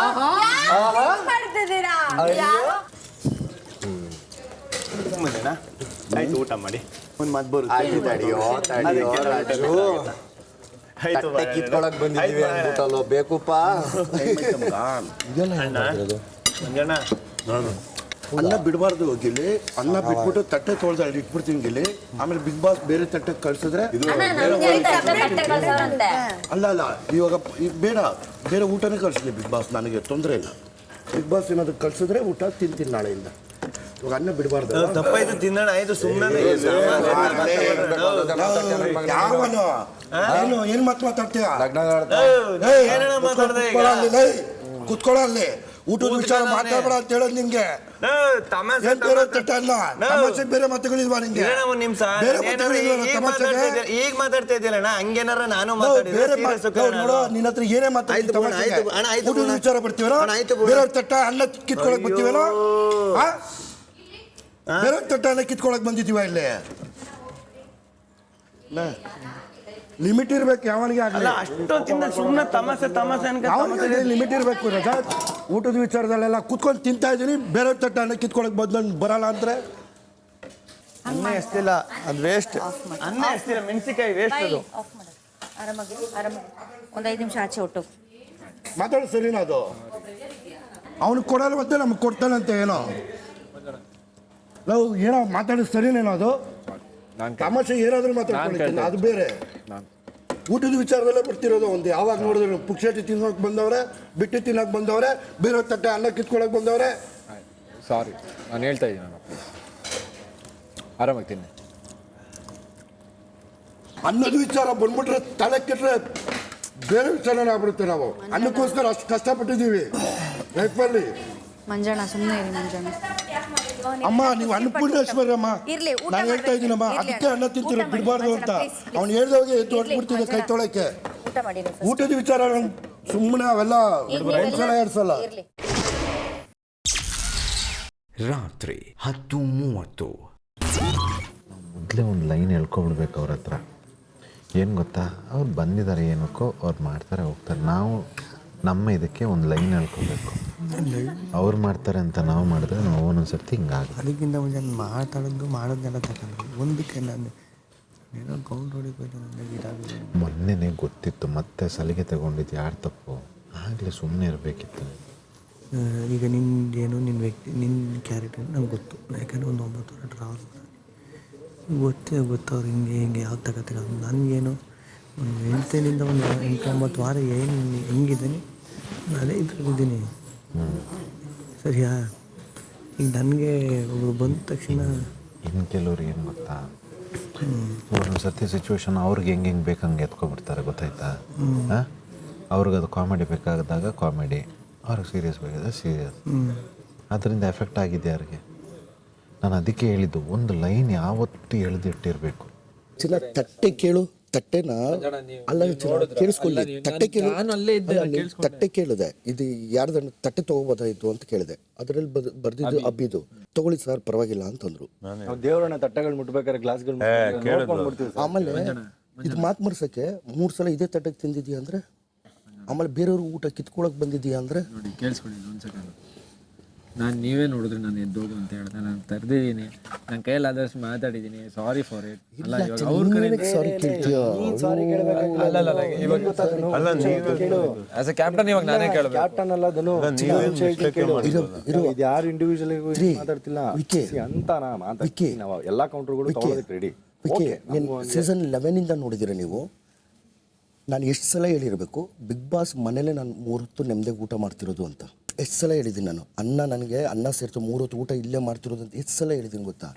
ಮಾಡ್ತಿದ್ದೀರಾ? ಆಯ್ತು, ಊಟ ಮಾಡಿ. ಒಂದ್ ಮತ್ ಬರುತ್ತೆ. ಕಿತ್ಕೊಳಕ್ ಬಂದಿದೀವಿ ಅಂದ್ಬಿಟ್ಟಲ್ಲೋ ಬೇಕುಪ್ಪ. ಅನ್ನ ಬಿಡಬಾರ್ದು ಗಿಲ್ಲಿ. ಅನ್ನ ಬಿಟ್ಬಿಟ್ಟು ತಟ್ಟೆ ತೊಳ್ದ ಇಟ್ಬಿಡ್ತೀನಿ ಗಿಲ್ಲಿ. ಆಮೇಲೆ ಬಿಗ್ ಬಾಸ್ ಬೇರೆ ತಟ್ಟೆ ಕಳ್ಸಿದ್ರೆ ಅಲ್ಲ ಇವಾಗ ಬೇಡ, ಬೇರೆ ಊಟನೇ ಕಳ್ಸಲಿ ಬಿಗ್ ಬಾಸ್. ನನಗೆ ತೊಂದರೆ ಇಲ್ಲ. ಬಿಗ್ ಬಾಸ್ ಏನಾದ್ರು ಕಳ್ಸಿದ್ರೆ ಊಟ ತಿಂತೀನಿ ನಾಳೆಯಿಂದ. ಇವಾಗ ಅನ್ನ ಬಿಡಬಾರ್ದು. ತಪ್ಪಾಯ್ತು, ತಿನ್ನೋಣ. ಆಯ್ತು, ಸುಮ್ಮನೆ ಏನು ಏನ್ ಮಾತಾಡ್ತೀಯ? ಕುತ್ಕೊಳ್ಳಲ್ಲಿ ಊಟದ ವಿಚಾರ ಮಾತಾಡಬೇಡ ಅಂತ ಹೇಳೋದು ನಿಮ್ಗೆ. ತಮಾಷೆ ಬೇರೆ ಮಾತುಗಳಿಲ್ವಾ ನಿಮ್ಗೆ? ಈಗ ಮಾತಾಡ್ತಾ ಇದ್ದಿಲ್ಲ ಹಂಗೇನಾರ ನಾನು ನೋಡೋ, ನಿನ್ನ ಹತ್ರ ಏನೇ ಮಾತಾಡ್ತೀವಿ. ಊಟದ ವಿಚಾರ ಬರ್ತೀವೋ, ಬೇರೆಯವ್ರ ತಟ್ಟ ಅನ್ನ ಕಿತ್ಕೊಳಕ್ ಬರ್ತೀವೋ? ಬೇರೆ ತಟ್ಟ ಅನ್ನ ಕಿತ್ಕೊಳಕ್ ಬಂದಿದ್ದೀವ ಇಲ್ಲಿ? ಲಿಮಿಟ್ ಇರ್ಬೇಕು ಯಾವನಿಗೆ ಆಗಲ್ಲ. ಅಷ್ಟೊತ್ತಿಂದ ಸುಮ್ಮನೆ ತಮಾಷೆ ಲಿಮಿಟ್ ಇರ್ಬೇಕು. ರಜಾತ್, ಊಟದ ವಿಚಾರದಲ್ಲೆಲ್ಲ ಕುತ್ಕೊಂಡು ತಿಂತಾ ಇದೀನಿ, ಬೇರೆ ತಟ್ಟ ಅನ್ನ ಕಿತ್ಕೊಳಕ್ ಬರಲ್ಲ ಅಂದ್ರೆ ಅನ್ನ ಎಷ್ಟಿಲ್ಲ, ಅದು ವೇಸ್ಟ್. ಅನ್ನ ಎಷ್ಟಿಲ್ಲ, ಮೆಣಸಿಕಾಯಿ ವೇಸ್ಟ್. ಅದು ಆರಾಮಾಗಿ ಒಂದು 5 ನಿಮಿಷ ಆಚೆ ಹೊಟ್ಟು ಮಾತಾಡೋ ಸರಿನಾ? ಅದು ಅವನಿಗೆ ಕೊಡಲ್ಲ ಮತ್ತೆ ನಮ್ಗೆ ಕೊಡ್ತಾನಂತೆ ಏನೋ. ನಾವು ಏನೋ ಮಾತಾಡೋದು ಸರಿನೇನೋ? ಅದು ತಮಾಷೆ ಏನಾದ್ರೂ ಮಾತಾಡ್ಕೊಂಡು ಅದು ಬೇರೆ. ಊಟದ ವಿಚಾರದಲ್ಲೇ ಬರ್ತಿರೋದು. ಒಂದು ಯಾವಾಗ ನೋಡಿದ್ರು ಪುಕ್ಷೇಟಿ ತಿನ್ನೋಕೆ ಬಂದವ್ರೆ, ಬಿಟ್ಟು ತಿನ್ನೋಕೆ ಬಂದವ್ರೆ, ಬೇರೆ ತಟ್ಟೆ ಅನ್ನ ಕಿತ್ಕೊಳಕ್ ಬಂದವ್ರೆ. ಸಾರಿ, ನಾನು ಹೇಳ್ತಾ ಇದ್ದೀನಿ, ಆರಾಮಾಗಿ ತಿನ್ನಿ. ಅನ್ನದ ವಿಚಾರ ಬಂದ್ಬಿಟ್ರೆ ತಲೆ ಕೆಟ್ಟರೆ ಬೇರೆ ವಿಚಾರನೇ ಆಗ್ಬಿಡುತ್ತೆ. ನಾವು ಅನ್ನಕ್ಕೋಸ್ಕರ ಅಷ್ಟು ಕಷ್ಟಪಟ್ಟಿದ್ದೀವಿ ಲೈಫಲ್ಲಿ. ಮಂಜಣ್ಣ ಸುಮ್ಮನೆ ಇರಿ ಮಂಜಣ್ಣ. ಅಮ್ಮ ನೀವು ಅನ್ನಪೂರ್ಣೇಶ್ವರಿ ಅಮ್ಮ, ನಾನು ಹೇಳ್ತಾ ಇದ್ದೀನಮ್ಮ, ಅದಕ್ಕೆ ಅನ್ನ ತಿಂತಿರೋ ಬಿಡಬಾರ್ದು ಅಂತ. ಅವ್ನು ಹೇಳ್ದವಾಗ ಎದ್ದು ಹೊಟ್ಬಿಡ್ತಿದ್ದೆ ಕೈ ತೊಳಕ್ಕೆ. ಊಟದ ವಿಚಾರ ಸುಮ್ಮನೆ ಅವೆಲ್ಲ ಒಂದ್ಸಲ 2 ಸಲ. ರಾತ್ರಿ 10:30. ಮೊದಲೇ ಒಂದು ಲೈನ್ ಹೇಳ್ಕೊಬಿಡ್ಬೇಕು ಅವ್ರ ಹತ್ರ. ಏನು ಗೊತ್ತಾ, ಅವ್ರು ಬಂದಿದ್ದಾರೆ ಏನಕ್ಕೋ, ಅವ್ರು ಮಾಡ್ತಾರೆ ಹೋಗ್ತಾರೆ. ನಾವು ನಮ್ಮ ಇದಕ್ಕೆ ಒಂದು ಲೈನ್ ಹೇಳ್ಕೊಬೇಕು. ಅವ್ರು ಮಾಡ್ತಾರೆ ಅಂತ ನಾವು ಮಾಡಿದ್ರೆ ನಾವು ಒಂದೊಂದು ಸರ್ತಿ ಹಿಂಗಾಗಿ. ಅದಕ್ಕಿಂತ ಮುಂಚೆ ಮಾಡೋದನ್ನೆಲ್ಲ ತಗೊಂಡು ಒಂದಕ್ಕೆ ನಾನು ಏನೋ ಕೌಂಟ್ ಹೊಡಿಬೇಕು. ಮೊನ್ನೆನೇ ಗೊತ್ತಿತ್ತು, ಮತ್ತೆ ಸಲಿಗೆ ತಗೊಂಡಿದ್ದು ಯಾರು ತಪ್ಪು? ಆಗಲೇ ಸುಮ್ಮನೆ ಇರಬೇಕಿತ್ತು. ಈಗ ನಿನ್ನ ನಿನ್ನ ವ್ಯಕ್ತಿ, ನಿನ್ನ ಕ್ಯಾರೆಕ್ಟರ್ ನಮ್ಗೆ ಗೊತ್ತು. ಯಾಕಂದರೆ ಒಂದು 9 ವಾರ ಟ್ರಾವೆಲ್ ಗೊತ್ತವ್ರು ಹಿಂಗೆ ಯಾವ ತಗೋತೀರ. ನನಗೇನು ಒಂದು 8 ಒಂದು 8-9 ವಾರ ಏನು ಹೆಂಗಿದ್ದೀನಿ ಅದೇ ಇದ್ರಲ್ಲಿದ್ದೀನಿ. ಸರಿಯಾ? ಈಗ ನನಗೆ ಒಬ್ಬರು ಬಂದ ತಕ್ಷಣ ಇನ್ನು ಕೆಲವ್ರು ಏನು ಗೊತ್ತಾ, ಒಂದೊಂದು ಸರ್ತಿ ಸಿಚುವೇಶನ್ ಅವ್ರಿಗೆ ಹೆಂಗೆ ಬೇಕಂಗೆ ಎತ್ಕೊಬಿಡ್ತಾರೆ, ಗೊತ್ತಾಯ್ತಾ? ಅವ್ರಿಗೆ ಅದು ಕಾಮಿಡಿ ಬೇಕಾದಾಗ ಕಾಮಿಡಿ, ಅವ್ರಿಗೆ ಸೀರಿಯಸ್ ಬೇಕಾದ್ರೆ ಸೀರಿಯಸ್. ಅದರಿಂದ ಎಫೆಕ್ಟ್ ಆಗಿದೆ ಯಾರಿಗೆ? ನಾನು ಅದಕ್ಕೆ ಹೇಳಿದ್ದು ಒಂದು ಲೈನ್ ಯಾವತ್ತೂ ಎಳೆದಿಟ್ಟಿರಬೇಕು. ಚಿನ್ನ ತಟ್ಟೆ ಕೇಳು, ತಟ್ಟೆನ ಅಲ್ಲ ಚಿನ್ನ ಕೇಳಿಸ್ಕೊಳ್ಳಿ, ತಟ್ಟೆ ಕೇಳು, ತಟ್ಟೆ ಕೇಳಿದೆ ಇದು ಯಾರ್ದನ್ನು ತಟ್ಟೆ ತಗೋಬೋದಾಯ್ತು ಅಂತ ಕೇಳಿದೆ. ಅದರಲ್ಲಿ ಬರ್ದಿದ್ದು ಅಬ್ಬಿದು ತಗೊಳ್ಳಿ ಸರ್ ಪರವಾಗಿಲ್ಲ ಅಂತಂದ್ರು. ದೇವರನ್ನ ತಟ್ಟೆಗಳು ಮುಟ್ಬೇಕಾದ್ರೆ ಗ್ಲಾಸ್ಗಳು ಆಮೇಲೆ ಇದು ಮಾತು ಮರ್ಸಕ್ಕೆ 3 ಸಲ ಇದೇ ತಟ್ಟೆಗೆ ತಿಂದಿದ್ಯಾ ಅಂದ್ರೆ, ಆಮೇಲೆ ಬೇರೆಯವ್ರ ಊಟ ಕಿತ್ಕೊಳಕ್ ಬಂದಿದ್ಯಾ ಅಂದ್ರೆ. ನೋಡಿ ಕೇಳಿಸ್ಕೊಳ್ಳಿ ಒಂದು ಸೆಕೆಂಡ್. ನಾನು ನೀವೇ ನೋಡಿದ್ರೆ ನಾನು ಎದ್ದೋಗು ಅಂತ ಹೇಳಿದೆ. ನಾನು ತರ್ದಿದ್ದೀನಿ, ನನ್ನ ಕೈಯಲ್ಲಿ ಆದಷ್ಟು ಮಾತಾಡಿದ್ದೀನಿ. Sorry for it. ಅಲ್ಲ ಇವಾಗ ಅವ್ರ ಕಡೆ ಸಾರಿ ಕೇಳ್ತೀಯ? ಆಸ್ ಎ ಕ್ಯಾಪ್ಟನ್ ಇವಾಗ ನಾನೇ ಕೇಳಬೇಕು. ಕ್ಯಾಪ್ಟನ್ ಅಲ್ಲ ಧನು, ಇದು ಯಾರು ಇಂಡಿವಿಜುವಲ್ ಮಾತಾಡ್ತಿಲ್ಲ ಅಂತ ನಾವು ಎಲ್ಲಾ ಕೌಂಟರ್ಗಳು ತಗೊಳ್ಳೋದಕ್ಕೆ ರೆಡಿ. ಸೀಸನ್ 11 ಇಂದ ನೋಡಿದ್ದೀರಾ ನೀವು, ನಾನು ಎಷ್ಟು ಸಲ ಹೇಳಿರಬೇಕು ಬಿಗ್ ಬಾಸ್ ಮನೇಲೆ ನಾನು 3 ಹೊತ್ತು ನೆಮ್ಮದಿಗೆ ಊಟ ಮಾಡ್ತಿರೋದು ಅಂತ. ಎಷ್ಟು ಸಲ ಹೇಳಿದ್ದೀನಿ ನಾನು. ನನಗೆ ಅನ್ನ ಸೇರ್ತು 3 ಹೊತ್ತು ಊಟ ಇಲ್ಲೇ ಮಾಡ್ತಿರೋದು ಅಂತ ಎಷ್ಟು ಸಲ ಹೇಳಿದ್ದೀನಿ ಗೊತ್ತಾ.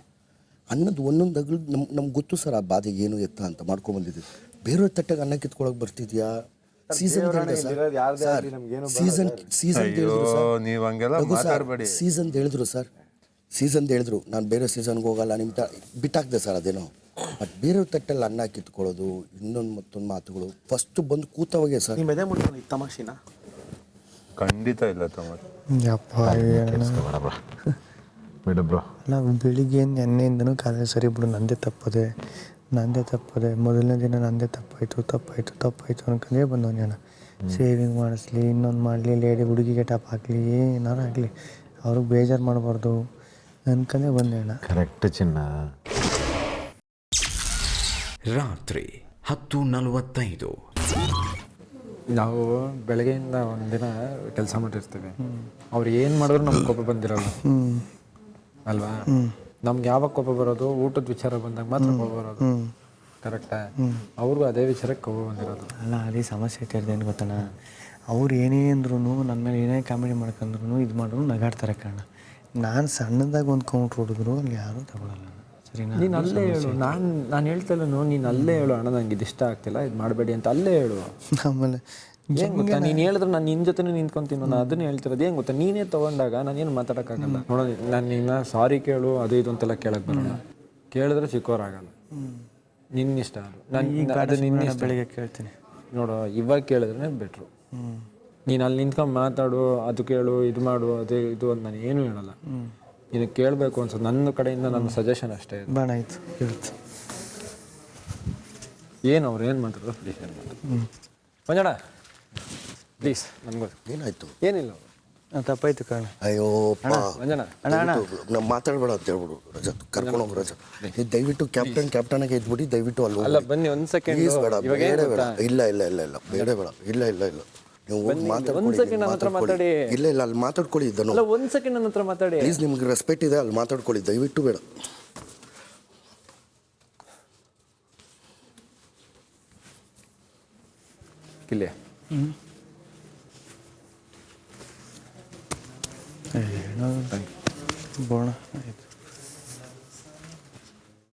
ಅನ್ನದ ಒಂದೊಂದು ಅಗಲು ನಮ್ಗೆ ಗೊತ್ತು ಸರ್ ಆ ಬಾಧೆ ಏನು ಎತ್ತ ಅಂತ ಮಾಡ್ಕೊಂಡ್ಬಂದಿದ್ದೀವಿ. ಬೇರೆಯವ್ರ ತಟ್ಟೆಗೆ ಅನ್ನ ಕಿತ್ಕೊಳಕ್ ಬರ್ತಿದ್ಯಾ? ಸೀಸನ್ ಹೇಳಿದ್ರು ನಾನು ಬೇರೆ ಸೀಸನ್ಗೆ ಹೋಗಲ್ಲ ನಿಮ್ಮ ಬಿಟ್ಟಾಕ್ದೆ ಸರ್ ಅದೇನೋ. ಬಟ್ ಬೇರೆಯವ್ರ ತಟ್ಟೆಲ್ಲಿ ಅನ್ನ ಕಿತ್ಕೊಳ್ಳೋದು ಇನ್ನೊಂದು ಮತ್ತೊಂದು ಮಾತುಗಳು ಫಸ್ಟ್ ಬಂದು ಕೂತವಾಗೆ ಸರ್. ನಿಮ್ಮ ಎದೆ ಮುಟ್ಕೊಂಡು ತಮಾಷೆನಾ? ಖಂಡಿತ ಇಲ್ಲ ತಮಾಷೆ. ಬಿಡು ಬ್ರೋ. ನಾವು ಬೆಳಿಗ್ಗೆ ನೆನ್ನೆಯಿಂದನೂ ಕಾಲೇ ಸರಿ ಬಿಡು, ನಂದೇ ತಪ್ಪದೆ ಮೊದಲನೇ ದಿನ ನಂದೇ ತಪ್ಪಾಯಿತು ಅನ್ಕೊಂಡೇ ಬಂದವನು ಅಣ್ಣ. ಸೇವಿಂಗ್ ಮಾಡಿಸ್ಲಿ, ಇನ್ನೊಂದು ಮಾಡಲಿ, ಲೇಡಿ ಹುಡುಗಿಗೆ ಟಾಪ್ ಹಾಕಲಿ, ಏನಾರು ಆಗಲಿ ಅವ್ರಿಗೆ ಬೇಜಾರು ಮಾಡಬಾರ್ದು ಅನ್ಕೊಂಡೇ ಬಂದೆ ಅಣ್ಣ. ಕರೆಕ್ಟ್ ಚಿನ್ನ. ರಾತ್ರಿ 10:45. ನಾವು ಬೆಳಗ್ಗೆಯಿಂದ ಒಂದಿನ ಕೆಲಸ ಮಾಡಿರ್ತೀವಿ. ಅವ್ರು ಏನು ಮಾಡಿದ್ರು ನಮ್ಗೆ ಕೋಪ ಬಂದಿರಲ್ಲ ಅಲ್ವಾ? ನಮ್ಗೆ ಯಾವಾಗ ಕೋಪ ಬರೋದು ಊಟದ ವಿಚಾರ ಬಂದಾಗ ಮಾತ್ರ ಕೋಪ ಬರೋದು. ಕರೆಕ್ಟಾ? ಅವ್ರಿಗೂ ಅದೇ ವಿಚಾರಕ್ಕೆ ಕೋಪ ಬಂದಿರೋದು. ಅಲ್ಲ ಅದೇ ಸಮಸ್ಯೆ ಐತೆ ಏನು ಗೊತ್ತಣ್ಣ, ಅವ್ರು ಏನೇ ಅಂದ್ರೂ ನನ್ನ ಮೇಲೆ ಏನೇ ಕಾಮಿಡಿ ಮಾಡ್ಕೊಂಡ್ರು ಇದು ಮಾಡಿದ್ರು ನಗಾಡ್ತಾರೆ ಕಾರಣ. ನಾನು ಸಣ್ಣದಾಗಿ ಒಂದು ಕೌಂಟ್ರ್ ಹೊಡಿದ್ರು ಅಲ್ಲಿ ಯಾರೂ ತಗೊಳ್ಳಲ್ಲ. ಸರಿನಾ? ನೀನು ಅಲ್ಲೇ ಹೇಳು. ನಾನು ಹೇಳ್ತಲ್ಲೂ ನೀನು ಅಲ್ಲೇ ಹೇಳು, ಅಣ್ಣ ನಂಗೆ ಇದು ಇಷ್ಟ ಆಗ್ತಿಲ್ಲ, ಇದು ಮಾಡಬೇಡಿ ಅಂತ ಅಲ್ಲೇ ಹೇಳು. ಆಮೇಲೆ ಏನು ಗೊತ್ತಾ, ನೀನು ಹೇಳಿದ್ರೆ ನಾನು ನಿನ್ನ ಜೊತೆ ನಿಂತ್ಕೊಂತೀನಿ, ನಾನು ಅದನ್ನ ಹೇಳ್ತಿರೋದು. ಏನು ಗೊತ್ತಾ, ನೀನೇ ತೊಗೊಂಡಾಗ ನಾನೇನು ಮಾತಾಡೋಕ್ಕಾಗಲ್ಲ. ನೋಡೋ ನಾನು ನಿನ್ನ ಸಾರಿ ಕೇಳು ಅದು ಇದು ಅಂತೆಲ್ಲ ಕೇಳಕ್ಕೆ ಬರೋಲ್ಲ. ಕೇಳಿದ್ರೆ ಚಿಕ್ಕವರಾಗಲ್ಲ. ನಿನ್ನಿಷ್ಟ ಅದು. ನಾನು ನಿನ್ನ ಬೆಳಿಗ್ಗೆ ಕೇಳ್ತೀನಿ ನೋಡು, ಇವಾಗ ಕೇಳಿದ್ರೆ ಬೆಟ್ರು. ನೀನು ಅಲ್ಲಿ ನಿಂತ್ಕೊಂಡು ಮಾತಾಡು, ಅದು ಕೇಳು, ಇದು ಮಾಡು, ಅದೇ ಇದು ಅಂತ ನಾನು ಏನೂ ಹೇಳಲ್ಲ. ನೀನು ಕೇಳಬೇಕು ಅನ್ಸೋದು ನನ್ನ ಕಡೆಯಿಂದ ನನ್ನ ಸಜೆಷನ್ ಅಷ್ಟೇ. ಬಾಣ ಆಯಿತು ಹೇಳ್ತು. ಏನು ಅವ್ರು ಏನು ಮಾಡ್ತಾರೋ ಪ್ಲೀಸ್ ಏನು ಮಾಡ್ತಾರೆ ಮಂಜಣ್ಣ ಪ್ಲೀಸ್. ನನಗೂ ಏನಾಯ್ತು? ಏನಿಲ್ಲ, ತಪ್ಪಾಯ್ತು ಕಾರಣ. ಅಯ್ಯೋ ಮಂಜಣ್ಣ ನಾವು ಮಾತಾಡ್ಬೇಡ ಅಂತ ಹೇಳ್ಬಿಡು ರಜತ್, ಕರ್ಕೊಂಡು ಹೋಗಿ ರಜತ್. ದಯವಿಟ್ಟು ಕ್ಯಾಪ್ಟನ್ ಆಗಿ ಇದ್ಬಿಡಿ ದಯವಿಟ್ಟು. ಅಲ್ಲ ಬನ್ನಿ ಒಂದು ಸೆಕೆಂಡ್. ಇಲ್ಲ ನೀವು ಮಾತಾಡ್ಕೊಳ್ಳಿ. ಇಲ್ಲ ಅಲ್ಲಿ ಮಾತಾಡ್ಕೊಳ್ಳಿ. ಇದನ್ನು ಒಂದು ಸೆಕೆಂಡ್ ನನ್ನ ಹತ್ರ ಮಾತಾಡಿ ಪ್ಲೀಸ್. ನಿಮ್ಗೆ ರೆಸ್ಪೆಕ್ಟ್ ಇದೆ, ಅಲ್ಲಿ ಮಾತಾಡ್ಕೊಳ್ಳಿ ದಯವಿಟ್ಟು. ಬೇಡ ಕಿಲ್ಲೆ ಬೋಣ ಆಯ್ತು.